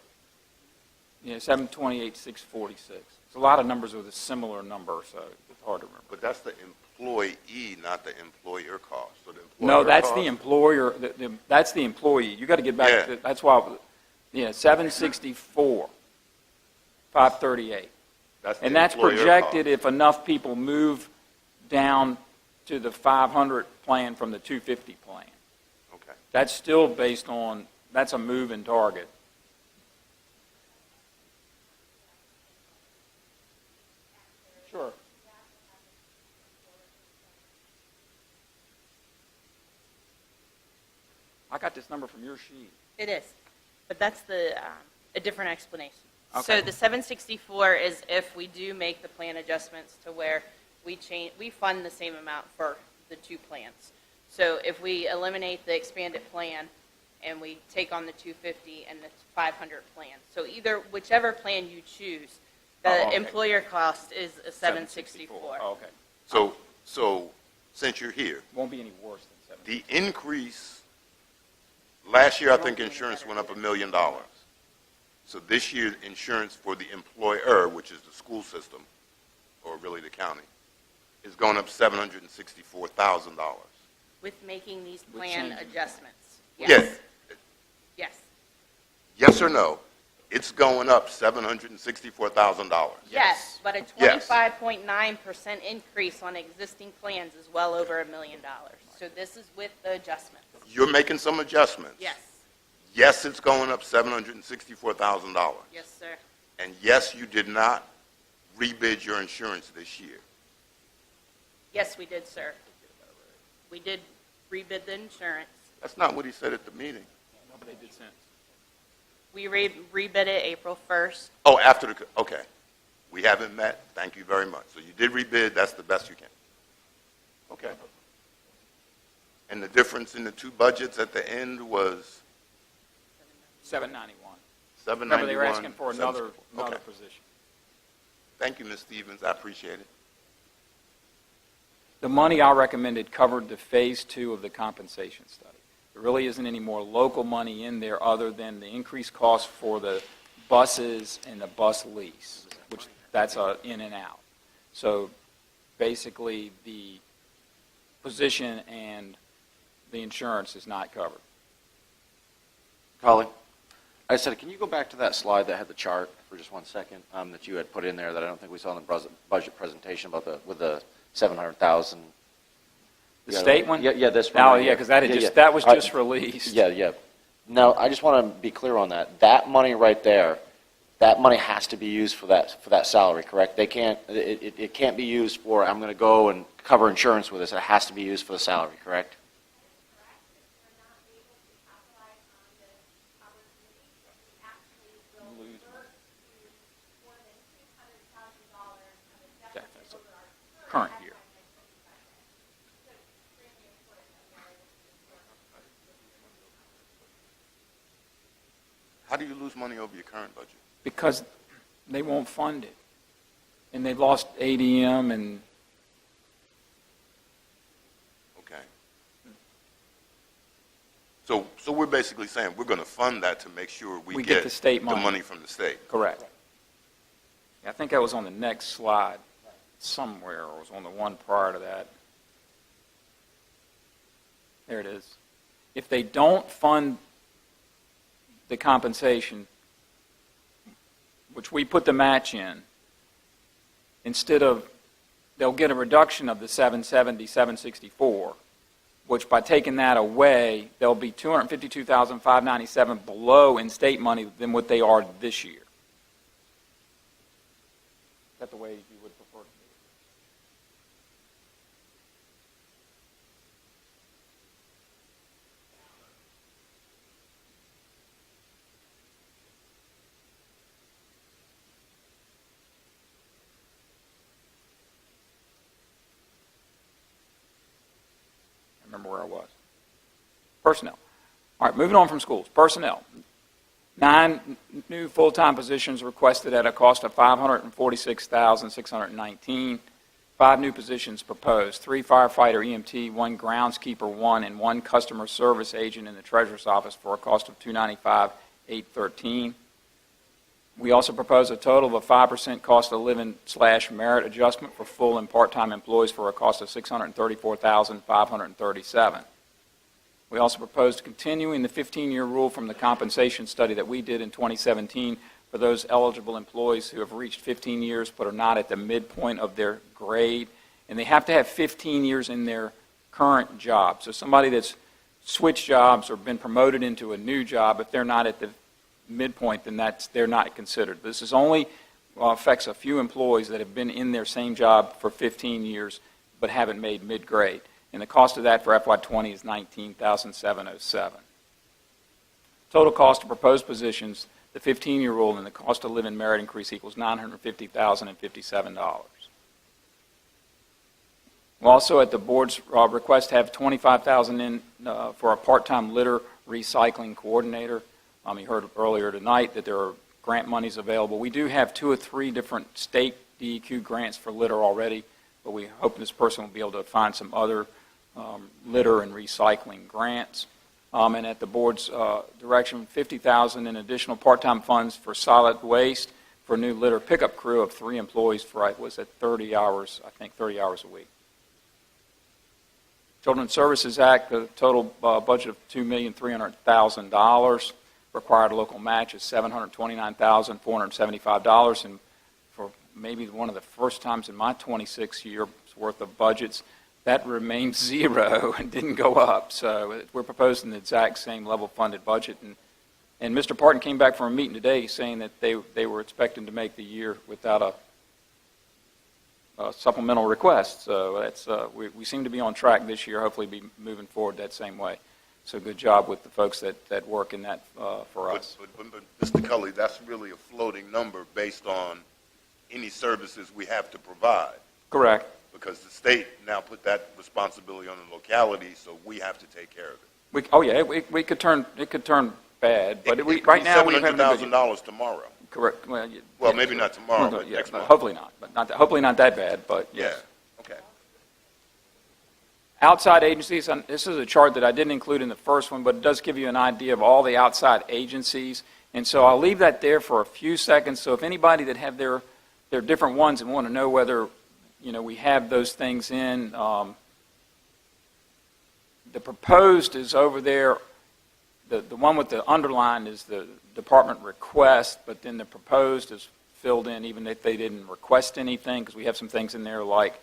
Speaker 7: Yeah, 728, 646. It's a lot of numbers with a similar number, so it's hard to remember.
Speaker 3: But that's the employee, not the employer cost. for the employer
Speaker 7: No, that's the
Speaker 3: cost?
Speaker 7: employer, that's the employee. You got to get back,
Speaker 3: Yeah.
Speaker 7: to that's why, 764, 538.
Speaker 3: That's the
Speaker 7: And that's
Speaker 3: employer
Speaker 7: projected
Speaker 3: cost.
Speaker 7: if enough people move down to the 500 plan from the 250 plan.
Speaker 3: Okay.
Speaker 7: That's still based on, that's a moving target. Sure. I got this number from your sheet.
Speaker 8: It is, but that's a different explanation.
Speaker 7: Okay.
Speaker 8: So the 764 is if we do make the plan adjustments to where we fund the same amount for the two plans. So if we eliminate the expanded plan and we take on the 250 and the 500 plan, so whichever plan you choose, the
Speaker 3: okay.
Speaker 8: employer cost is a 764.
Speaker 7: Oh, okay.
Speaker 3: So since you're here,
Speaker 7: Won't be any worse than 7.
Speaker 3: the increase, last year I think insurance went up $1 million. So this year, insurance for the employer, which is the school system, or really the county, is going up $764,000.
Speaker 8: With making these
Speaker 7: With
Speaker 8: plan
Speaker 7: changing.
Speaker 8: adjustments.
Speaker 3: Yes.
Speaker 8: Yes.
Speaker 3: Yes or no? It's going up $764,000.
Speaker 8: Yes, but a
Speaker 3: Yes.
Speaker 8: 25.9% increase on existing plans is well over $1 million. So this is with the adjustments.
Speaker 3: You're making some adjustments.
Speaker 8: Yes,
Speaker 3: Yes, it's going up $764,000.
Speaker 8: yes, sir.
Speaker 3: And yes, you did not rebid your insurance this year.
Speaker 8: Yes, we did, sir. We did rebid the insurance.
Speaker 3: That's not what he said at the meeting.
Speaker 7: No, but they did since.
Speaker 8: We rebid it April 1st.
Speaker 3: Oh, after the, okay. We haven't met. Thank you very much. So you did rebid. That's the best you can. Okay. And the difference in the two budgets at the end was
Speaker 7: 791.
Speaker 3: 791.
Speaker 7: Remember, they were asking for another
Speaker 3: 764. Okay.
Speaker 7: position.
Speaker 3: Thank you, Ms. Stevens. I appreciate it.
Speaker 7: The money I recommended covered the phase 2 of the compensation study. There really isn't any more local money in there other than the increased cost for the buses and the bus lease, which that's in and out. So basically, the position and the insurance is not covered.
Speaker 5: Carly, I said, can you go back to that slide that had the chart for just 1 second that you had put in there that I don't think we saw in the budget presentation about with the 700,000?
Speaker 7: The state one?
Speaker 5: Yeah, this one.
Speaker 7: Oh,
Speaker 5: right
Speaker 7: yeah,
Speaker 5: here.
Speaker 7: because that was
Speaker 5: All right.
Speaker 7: just released.
Speaker 5: Yeah. Now, I just want to be clear on that. That money right there, that money has to be used for that salary, correct? They can't. It can't be used for I'm going to go and cover insurance with this. It has to be used for the salary, correct?
Speaker 7: That's a current year.
Speaker 3: How do you lose money over your current budget?
Speaker 7: Because they won't fund it. And they've lost ADM and
Speaker 3: Okay. So we're basically saying we're going to fund that to make sure we
Speaker 7: get the state money.
Speaker 3: the money from the state.
Speaker 7: correct. I think that was on the next slide somewhere, or was on the one prior to that. There it is. If they don't fund the compensation, which we put the match in, instead of, they'll get a reduction of the 770, 764, which by taking that away, they'll be 252,597 below in state money than what they are this year. Is that the way you would prefer to do it? I remember where I was. Personnel. All right, moving on from schools. Personnel. 9 new full-time positions requested at a cost of $546,619. 5 new positions proposed: 3 firefighter EMT, 1 groundskeeper 1, and 1 customer service agent in the treasurer's office for a cost of $295,813. We also propose a total of a 5% cost of living / merit adjustment for full and part-time employees for a cost of $634,537. We also propose continuing the 15-year rule from the compensation study that we did in 2017 for those eligible employees who have reached 15 years but are not at the midpoint of their grade. And they have to have 15 years in their current job. So somebody that's switched jobs or been promoted into a new job, if they're not at the midpoint, then they're not considered. This is only affects a few employees that have been in their same job for 15 years but haven't made mid-grade. And the cost of that for FY20 is $19,707. Total cost of proposed positions, the 15-year rule, and the cost of living merit increase equals $950,057. We'll also, at the board's request, have $25,000 in for a part-time litter recycling coordinator. You heard earlier tonight that there are grant monies available. We do have 2 or 3 different state DEQ grants for litter already, but we hope this person will be able to find some other litter and recycling grants. And at the board's direction, $50,000 in additional part-time funds for solid waste for a new litter pickup crew of 3 employees for, was at 30 hours, I think 30 hours a week. Children's Services Act, the total budget of $2,300,000. Required local match is $729,475. And for maybe one of the first times in my 26 years worth of budgets, that remained zero and didn't go up. So we're proposing the exact same level funded budget. And Mr. Parton came back from a meeting today saying that they were expecting to make the year without a supplemental request. So that's we seem to be on track this year, hopefully be moving forward that same way. So good job with the folks that work in that for us.
Speaker 3: But Mr. Cully, that's really a floating number based on any services we have to provide.
Speaker 7: Correct.
Speaker 3: Because the state now put that responsibility on the locality, so we have to take care of it.
Speaker 7: It could turn bad, but right now we have
Speaker 3: $700,000 tomorrow.
Speaker 7: Correct.
Speaker 3: Well, maybe not tomorrow, but next month.
Speaker 7: Hopefully not. But hopefully not that bad. But yes.
Speaker 3: Yeah. Okay.
Speaker 7: Outside agencies. And this is a chart that I didn't include in the first one, but it does give you an idea of all the outside agencies. And so I'll leave that there for a few seconds. So if anybody that have their different ones and want to know whether we have those things in, the proposed is over there. The one with the underline is the department request, but then the proposed is filled in even if they didn't request anything, because we have some things in there like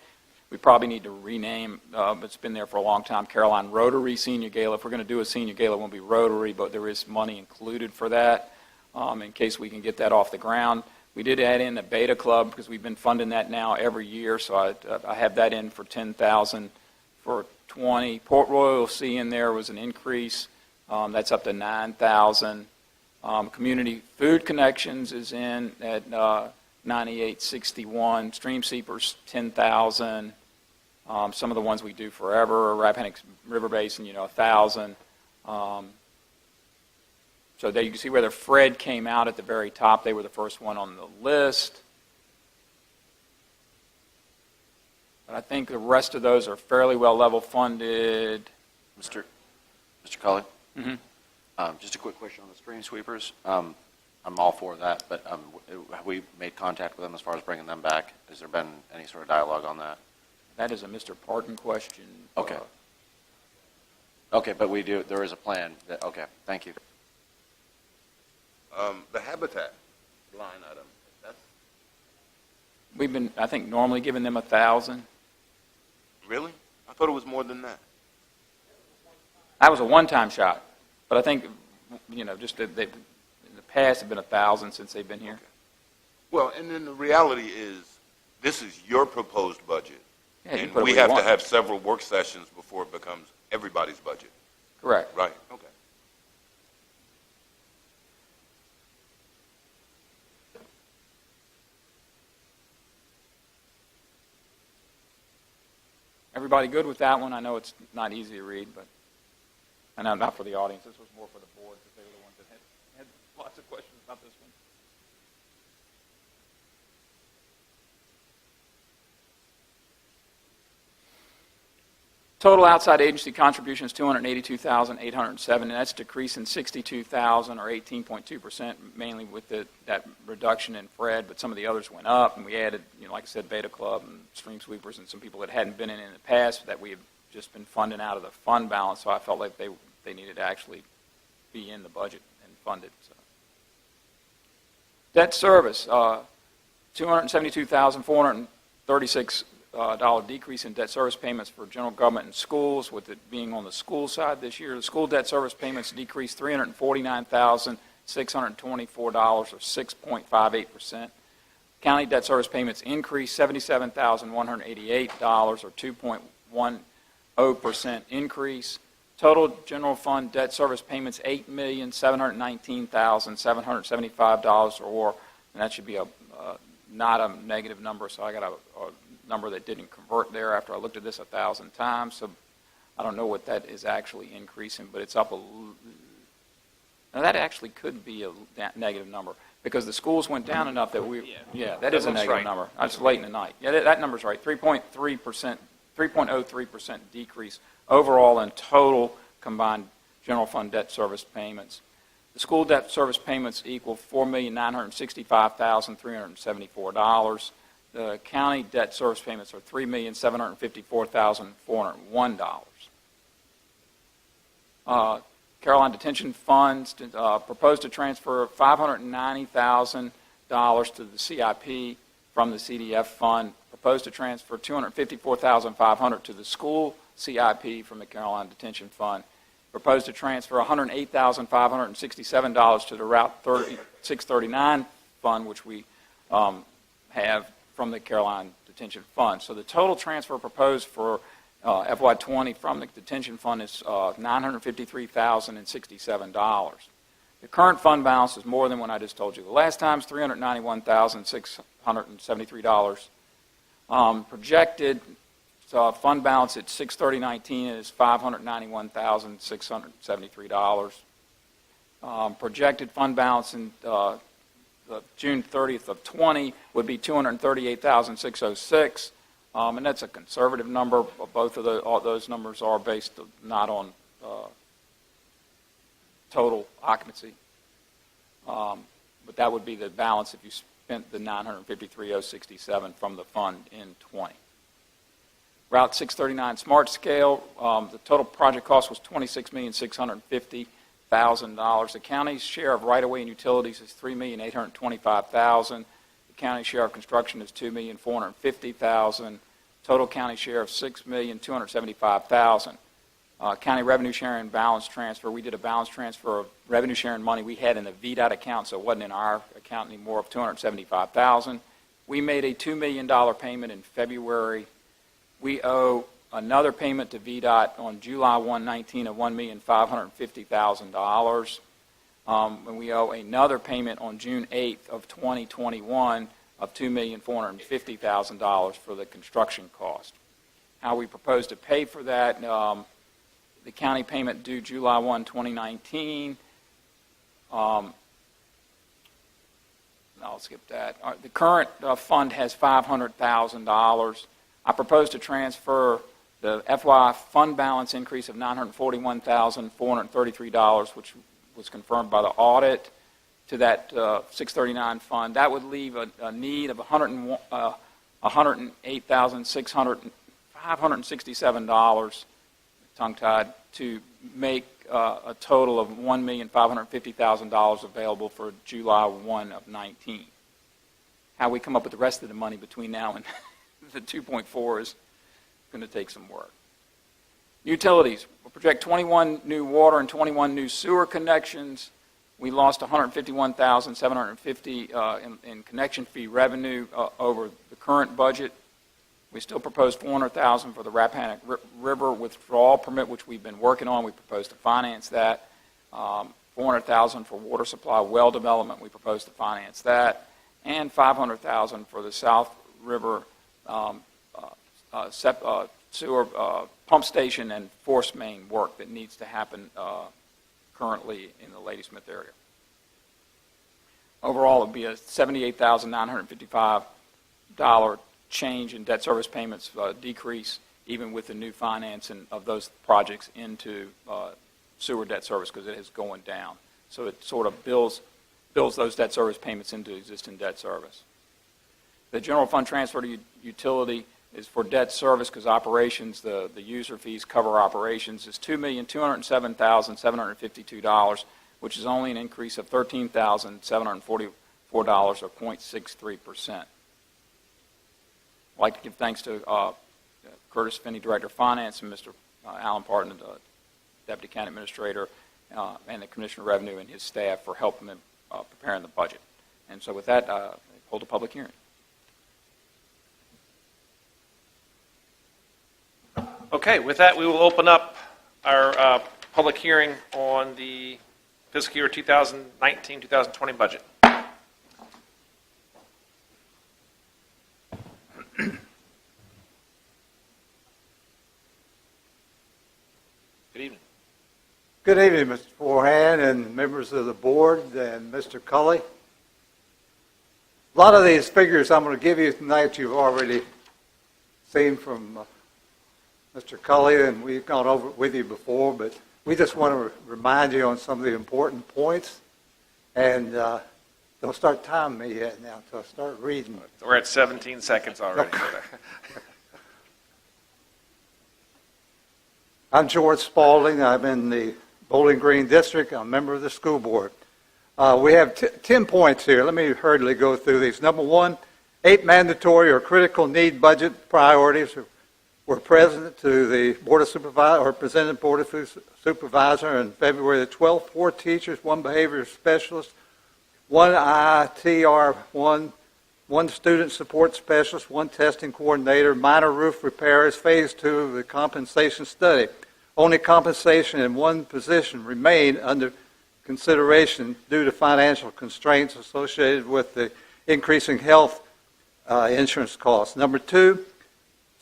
Speaker 7: we probably need to rename, but it's been there for a long time, Caroline Rotary Senior Gala. If we're going to do a senior gala, it won't be Rotary, but there is money included for that in case we can get that off the ground. We did add in a beta club because we've been funding that now every year, so I have that in for $10,000 for 20. Port Royal Sea in there was an increase. That's up to $9,000. Community Food Connections is in at $98.61. Stream Seepers $10,000. Some of the ones we do forever, Rappahannock River Basin, $1,000. So there you can see where the Fred came out at the very top. They were the first one on the list. But I think the rest of those are fairly well level funded.
Speaker 5: Mr. Cully?
Speaker 7: Mm-hmm.
Speaker 5: Just a quick question on the stream sweepers. I'm all for that, but have we made contact with them as far as bringing them back? Has there been any sort of dialogue on that?
Speaker 7: That is a Mr. Parton question.
Speaker 5: Okay. Okay, but there is a plan. Okay, thank you.
Speaker 3: The habitat line item,
Speaker 7: We've been, I think, normally giving them $1,000.
Speaker 3: really? I thought it was more than that.
Speaker 7: That was a one-time shot, but I think, just that in the past have been $1,000 since they've been here.
Speaker 3: Okay. Well, and then the reality is, this is your proposed budget,
Speaker 7: Yeah,
Speaker 3: and we have to have several work sessions before it becomes everybody's budget.
Speaker 7: Correct.
Speaker 3: Right. Okay.
Speaker 7: Everybody good with that one? I know it's not easy to read, but I know not for the audience. This was more for the board, because they were the ones that had lots of questions about this one. Total outside agency contributions, $282,807, and that's decreasing $62,000 or 18.2%, mainly with that reduction in Fred, but some of the others went up, and we added, like I said, Beta Club and Stream Sweepers and some people that hadn't been in the past that we have just been funding out of the fund balance, so I felt like they needed to actually be in the budget and funded. So. Debt service, $272,436 decrease in debt service payments for general government and schools, with it being on the school side this year. The school debt service payments decreased $349,624, or 6.58%. County debt service payments increased $77,188, or 2.10% increase. Total general fund debt service payments, $8,719,775, and that should be not a negative number, so I got a number that didn't convert there after I looked at this 1,000 times, so I don't know what that is actually increasing, but it's up a little. Now that actually could be a negative number, because the schools went down enough that that is a negative number. That's late in the night. Yeah, that number's right, 3.03% decrease overall in total combined general fund debt service payments. The school debt service payments equal $4,965,374. The county debt service payments are $3,754,401. Caroline Detention Funds proposed to transfer $590,000 to the CIP from the CDF fund. Proposed to transfer $254,500 to the school CIP from the Caroline Detention Fund. Proposed to transfer $108,567 to the Route 639 fund, which we have from the Caroline Detention Fund. So the total transfer proposed for FY20 from the detention fund is $953,067. The current fund balance is more than what I just told you. The last time is $391,673. Projected fund balance at 6/30/19 is $591,673. Projected fund balance in June 30th of 20 would be $238,606, and that's a conservative number. Both of all those numbers are based not on total occupancy, but that would be the balance if you spent the $953,067 from the fund in 20. Route 639 Smart Scale, the total project cost was $26,650,000. The county's share of right-of-way and utilities is $3,825,000. The county share of construction is $2,450,000. Total county share of $6,275,000. County revenue sharing balance transfer, we did a balance transfer of revenue sharing money we had in the VDOT account, so it wasn't in our account anymore, of $275,000. We made a $2 million payment in February. We owe another payment to VDOT on July 1/19 of $1,550,000. And we owe another payment on June 8th of 2021 of $2,450,000 for the construction cost. How we propose to pay for that, the county payment due July 1, 2019. I'll skip that. The current fund has $500,000. I propose to transfer the FY fund balance increase of $941,433, which was confirmed by the audit, to that 639 fund. That would leave a need of $108,567, tongue-tied, to make a total of $1,550,000 available for July 1 of 19. How we come up with the rest of the money between now and the 2.4 is going to take some work. Utilities, we'll project 21 new water and 21 new sewer connections. We lost $151,750 in connection fee revenue over the current budget. We still propose $400,000 for the Rappahannock River withdrawal permit, which we've been working on. We propose to finance that. $400,000 for water supply well development. We propose to finance that. And $500,000 for the South River sewer pump station and force main work that needs to happen currently in the Ladysmith area. Overall, it would be a $78,955 change in debt service payments decrease. even with the new financing of those projects into sewer debt service, because it is going down. So it sort of bills those debt service payments into existing debt service. The general fund transfer to utility is for debt service, because operations, the user fees cover operations, is $2,207,752, which is only an increase of $13,744, or 0.63%. I'd like to give thanks to Curtis Finney, Director of Finance, and Mr. Alan Parton, the Deputy County Administrator, and the Commissioner of Revenue and his staff for helping them preparing the budget. And so with that, hold a public hearing.
Speaker 1: Okay, with that, we will open up our public hearing on the fiscal year 2019-2020 budget. Good evening.
Speaker 9: Good evening, Mr. Forehand and members of the board and Mr. Cully. A lot of these figures I'm going to give you tonight you've already seen from Mr. Cully, and we've gone over it with you before, but we just want to remind you on some of the important points. And don't start timing me yet now until I start reading.
Speaker 1: We're at 17 seconds already.
Speaker 9: I'm George Spalding. I'm in the Bowling Green District. I'm a member of the school board. We have 10 points here. Let me hurriedly go through these. Number one, 8 mandatory or critical need budget priorities were presented to the Board of Supervisors, or presented Board of Supervisor on February the 12th. 4 teachers, 1 behavior specialist, 1 ITR, 1 student support specialist, 1 testing coordinator, minor roof repairs, phase 2 of the compensation study. Only compensation in 1 position remain under consideration due to financial constraints associated with the increasing health insurance costs. Number 2,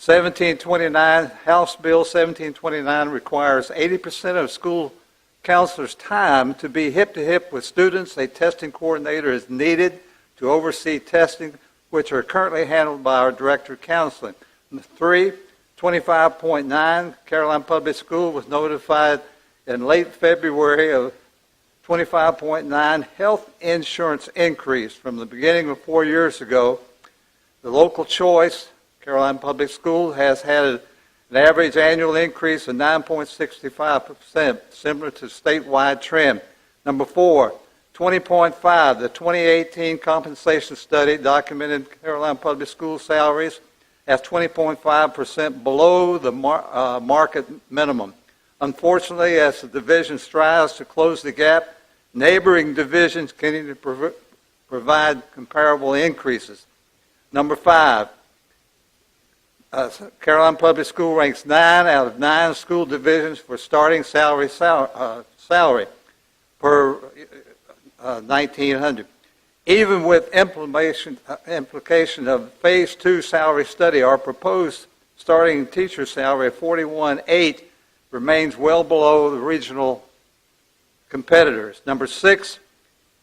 Speaker 9: 1729, House Bill 1729 requires 80% of school counselors' time to be hip-to-hip with students. A testing coordinator is needed to oversee testing, which are currently handled by our Director of Counseling. 3, 25.9, Caroline Public School was notified in late February of 25.9 health insurance increase from the beginning of 4 years ago. The local choice, Caroline Public School, has had an average annual increase of 9.65%, similar to statewide trend. Number 4, 20.5, the 2018 compensation study documented Caroline Public School salaries as 20.5% below the market minimum. Unfortunately, as the division strives to close the gap, neighboring divisions continue to provide comparable increases. Number 5, Caroline Public School ranks 9 out of 9 school divisions for starting salary per 1900. Even with implication of Phase 2 salary study, our proposed starting teacher salary of $41,800 remains well below the regional competitors. Number 6,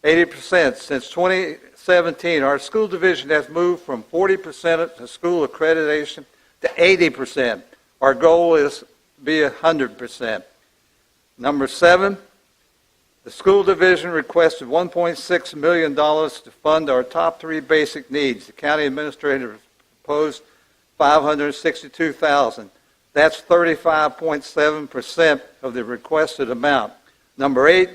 Speaker 9: 80%. Since 2017, our school division has moved from 40% of school accreditation to 80%. Our goal is to be 100%. Number 7, the school division requested $1.6 million to fund our top 3 basic needs. The county administrator proposed $562,000. That's 35.7% of the requested amount. Number 8,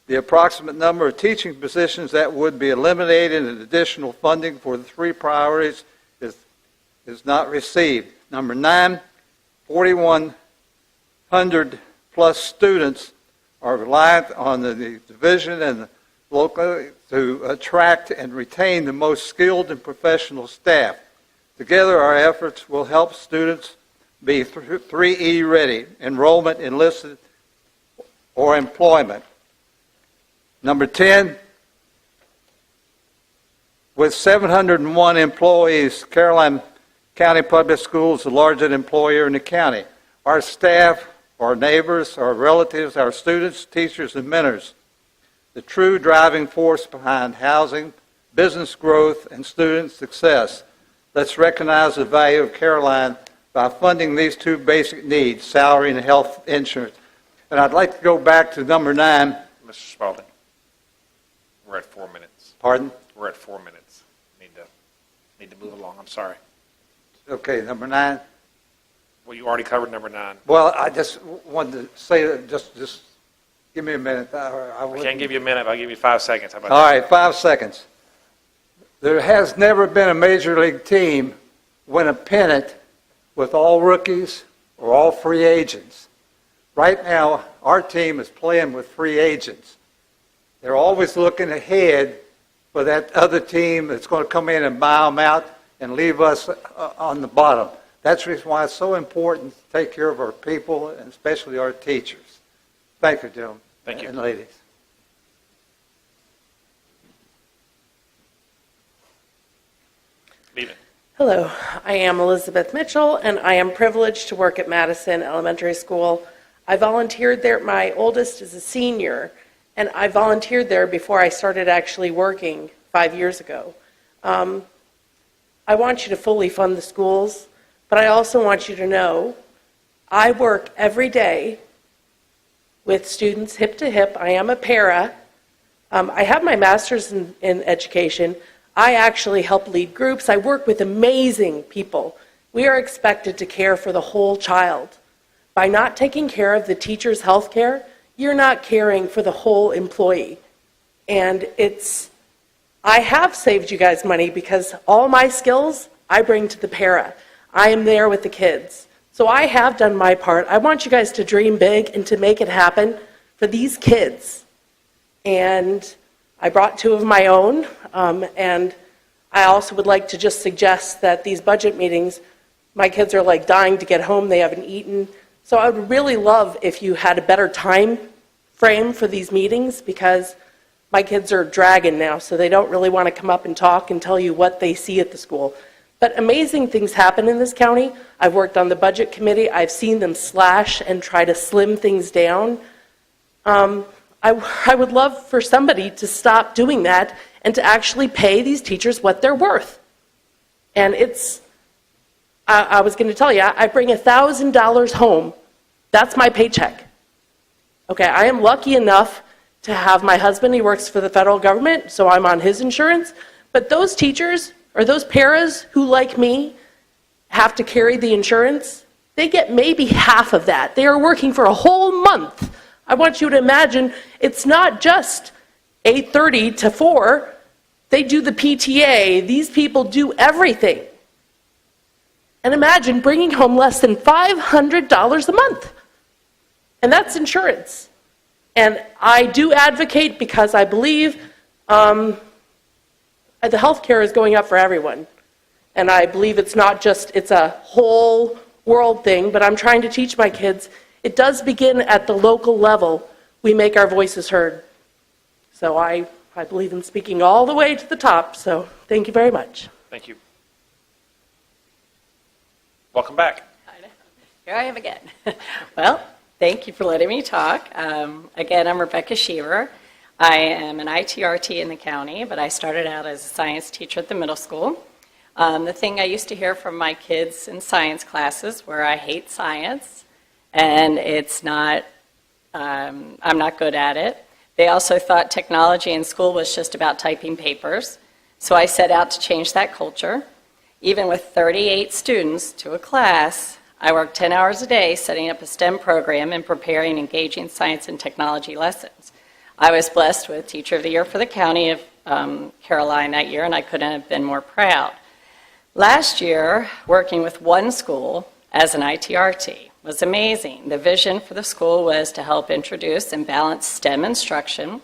Speaker 9: the approximate number of teaching positions that would be eliminated and additional funding for the 3 priorities is not received. Number 9, 4,100 plus students are reliant on the division and the local to attract and retain the most skilled and professional staff. Together, our efforts will help students be 3E ready, enrollment, enlisted, or employment. Number 10, with 701 employees, Caroline County Public Schools is the largest employer in the county. Our staff, our neighbors, our relatives, our students, teachers, and mentors, the true driving force behind housing, business growth, and student success. Let's recognize the value of Caroline by funding these two basic needs, salary and health insurance. And I'd like to go back to number 9.
Speaker 1: Mr. Spalding, we're at 4 minutes.
Speaker 9: Pardon?
Speaker 1: We're at 4 minutes. Need to move along. I'm sorry.
Speaker 9: Okay, number 9.
Speaker 1: Well, you already covered number 9.
Speaker 9: Well, I just wanted to say that, just give me a minute. I
Speaker 1: Can't give you a minute. I'll give you 5 seconds. How about
Speaker 9: All
Speaker 1: that?
Speaker 9: right, 5 seconds. There has never been a major league team win a pennant with all rookies or all free agents. Right now, our team is playing with free agents. They're always looking ahead for that other team that's going to come in and buy them out and leave us on the bottom. That's the reason why it's so important to take care of our people, and especially our teachers. Thank you, gentlemen.
Speaker 1: Thank you.
Speaker 9: And ladies.
Speaker 1: Good evening.
Speaker 16: Hello, I am Elizabeth Mitchell, and I am privileged to work at Madison Elementary School. I volunteered there, my oldest is a senior, and I volunteered there before I started actually working 5 years ago. I want you to fully fund the schools, but I also want you to know I work every day with students hip to hip. I am a para. I have my master's in education. I actually help lead groups. I work with amazing people. We are expected to care for the whole child. By not taking care of the teacher's health care, you're not caring for the whole employee. And I have saved you guys money because all my skills I bring to the para. I am there with the kids. So I have done my part. I want you guys to dream big and to make it happen for these kids. And I brought 2 of my own, and I also would like to just suggest that these budget meetings, my kids are like dying to get home, they haven't eaten. So I would really love if you had a better time frame for these meetings, because my kids are dragging now, so they don't really want to come up and talk and tell you what they see at the school. But amazing things happen in this county. I've worked on the budget committee. I've seen them slash and try to slim things down. I would love for somebody to stop doing that and to actually pay these teachers what they're worth. And I was going to tell you, I bring $1,000 home. That's my paycheck. Okay, I am lucky enough to have my husband, he works for the federal government, so I'm on his insurance. But those teachers, or those paras who, like me, have to carry the insurance, they get maybe half of that. They are working for a whole month. I want you to imagine it's not just 8:30 to 4. They do the PTA. These people do everything. And imagine bringing home less than $500 a month. And that's insurance. And I do advocate because I believe the health care is going up for everyone. And I believe it's a whole world thing, but I'm trying to teach my kids it does begin at the local level. We make our voices heard. So I believe in speaking all the way to the top, so thank you very much.
Speaker 1: Thank you. Welcome back.
Speaker 12: Here I am again. Well, thank you for letting me talk. Again, I'm Rebecca Sheaver. I am an ITRT in the county, but I started out as a science teacher at the middle school. The thing I used to hear from my kids in science classes were I hate science, and I'm not good at it. They also thought technology in school was just about typing papers. So I set out to change that culture. Even with 38 students to a class, I worked 10 hours a day setting up a STEM program and preparing engaging science and technology lessons. I was blessed with Teacher of the Year for the County of Caroline that year, and I couldn't have been more proud. Last year, working with one school as an ITRT was amazing. The vision for the school was to help introduce and balance STEM instruction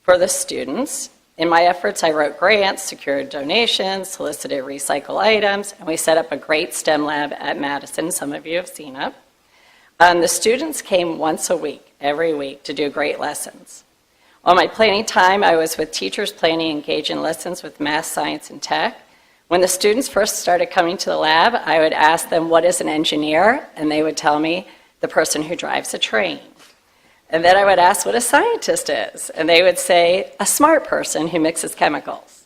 Speaker 12: for the students. In my efforts, I wrote grants, secured donations, solicited recycle items, and we set up a great STEM lab at Madison. Some of you have seen it. The students came once a week, every week, to do great lessons. On my planning time, I was with teachers planning engaging lessons with math, science, and tech. When the students first started coming to the lab, I would ask them, what is an engineer? And they would tell me, the person who drives a train. And then I would ask what a scientist is. And they would say, a smart person who mixes chemicals.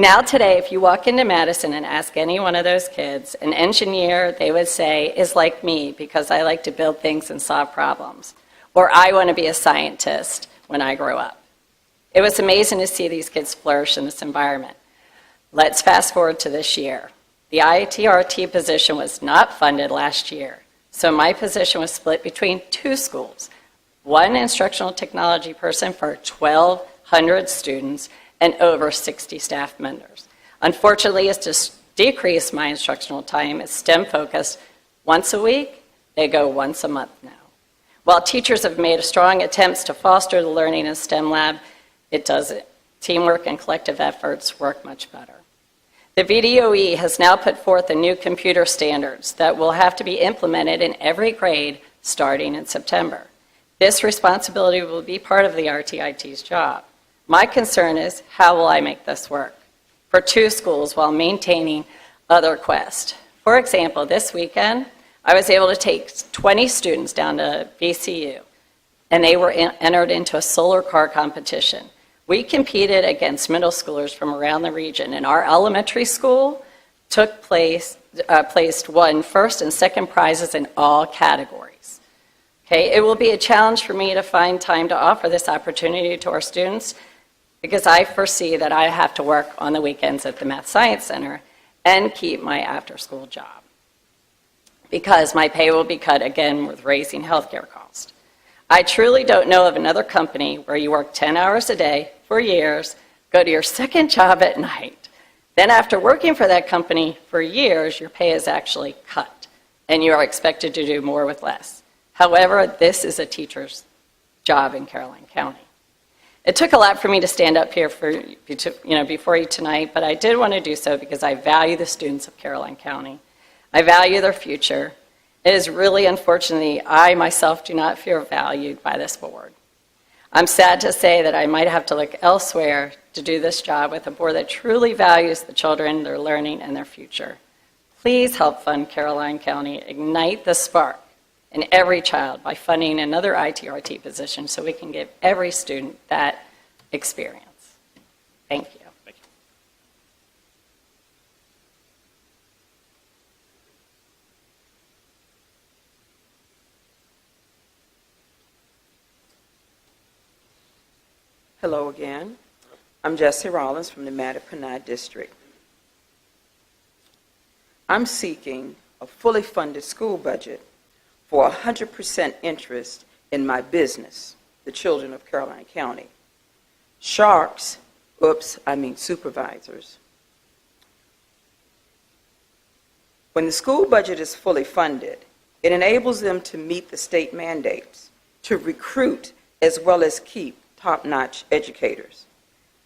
Speaker 12: Now today, if you walk into Madison and ask any one of those kids, an engineer, they would say, is like me because I like to build things and solve problems. Or I want to be a scientist when I grow up. It was amazing to see these kids flourish in this environment. Let's fast forward to this year. The ITRT position was not funded last year, so my position was split between two schools, one instructional technology person for 1,200 students and over 60 staff members. Unfortunately, it's just decreased my instructional time. It's STEM-focused once a week. They go once a month now. While teachers have made strong attempts to foster the learning in STEM lab, it doesn't. Teamwork and collective efforts work much better. The VDOE has now put forth the new computer standards that will have to be implemented in every grade starting in September. This responsibility will be part of the RTIT's job. My concern is, how will I make this work for two schools while maintaining other quests? For example, this weekend, I was able to take 20 students down to VCU, and they were entered into a solar car competition. We competed against middle schoolers from around the region, and our elementary school won first and second prizes in all categories. Okay, it will be a challenge for me to find time to offer this opportunity to our students because I foresee that I have to work on the weekends at the Math Science Center and keep my after-school job because my pay will be cut again with raising healthcare costs. I truly don't know of another company where you work 10 hours a day for years, go to your second job at night. Then after working for that company for years, your pay is actually cut, and you are expected to do more with less. However, this is a teacher's job in Caroline County. It took a lot for me to stand up here before you tonight, but I did want to do so because I value the students of Caroline County. I value their future. It is really unfortunately, I myself do not feel valued by this board. I'm sad to say that I might have to look elsewhere to do this job with a board that truly values the children, their learning, and their future. Please help fund Caroline County, ignite the spark in every child by funding another ITRT position so we can give every student that experience. Thank you.
Speaker 13: Hello again. I'm Jessie Rollins from the Mattapanai District. I'm seeking a fully funded school budget for 100% interest in my business, the children of Caroline County. Supervisors. When the school budget is fully funded, it enables them to meet the state mandates, to recruit as well as keep top-notch educators.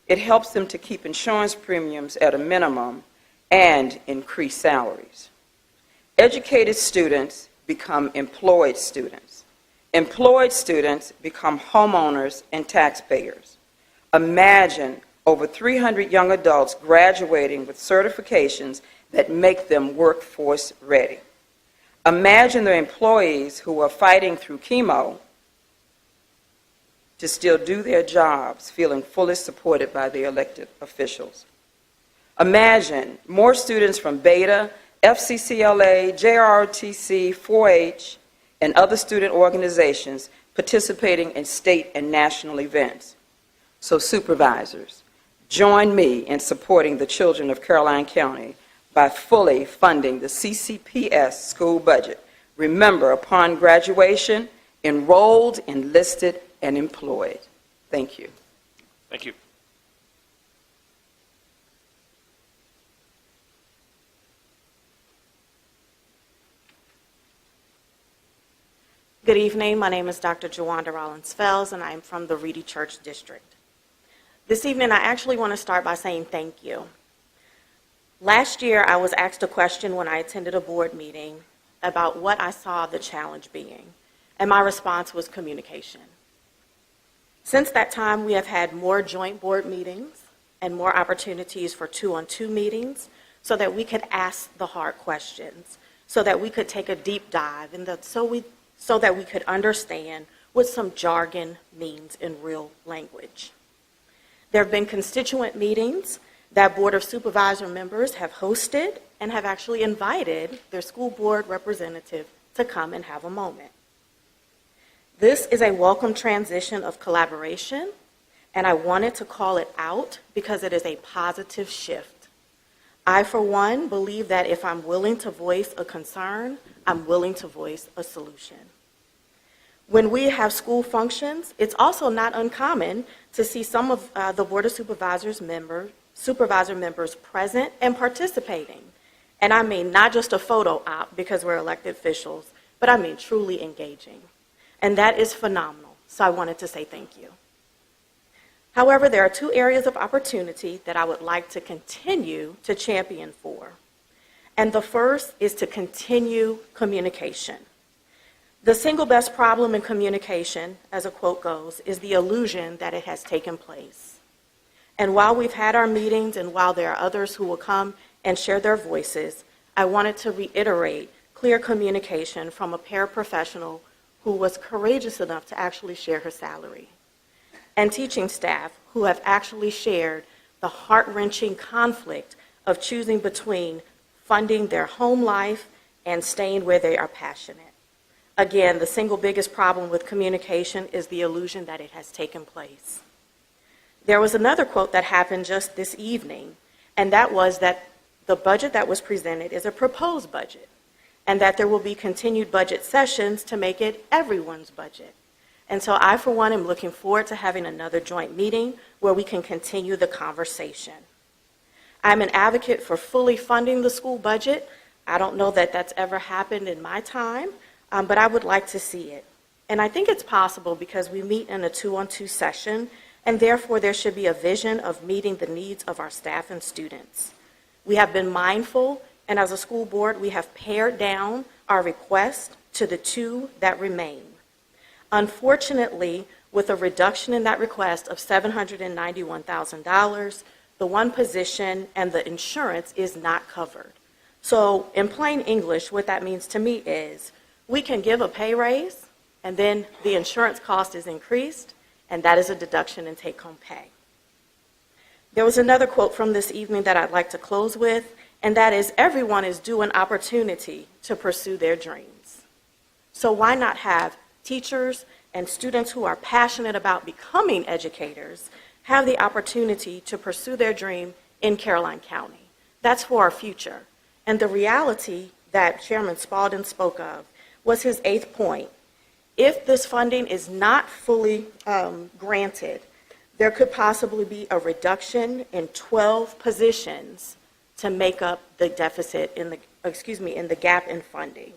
Speaker 13: It helps them to keep insurance premiums at a minimum and increase salaries. Educated students become employed students. Employed students become homeowners and taxpayers. Imagine over 300 young adults graduating with certifications that make them workforce ready. Imagine the employees who are fighting through chemo to still do their jobs, feeling fully supported by the elected officials. Imagine more students from Beta, FCCLA, JROTC, 4-H, and other student organizations participating in state and national events. So supervisors, join me in supporting the children of Caroline County by fully funding the CCPS school budget. Remember, upon graduation, enrolled, enlisted, and employed. Thank you.
Speaker 1: Thank you.
Speaker 11: Good evening. My name is Dr. Jawanda Rollins-Fells, and I'm from the Reedy Church District. This evening, I actually want to start by saying thank you. Last year, I was asked a question when I attended a board meeting about what I saw the challenge being, and my response was communication. Since that time, we have had more joint board meetings and more opportunities for two-on-two meetings so that we could ask the hard questions, so that we could take a deep dive, and so that we could understand what some jargon means in real language. There have been constituent meetings that Board of Supervisor members have hosted and have actually invited their school board representative to come and have a moment. This is a welcome transition of collaboration, and I wanted to call it out because it is a positive shift. I, for one, believe that if I'm willing to voice a concern, I'm willing to voice a solution. When we have school functions, it's also not uncommon to see some of the Board of Supervisor members present and participating. And I mean not just a photo op because we're elected officials, but I mean truly engaging. And that is phenomenal, so I wanted to say thank you. However, there are two areas of opportunity that I would like to continue to champion for. And the first is to continue communication. The single best problem in communication, as a quote goes, is the illusion that it has taken place. And while we've had our meetings and while there are others who will come and share their voices, I wanted to reiterate clear communication from a paraprofessional who was courageous enough to actually share her salary, and teaching staff who have actually shared the heart-wrenching conflict of choosing between funding their home life and staying where they are passionate. Again, the single biggest problem with communication is the illusion that it has taken place. There was another quote that happened just this evening, and that was that the budget that was presented is a proposed budget, and that there will be continued budget sessions to make it everyone's budget. And so I, for one, am looking forward to having another joint meeting where we can continue the conversation. I'm an advocate for fully funding the school budget. I don't know that that's ever happened in my time, but I would like to see it. And I think it's possible because we meet in a 2-on-2 session, and therefore there should be a vision of meeting the needs of our staff and students. We have been mindful, and as a school board, we have pared down our request to the 2 that remain. Unfortunately, with a reduction in that request of $791,000, the one position and the insurance is not covered. So in plain English, what that means to me is we can give a pay raise, and then the insurance cost is increased, and that is a deduction in take-home pay. There was another quote from this evening that I'd like to close with, and that is, everyone is due an opportunity to pursue their dreams. So why not have teachers and students who are passionate about becoming educators have the opportunity to pursue their dream in Caroline County? That's for our future. And the reality that Chairman Spalding spoke of was his 8th point. If this funding is not fully granted, there could possibly be a reduction in 12 positions to make up the deficit in the gap in funding.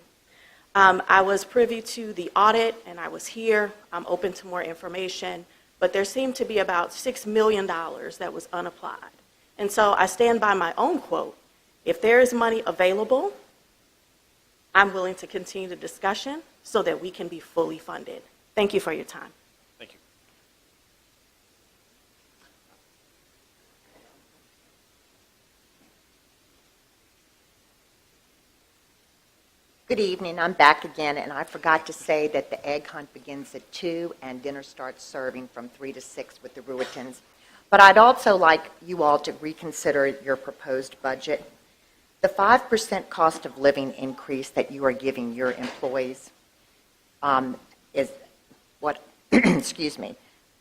Speaker 11: I was privy to the audit, and I was here. I'm open to more information, but there seemed to be about $6 million that was unapplied. And so I stand by my own quote. If there is money available, I'm willing to continue the discussion so that we can be fully funded. Thank you for your time.
Speaker 1: Thank you.
Speaker 14: Good evening. I'm back again, and I forgot to say that the egg hunt begins at 2 and dinner starts serving from 3 to 6 with the Ruitons. But I'd also like you all to reconsider your proposed budget. The 5% cost of living increase that you are giving your employees is what, excuse me,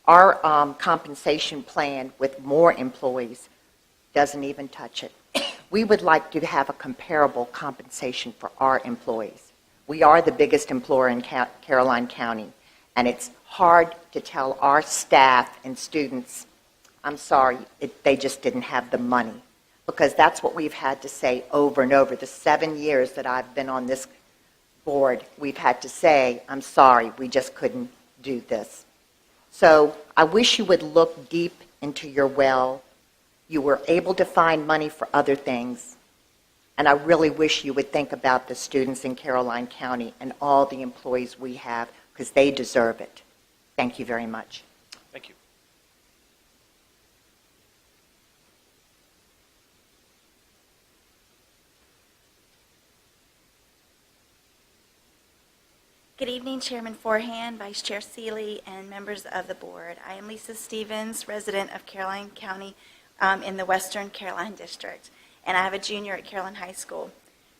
Speaker 14: our compensation plan with more employees doesn't even touch it. We would like to have a comparable compensation for our employees. We are the biggest employer in Caroline County, and it's hard to tell our staff and students, I'm sorry, they just didn't have the money, because that's what we've had to say over and over. The 7 years that I've been on this board, we've had to say, I'm sorry, we just couldn't do this. So I wish you would look deep into your well. You were able to find money for other things, and I really wish you would think about the students in Caroline County and all the employees we have, because they deserve it. Thank you very much.
Speaker 1: Thank you.
Speaker 22: Good evening, Chairman Forehand, Vice Chair Seeley, and members of the board. I am Lisa Stevens, resident of Caroline County, in the Western Caroline District, and I have a junior at Caroline High School.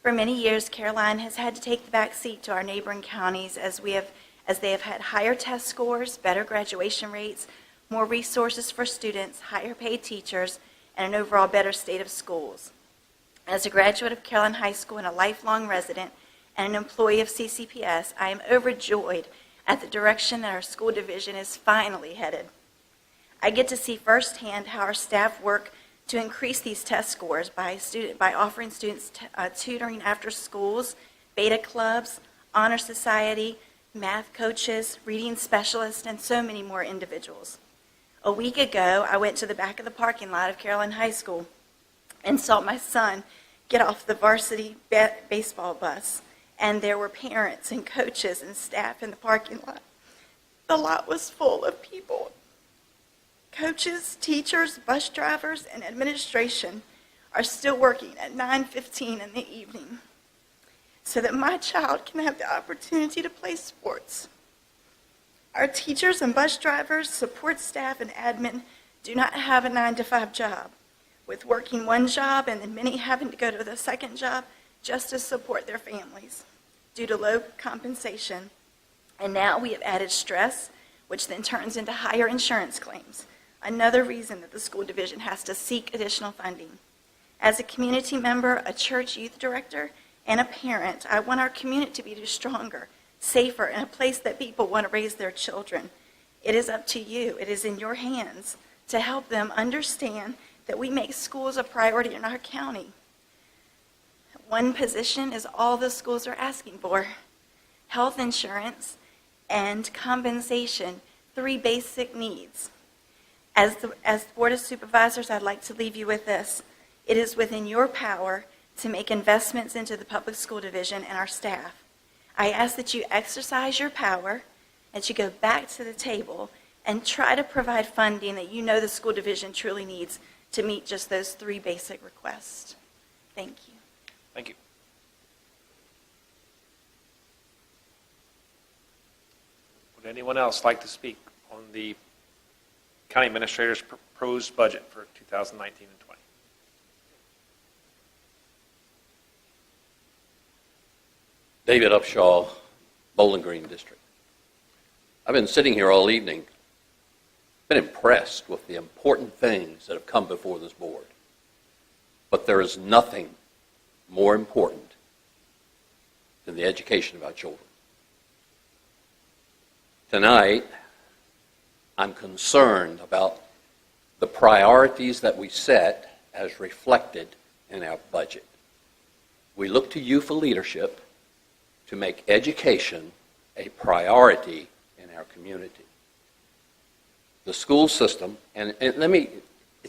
Speaker 22: For many years, Caroline has had to take the back seat to our neighboring counties as they have had higher test scores, better graduation rates, more resources for students, higher paid teachers, and an overall better state of schools. As a graduate of Caroline High School and a lifelong resident and an employee of CCPS, I am overjoyed at the direction that our school division is finally headed. I get to see firsthand how our staff work to increase these test scores by offering students tutoring after schools, beta clubs, honor society, math coaches, reading specialists, and so many more individuals. A week ago, I went to the back of the parking lot of Caroline High School and saw my son get off the varsity baseball bus, and there were parents and coaches and staff in the parking lot. The lot was full of people. Coaches, teachers, bus drivers, and administration are still working at 9:15 in the evening so that my child can have the opportunity to play sports. Our teachers and bus drivers, support staff, and admin do not have a 9-to-5 job, with working one job and then many having to go to the second job just to support their families due to low compensation. And now we have added stress, which then turns into higher insurance claims. Another reason that the school division has to seek additional funding. As a community member, a church youth director, and a parent, I want our community to be stronger, safer, and a place that people want to raise their children. It is up to you. It is in your hands to help them understand that we make schools a priority in our county. One position is all the schools are asking for: health insurance and compensation, 3 basic needs. As the Board of Supervisors, I'd like to leave you with this. It is within your power to make investments into the public school division and our staff. I ask that you exercise your power, that you go back to the table and try to provide funding that you know the school division truly needs to meet just those 3 basic requests. Thank you.
Speaker 1: Thank you. Would anyone else like to speak on the County Administrator's proposed budget for 2019 and 20?
Speaker 15: David Upshaw, Bowling Green District. I've been sitting here all evening, been impressed with the important things that have come before this board. But there is nothing more important than the education of our children. Tonight, I'm concerned about the priorities that we set as reflected in our budget. We look to you for leadership to make education a priority in our community. The school system, and it's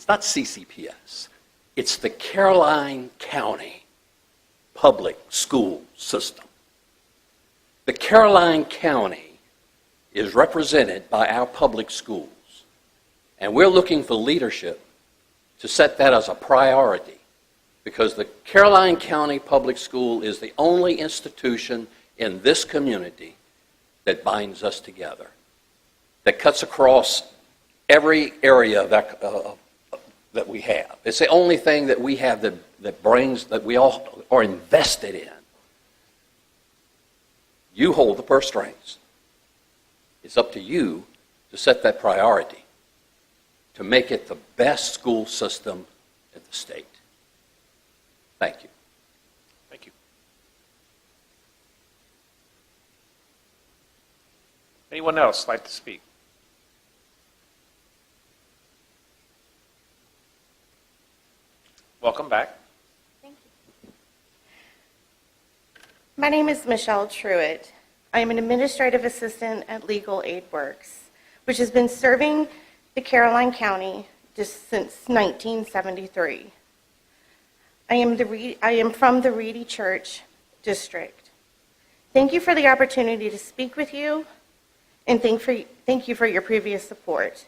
Speaker 15: not CCPS, it's the Caroline County public school system. The Caroline County is represented by our public schools, and we're looking for leadership to set that as a priority, because the Caroline County Public School is the only institution in this community that binds us together, that cuts across every area that we have. It's the only thing that we have that we all are invested in. You hold the purse strings. It's up to you to set that priority, to make it the best school system in the state. Thank you.
Speaker 1: Thank you. Anyone else like to speak? Welcome back.
Speaker 20: Thank you. My name is Michelle Truitt. I am an administrative assistant at Legal Aid Works, which has been serving the Caroline County just since 1973. I am from the Reedy Church District. Thank you for the opportunity to speak with you, and thank you for your previous support.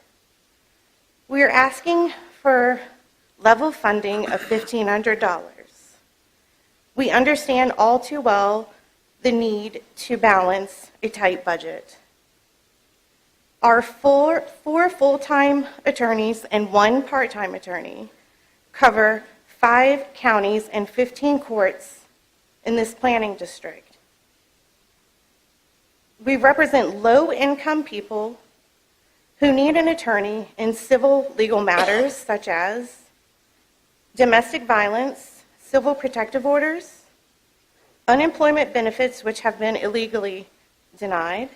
Speaker 20: We are asking for level funding of $1,500. We understand all too well the need to balance a tight budget. Our four full-time attorneys and one part-time attorney cover 5 counties and 15 courts in this planning district. We represent low-income people who need an attorney in civil legal matters such as domestic violence, civil protective orders, unemployment benefits which have been illegally denied,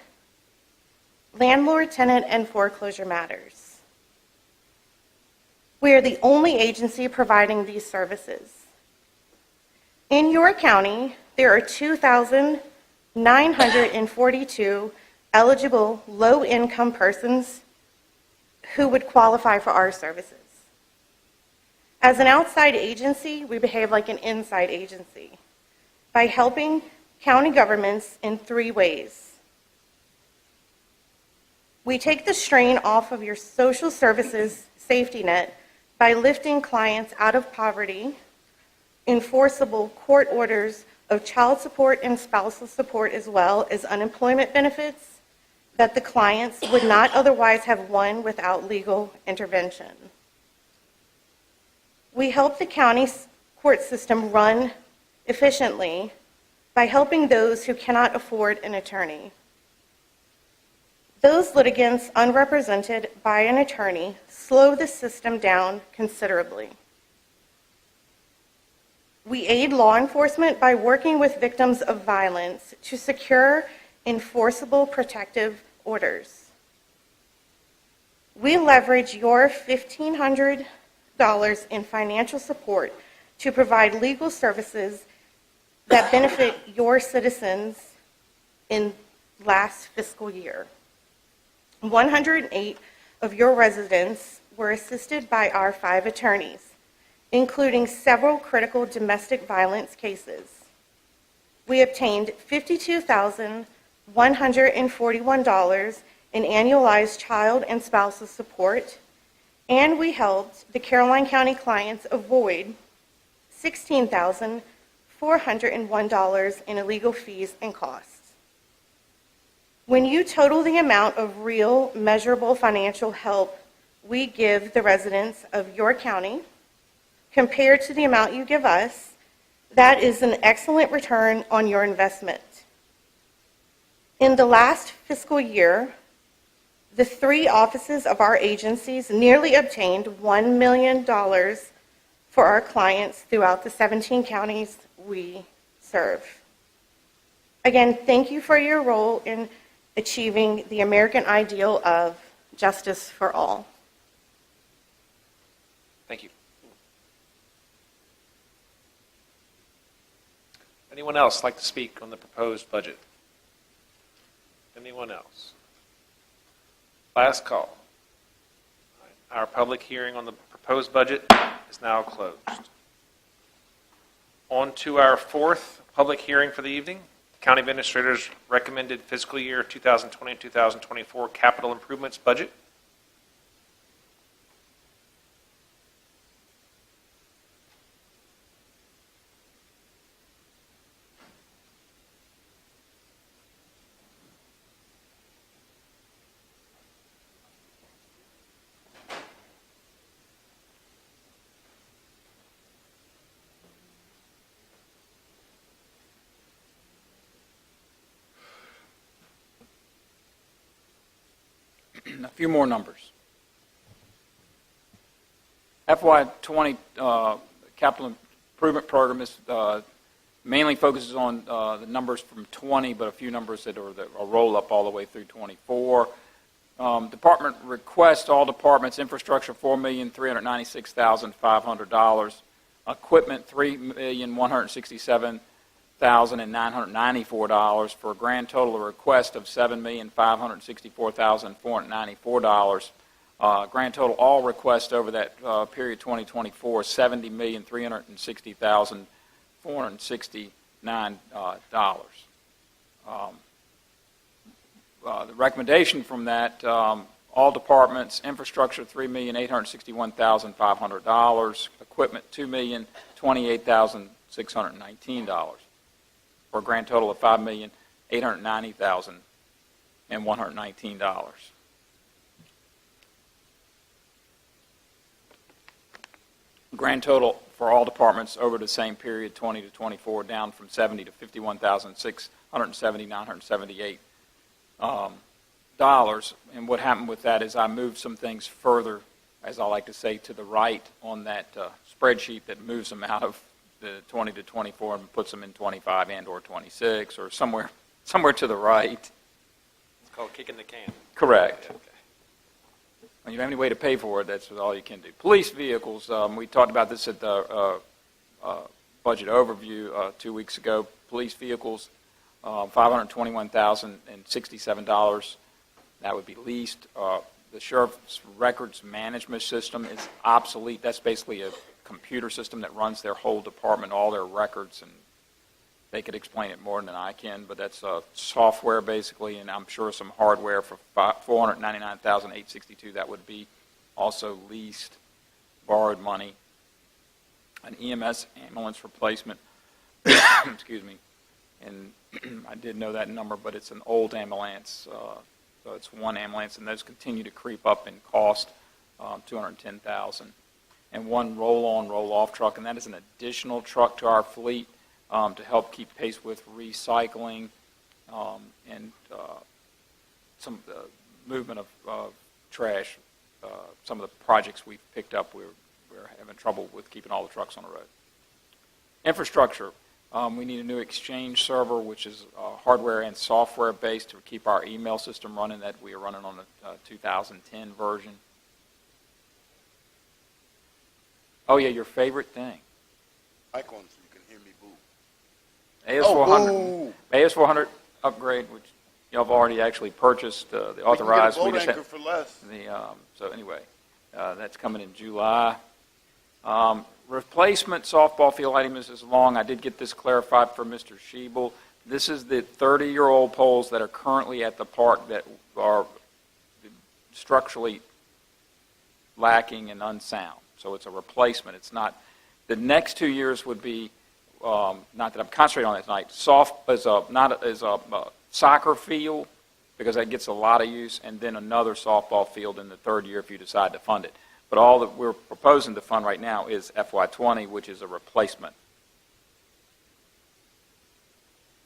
Speaker 20: landlord, tenant, and foreclosure matters. We are the only agency providing these services. In your county, there are 2,942 eligible low-income persons who would qualify for our services. As an outside agency, we behave like an inside agency by helping county governments in 3 ways. We take the strain off of your social services safety net by lifting clients out of poverty, enforceable court orders of child support and spousal support, as well as unemployment benefits that the clients would not otherwise have won without legal intervention. We help the county court system run efficiently by helping those who cannot afford an attorney. Those litigants unrepresented by an attorney slow the system down considerably. We aid law enforcement by working with victims of violence to secure enforceable protective orders. We leverage your $1,500 in financial support to provide legal services that benefit your citizens in last fiscal year. 108 of your residents were assisted by our 5 attorneys, including several critical domestic violence cases. We obtained $52,141 in annualized child and spousal support, and we helped the Caroline County clients avoid $16,401 in illegal fees and costs. When you total the amount of real, measurable financial help we give the residents of your county compared to the amount you give us, that is an excellent return on your investment. In the last fiscal year, the 3 offices of our agencies nearly obtained $1 million for our clients throughout the 17 counties we serve. Again, thank you for your role in achieving the American ideal of justice for all.
Speaker 1: Thank you. Anyone else like to speak on the proposed budget? Anyone else? Last call. Our public hearing on the proposed budget is now closed. On to our 4th public hearing for the evening. County Administrator's recommended fiscal year 2020-2024 capital improvements budget.
Speaker 7: A few more numbers. FY20 capital improvement program is mainly focuses on the numbers from 20, but a few numbers that are roll up all the way through 24. Department request, all departments, infrastructure $4,396,500, equipment $3,167,994 for a grand total of request of $7,564,494. Grand total all requests over that period 2024 $70,360,469. The recommendation from that, all departments, infrastructure $3,861,500, equipment $2,028,619 for a grand total of $5,890,119. Grand total for all departments over the same period, 20 to 24, down from 70 to 51,670,978 dollars. And what happened with that is I moved some things further, as I like to say, to the right on that spreadsheet that moves them out of the 20 to 24 and puts them in 25 and or 26 or somewhere to the right.
Speaker 1: It's called kicking the can.
Speaker 7: Correct. When you have any way to pay for it, that's all you can do. Police vehicles, we talked about this at the budget overview 2 weeks ago. Police vehicles, $521,067. That would be leased. The sheriff's records management system is obsolete. That's basically a computer system that runs their whole department, all their records, and they could explain it more than I can, but that's software basically, and I'm sure some hardware for $499,862. That would be also leased, borrowed money. An EMS ambulance replacement, excuse me, and I did know that number, but it's an old ambulance, so it's one ambulance, and those continue to creep up in cost, $210,000. And one roll-on, roll-off truck, and that is an additional truck to our fleet to help keep pace with recycling and some movement of trash. Some of the projects we've picked up, we're having trouble with keeping all the trucks on the road. Infrastructure. We need a new Exchange server, which is hardware and software based to keep our email system running. That we are running on the 2010 version. Oh yeah, your favorite thing.
Speaker 3: Icon so you can hear me boo.
Speaker 7: AS400, AS400 upgrade, which y'all have already actually purchased, the authorized.
Speaker 3: We can get a boat anchor for less.
Speaker 7: So anyway, that's coming in July. Replacement softball field lighting, Mrs. Long, I did get this clarified for Mr. Schiebel. This is the 30-year-old poles that are currently at the park that are structurally lacking and unsound. So it's a replacement. It's not. The next 2 years would be, not that I'm concentrating on that tonight, not as a soccer field, because that gets a lot of use, and then another softball field in the third year if you decide to fund it. But all that we're proposing to fund right now is FY20, which is a replacement.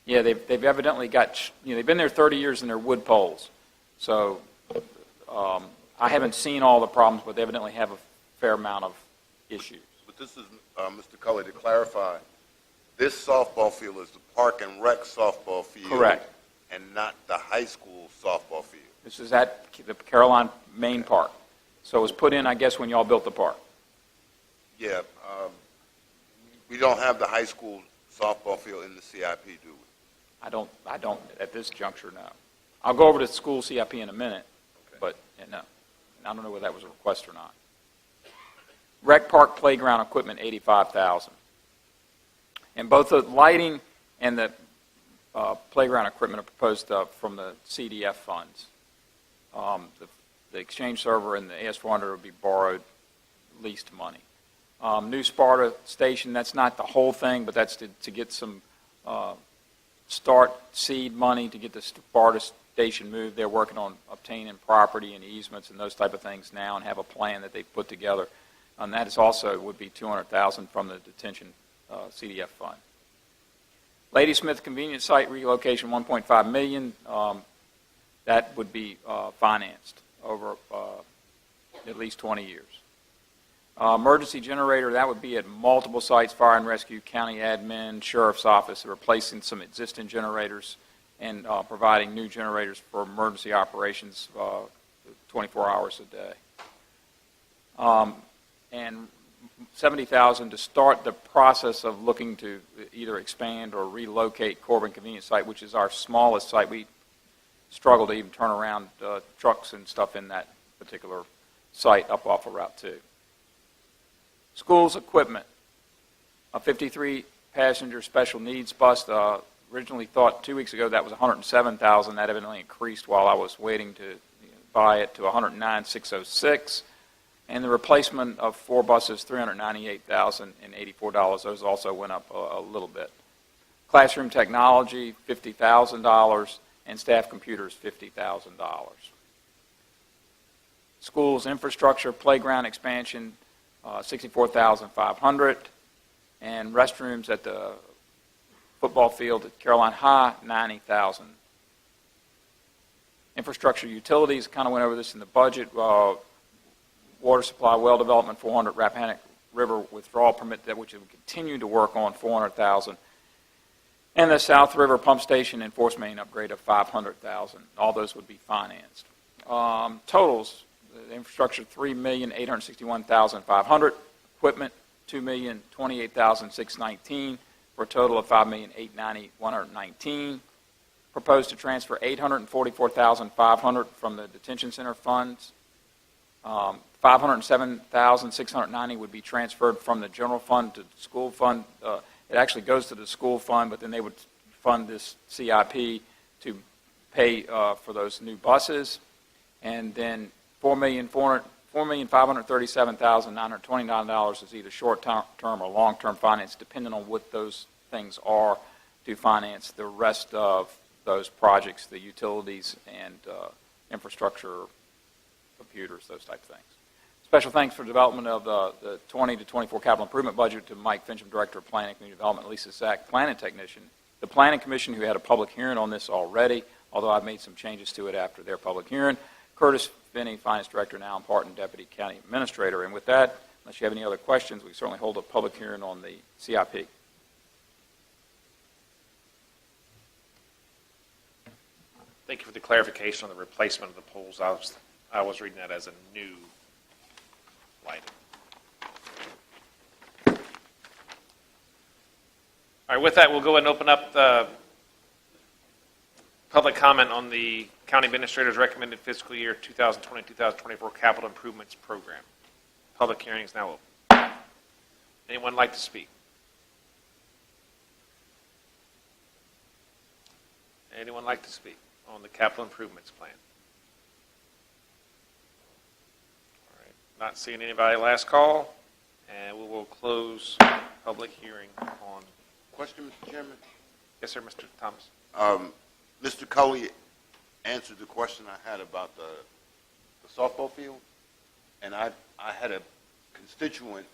Speaker 7: Yeah, they've evidently got, they've been there 30 years and they're wood poles. So I haven't seen all the problems, but they evidently have a fair amount of issues.
Speaker 3: But this is, Mr. Cully, to clarify, this softball field is the Park and Rec softball field.
Speaker 7: Correct.
Speaker 3: And not the high school softball field.
Speaker 7: This is at the Caroline Main Park. So it was put in, I guess, when y'all built the park.
Speaker 3: Yeah, we don't have the high school softball field in the CIP, do we?
Speaker 7: I don't at this juncture, no. I'll go over to the school CIP in a minute, but no. I don't know whether that was a request or not. Rec Park playground equipment, $85,000. And both the lighting and the playground equipment are proposed from the CDF funds. The Exchange server and the AS400 will be borrowed, leased money. New Sparta station, that's not the whole thing, but that's to get some start seed money to get the Sparta station moved. They're working on obtaining property and easements and those type of things now and have a plan that they've put together. And that is also would be $200,000 from the detention CDF fund. Ladysmith convenience site relocation, $1.5 million. That would be financed over at least 20 years. Emergency generator, that would be at multiple sites, fire and rescue, county admin, sheriff's office, replacing some existing generators and providing new generators for emergency operations 24 hours a day. And $70,000 to start the process of looking to either expand or relocate Corbin Convenience Site, which is our smallest site. We struggle to even turn around trucks and stuff in that particular site up off of Route 2. Schools equipment, a 53-passenger special needs bus. Originally thought 2 weeks ago that was $107,000. That evidently increased while I was waiting to buy it to $109,606. And the replacement of 4 buses, $398,084. Those also went up a little bit. Classroom technology, $50,000, and staff computers, $50,000. Schools infrastructure, playground expansion, $64,500. And restrooms at the football field at Caroline High, $90,000. Infrastructure utilities, kind of went over this in the budget. Water supply, well development, 400. Rappahannock River withdrawal permit, that which we continue to work on, 400,000. And the South River pump station and force main upgrade of 500,000. All those would be financed. Totals: the infrastructure, $3,861,500. Equipment, $2,028,619, for a total of $5,890,119. Proposed to transfer $844,500 from the detention center funds. $507,690 would be transferred from the general fund to the school fund. It actually goes to the school fund, but then they would fund this CIP to pay for those new buses. And then $4,537,929 is either short-term or long-term finance, depending on what those things are, to finance the rest of those projects, the utilities and infrastructure, computers, those type of things. Special thanks for development of the 20 to 24 capital improvement budget to Mike Fincham, Director of Planning and Community Development, Lisa Sack, Planning Technician, the Planning Commission, who had a public hearing on this already, although I've made some changes to it after their public hearing, Curtis Finney, Finance Director, and Alan Parton, Deputy County Administrator. And with that, unless you have any other questions, we certainly hold a public hearing on the CIP.
Speaker 1: Thank you for the clarification on the replacement of the poles. I was reading that as a new lighting. All right, with that, we'll go ahead and open up the public comment on the County Administrator's recommended fiscal year 2020-2024 capital improvements program. Public hearing is now open. Anyone like to speak? Anyone like to speak on the capital improvements plan? All right, not seeing anybody. Last call, and we will close public hearing on.
Speaker 3: Question, Mr. Chairman?
Speaker 1: Yes, sir, Mr. Thomas.
Speaker 3: Mr. Cully answered the question I had about the softball field, and I had a constituent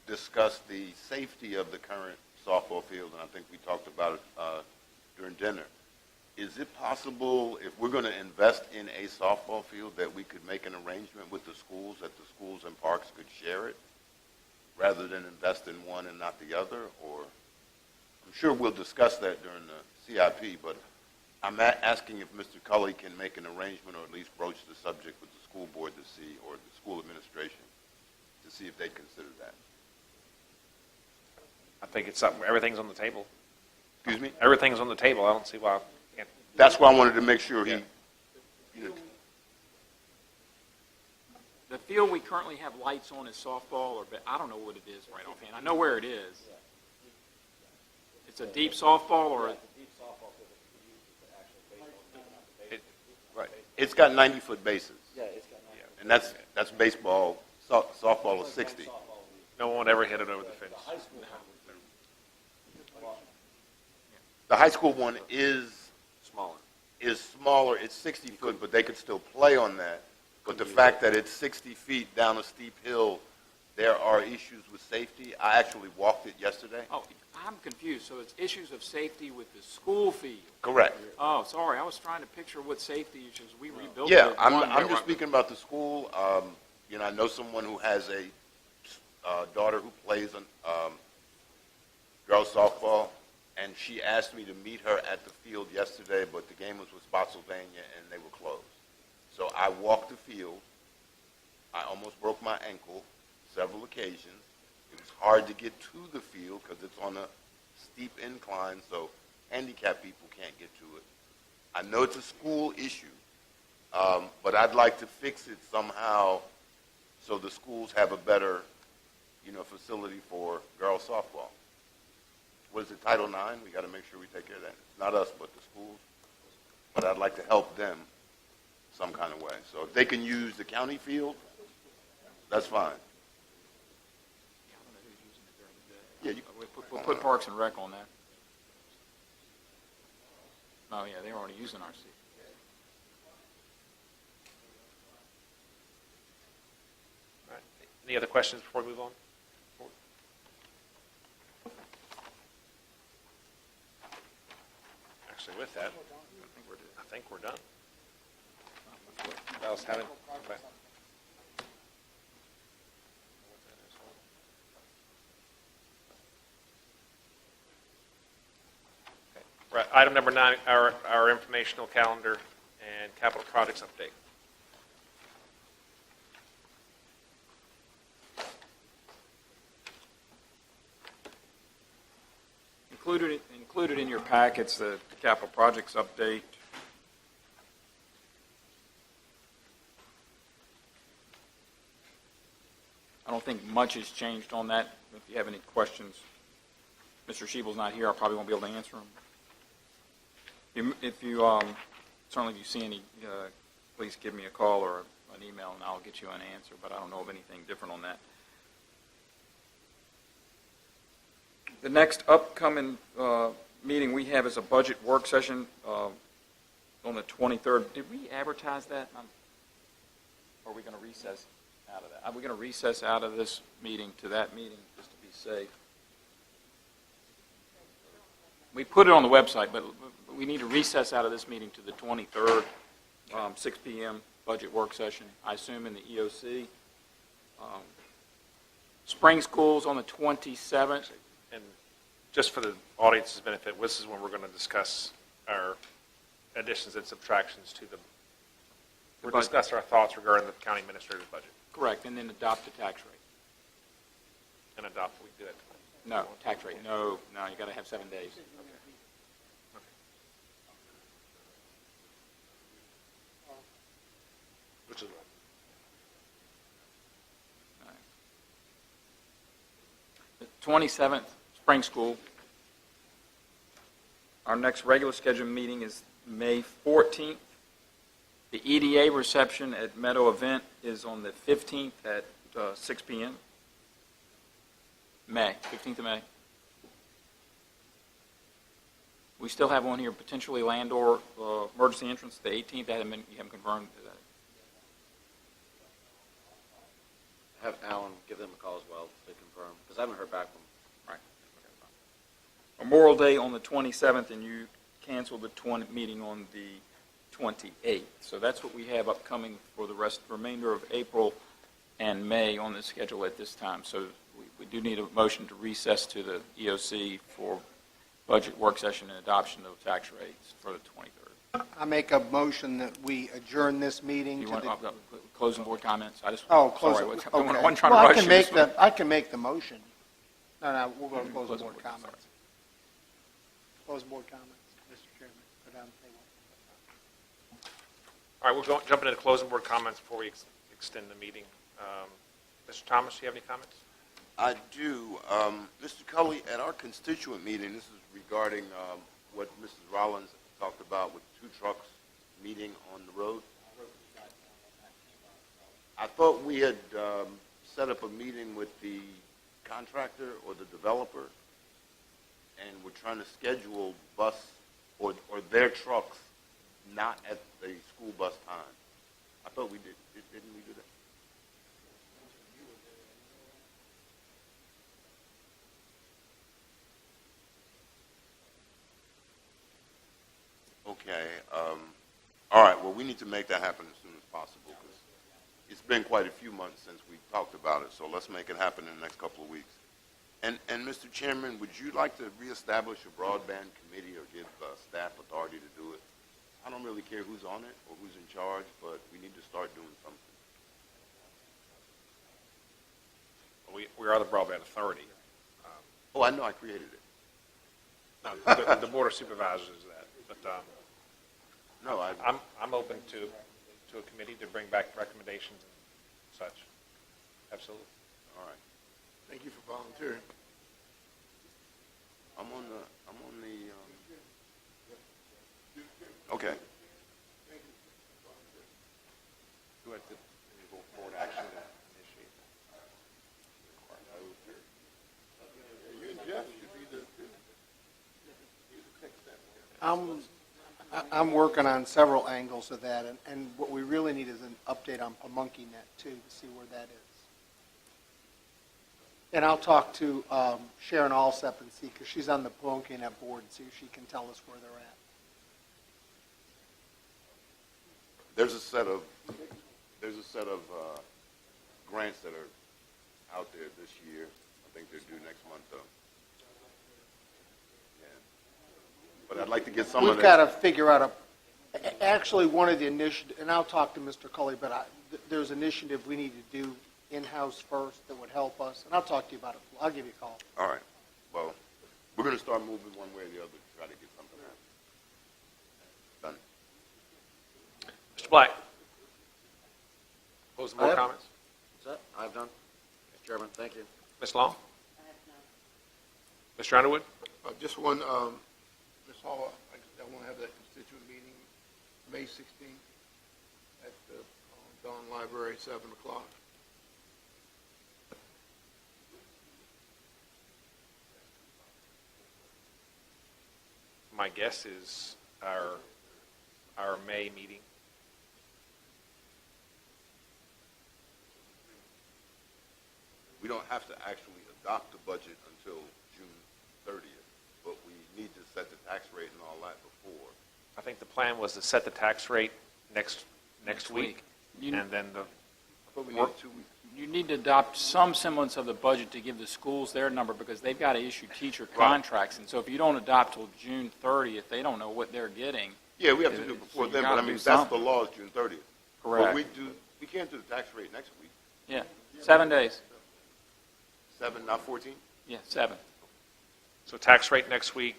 Speaker 3: discuss the safety of the current softball field, and I think we talked about it during dinner. Is it possible, if we're going to invest in a softball field, that we could make an arrangement with the schools, that the schools and parks could share it, rather than invest in one and not the other? Or I'm sure we'll discuss that during the CIP, but I'm asking if Mr. Cully can make an arrangement or at least broach the subject with the school board to see, or the school administration, to see if they'd consider that.
Speaker 1: I think it's something, everything's on the table.
Speaker 3: Excuse me?
Speaker 1: Everything's on the table. I don't see why I can't.
Speaker 3: That's why I wanted to make sure he.
Speaker 7: The field we currently have lights on is softball, or I don't know what it is right offhand. I know where it is. It's a deep softball, or
Speaker 3: Right. It's got 90-foot bases. Yeah, it's got 90. And that's baseball. Softball is 60.
Speaker 1: No one ever hit it over the fence.
Speaker 3: The high school one is smaller. It's 60 foot, but they could still play on that. But the fact that it's 60 feet down a steep hill, there are issues with safety. I actually walked it yesterday.
Speaker 7: Oh, I'm confused. So it's issues of safety with the school field.
Speaker 3: Correct.
Speaker 7: Oh, sorry. I was trying to picture what safety issues we rebuilt.
Speaker 3: Yeah, I'm just speaking about the school. I know someone who has a daughter who plays girls softball, and she asked me to meet her at the field yesterday, but the game was with Spotsylvania, and they were closed. So I walked the field. I almost broke my ankle several occasions. It was hard to get to the field because it's on a steep incline, so handicapped people can't get to it. I know it's a school issue, but I'd like to fix it somehow so the schools have a better, facility for girls softball. What is it, Title IX? We got to make sure we take care of that. It's not us, but the schools. But I'd like to help them some kind of way. So if they can use the county field, that's fine.
Speaker 7: Yeah, we'll put Parks and Rec on that. Oh, yeah, they're already using our seat.
Speaker 1: Any other questions before we move on? Actually, with that, I think we're done. Else haven't? Okay. Right, item number 9, our informational calendar and capital projects update.
Speaker 7: Included in your packets, the capital projects update. I don't think much has changed on that. If you have any questions, Mr. Schiebel's not here. I probably won't be able to answer them. Certainly if you see any, please give me a call or an email and I'll get you an answer, but I don't know of anything different on that. The next upcoming meeting we have is a budget work session on the 23rd. Did we advertise that? Or are we going to recess out of that? Are we going to recess out of this meeting to that meeting just to be safe? We put it on the website, but we need to recess out of this meeting to the 23rd, 6 p.m. budget work session, I assume in the EOC. Spring school's on the 27th.
Speaker 1: And just for the audience's benefit, this is when we're going to discuss our additions and subtractions to we'll discuss our thoughts regarding the county administrator's budget.
Speaker 7: Correct, and then adopt the tax rate.
Speaker 1: And adopt, we do that.
Speaker 7: No, tax rate, no, you got to have 7 days.
Speaker 1: Which is
Speaker 7: The 27th, spring school. Our next regular scheduled meeting is May 14th. The EDA reception at Meadow Event is on the 15th at 6 p.m. May, 15th of May. We still have one here, potentially land or emergency entrance, the 18th. You haven't confirmed that.
Speaker 5: Have Alan give them a call as well to confirm, because I haven't heard back from them.
Speaker 7: Right. Memorial Day on the 27th, and you canceled the meeting on the 28th. So that's what we have upcoming for the remainder of April and May on the schedule at this time. So we do need a motion to recess to the EOC for budget work session and adoption of tax rates for the 23rd.
Speaker 4: I make a motion that we adjourn this meeting
Speaker 7: You
Speaker 4: to
Speaker 7: want
Speaker 4: the...
Speaker 7: closing board comments?
Speaker 4: Close
Speaker 7: sorry,
Speaker 4: it.
Speaker 7: I
Speaker 4: Okay.
Speaker 7: wasn't trying
Speaker 4: Well,
Speaker 7: to rush you.
Speaker 4: I can make the motion. No, we'll go to closing board comments. Closing board comments, Mr. Chairman. Go down the table.
Speaker 1: All right, we'll jump into closing board comments before we extend the meeting. Mr. Thomas, do you have any comments?
Speaker 3: I do. Mr. Cully, at our constituent meeting, this is regarding what Mrs. Rollins talked about with 2 trucks meeting on the road. I thought we had set up a meeting with the contractor or the developer, and we're trying to schedule bus or their trucks not at the school bus time. I thought we did. Didn't we do that? Okay. All right. Well, we need to make that happen as soon as possible because it's been quite a few months since we talked about it. So let's make it happen in the next couple of weeks. And Mr. Chairman, would you like to reestablish a broadband committee or give staff authority to do it? I don't really care who's on it or who's in charge, but we need to start doing something.
Speaker 1: We are the broadband authority.
Speaker 3: Oh, I know. I created it.
Speaker 1: No, the board of supervisors is that. But
Speaker 3: No,
Speaker 1: I'm open to a committee to bring back recommendations and such. Absolutely.
Speaker 3: All right.
Speaker 2: Thank you for volunteering.
Speaker 3: I'm on the. Okay.
Speaker 1: Who had the board action to initiate that?
Speaker 2: You and Jeff should be the
Speaker 4: I'm working on several angles of that, and what we really need is an update on PaMonkeyNet, too, to see where that is. And I'll talk to Sharon Alsep and see, because she's on the Net board, and see if she can tell us where they're at.
Speaker 3: There's a set of grants that are out there this year. I think they're due next month, though. Yeah. But I'd like to get some of
Speaker 4: We've
Speaker 3: this.
Speaker 4: got to figure out actually, one of the initiatives, and I'll talk to Mr. Cully, but there's an initiative we need to do in-house first that would help us, and I'll talk to you about it. I'll give you a call.
Speaker 3: All right. Well, we're going to start moving one way or the other to try to get something out. Done.
Speaker 1: Mr. Black? Closing
Speaker 5: I
Speaker 1: board
Speaker 5: have-
Speaker 1: comments?
Speaker 5: Is that, I've done. Mr. Chairman, thank you.
Speaker 1: Ms. Long? Mr. Underwood?
Speaker 2: Just one, Ms. Hall, I want to have that constituent meeting May 16th at the Dawn Library, 7 o'clock.
Speaker 1: My guess is our May meeting.
Speaker 3: We don't have to actually adopt the budget until June 30th, but we need to set the tax rate and all that before.
Speaker 1: I think the plan was to set the tax rate next week,
Speaker 7: You-
Speaker 1: and then the,
Speaker 3: I thought we needed 2 weeks.
Speaker 7: You need to adopt some semblance of the budget to give the schools their number, because they've got to issue teacher contracts, and so if you don't adopt till June 30th, they don't know what they're getting.
Speaker 3: Yeah, we have to do it before
Speaker 7: So you
Speaker 3: then, but
Speaker 7: gotta
Speaker 3: I mean,
Speaker 7: do
Speaker 3: that's
Speaker 7: something.
Speaker 3: the law, is June 30th.
Speaker 7: Correct.
Speaker 3: But we can't do the tax rate next week.
Speaker 7: Yeah, 7 days.
Speaker 3: 7, not 14?
Speaker 7: Yeah, 7.
Speaker 1: so tax rate next week,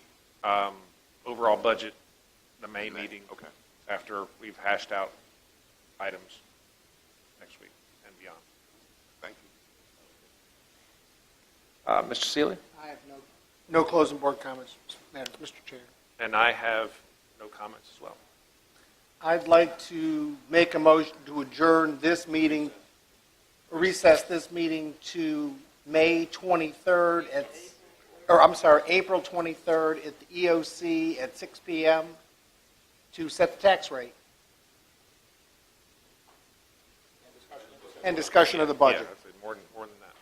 Speaker 1: overall budget, the May meeting.
Speaker 3: Okay.
Speaker 1: After we've hashed out items next week and beyond.
Speaker 3: Thank you.
Speaker 1: Mr. Seeley?
Speaker 4: I have no closing board comments, Mr. Chair.
Speaker 1: And I have no comments as well.
Speaker 4: I'd like to make a motion to adjourn this meeting, recess this meeting to May 23rd April 23rd at the EOC at 6 p.m. to set the tax rate. And discussion of the budget.
Speaker 1: Yeah, I'd say more than that.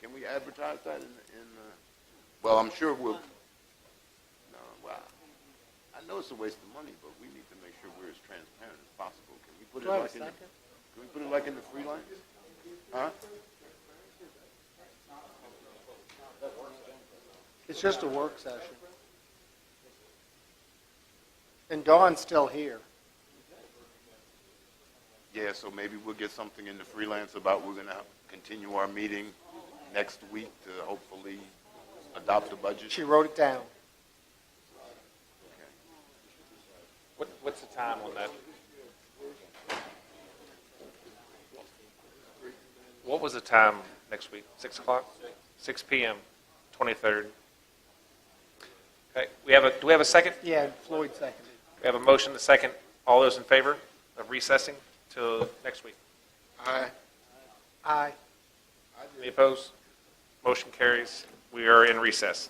Speaker 3: Can we advertise that well, I'm sure well, I know it's a waste of money, but we need to make sure we're as transparent as possible. Can we put
Speaker 4: Do I have a
Speaker 3: it
Speaker 4: second?
Speaker 3: can we put it like in the free lines? Huh?
Speaker 4: It's just a work session. And Dawn's still here.
Speaker 3: Yeah, so maybe we'll get something in the freelance about we're going to continue our meeting next week to hopefully adopt the budget.
Speaker 4: She wrote it down.
Speaker 1: What's the time on that? What was the time next week? 6 o'clock? 6 p.m., 23rd. Okay, do we have a second?
Speaker 4: Yeah, Floyd seconded.
Speaker 1: We have a motion, the second. All those in favor of recessing till next week?
Speaker 2: Aye.
Speaker 4: Aye.
Speaker 1: Any opposed? Motion carries. We are in recess.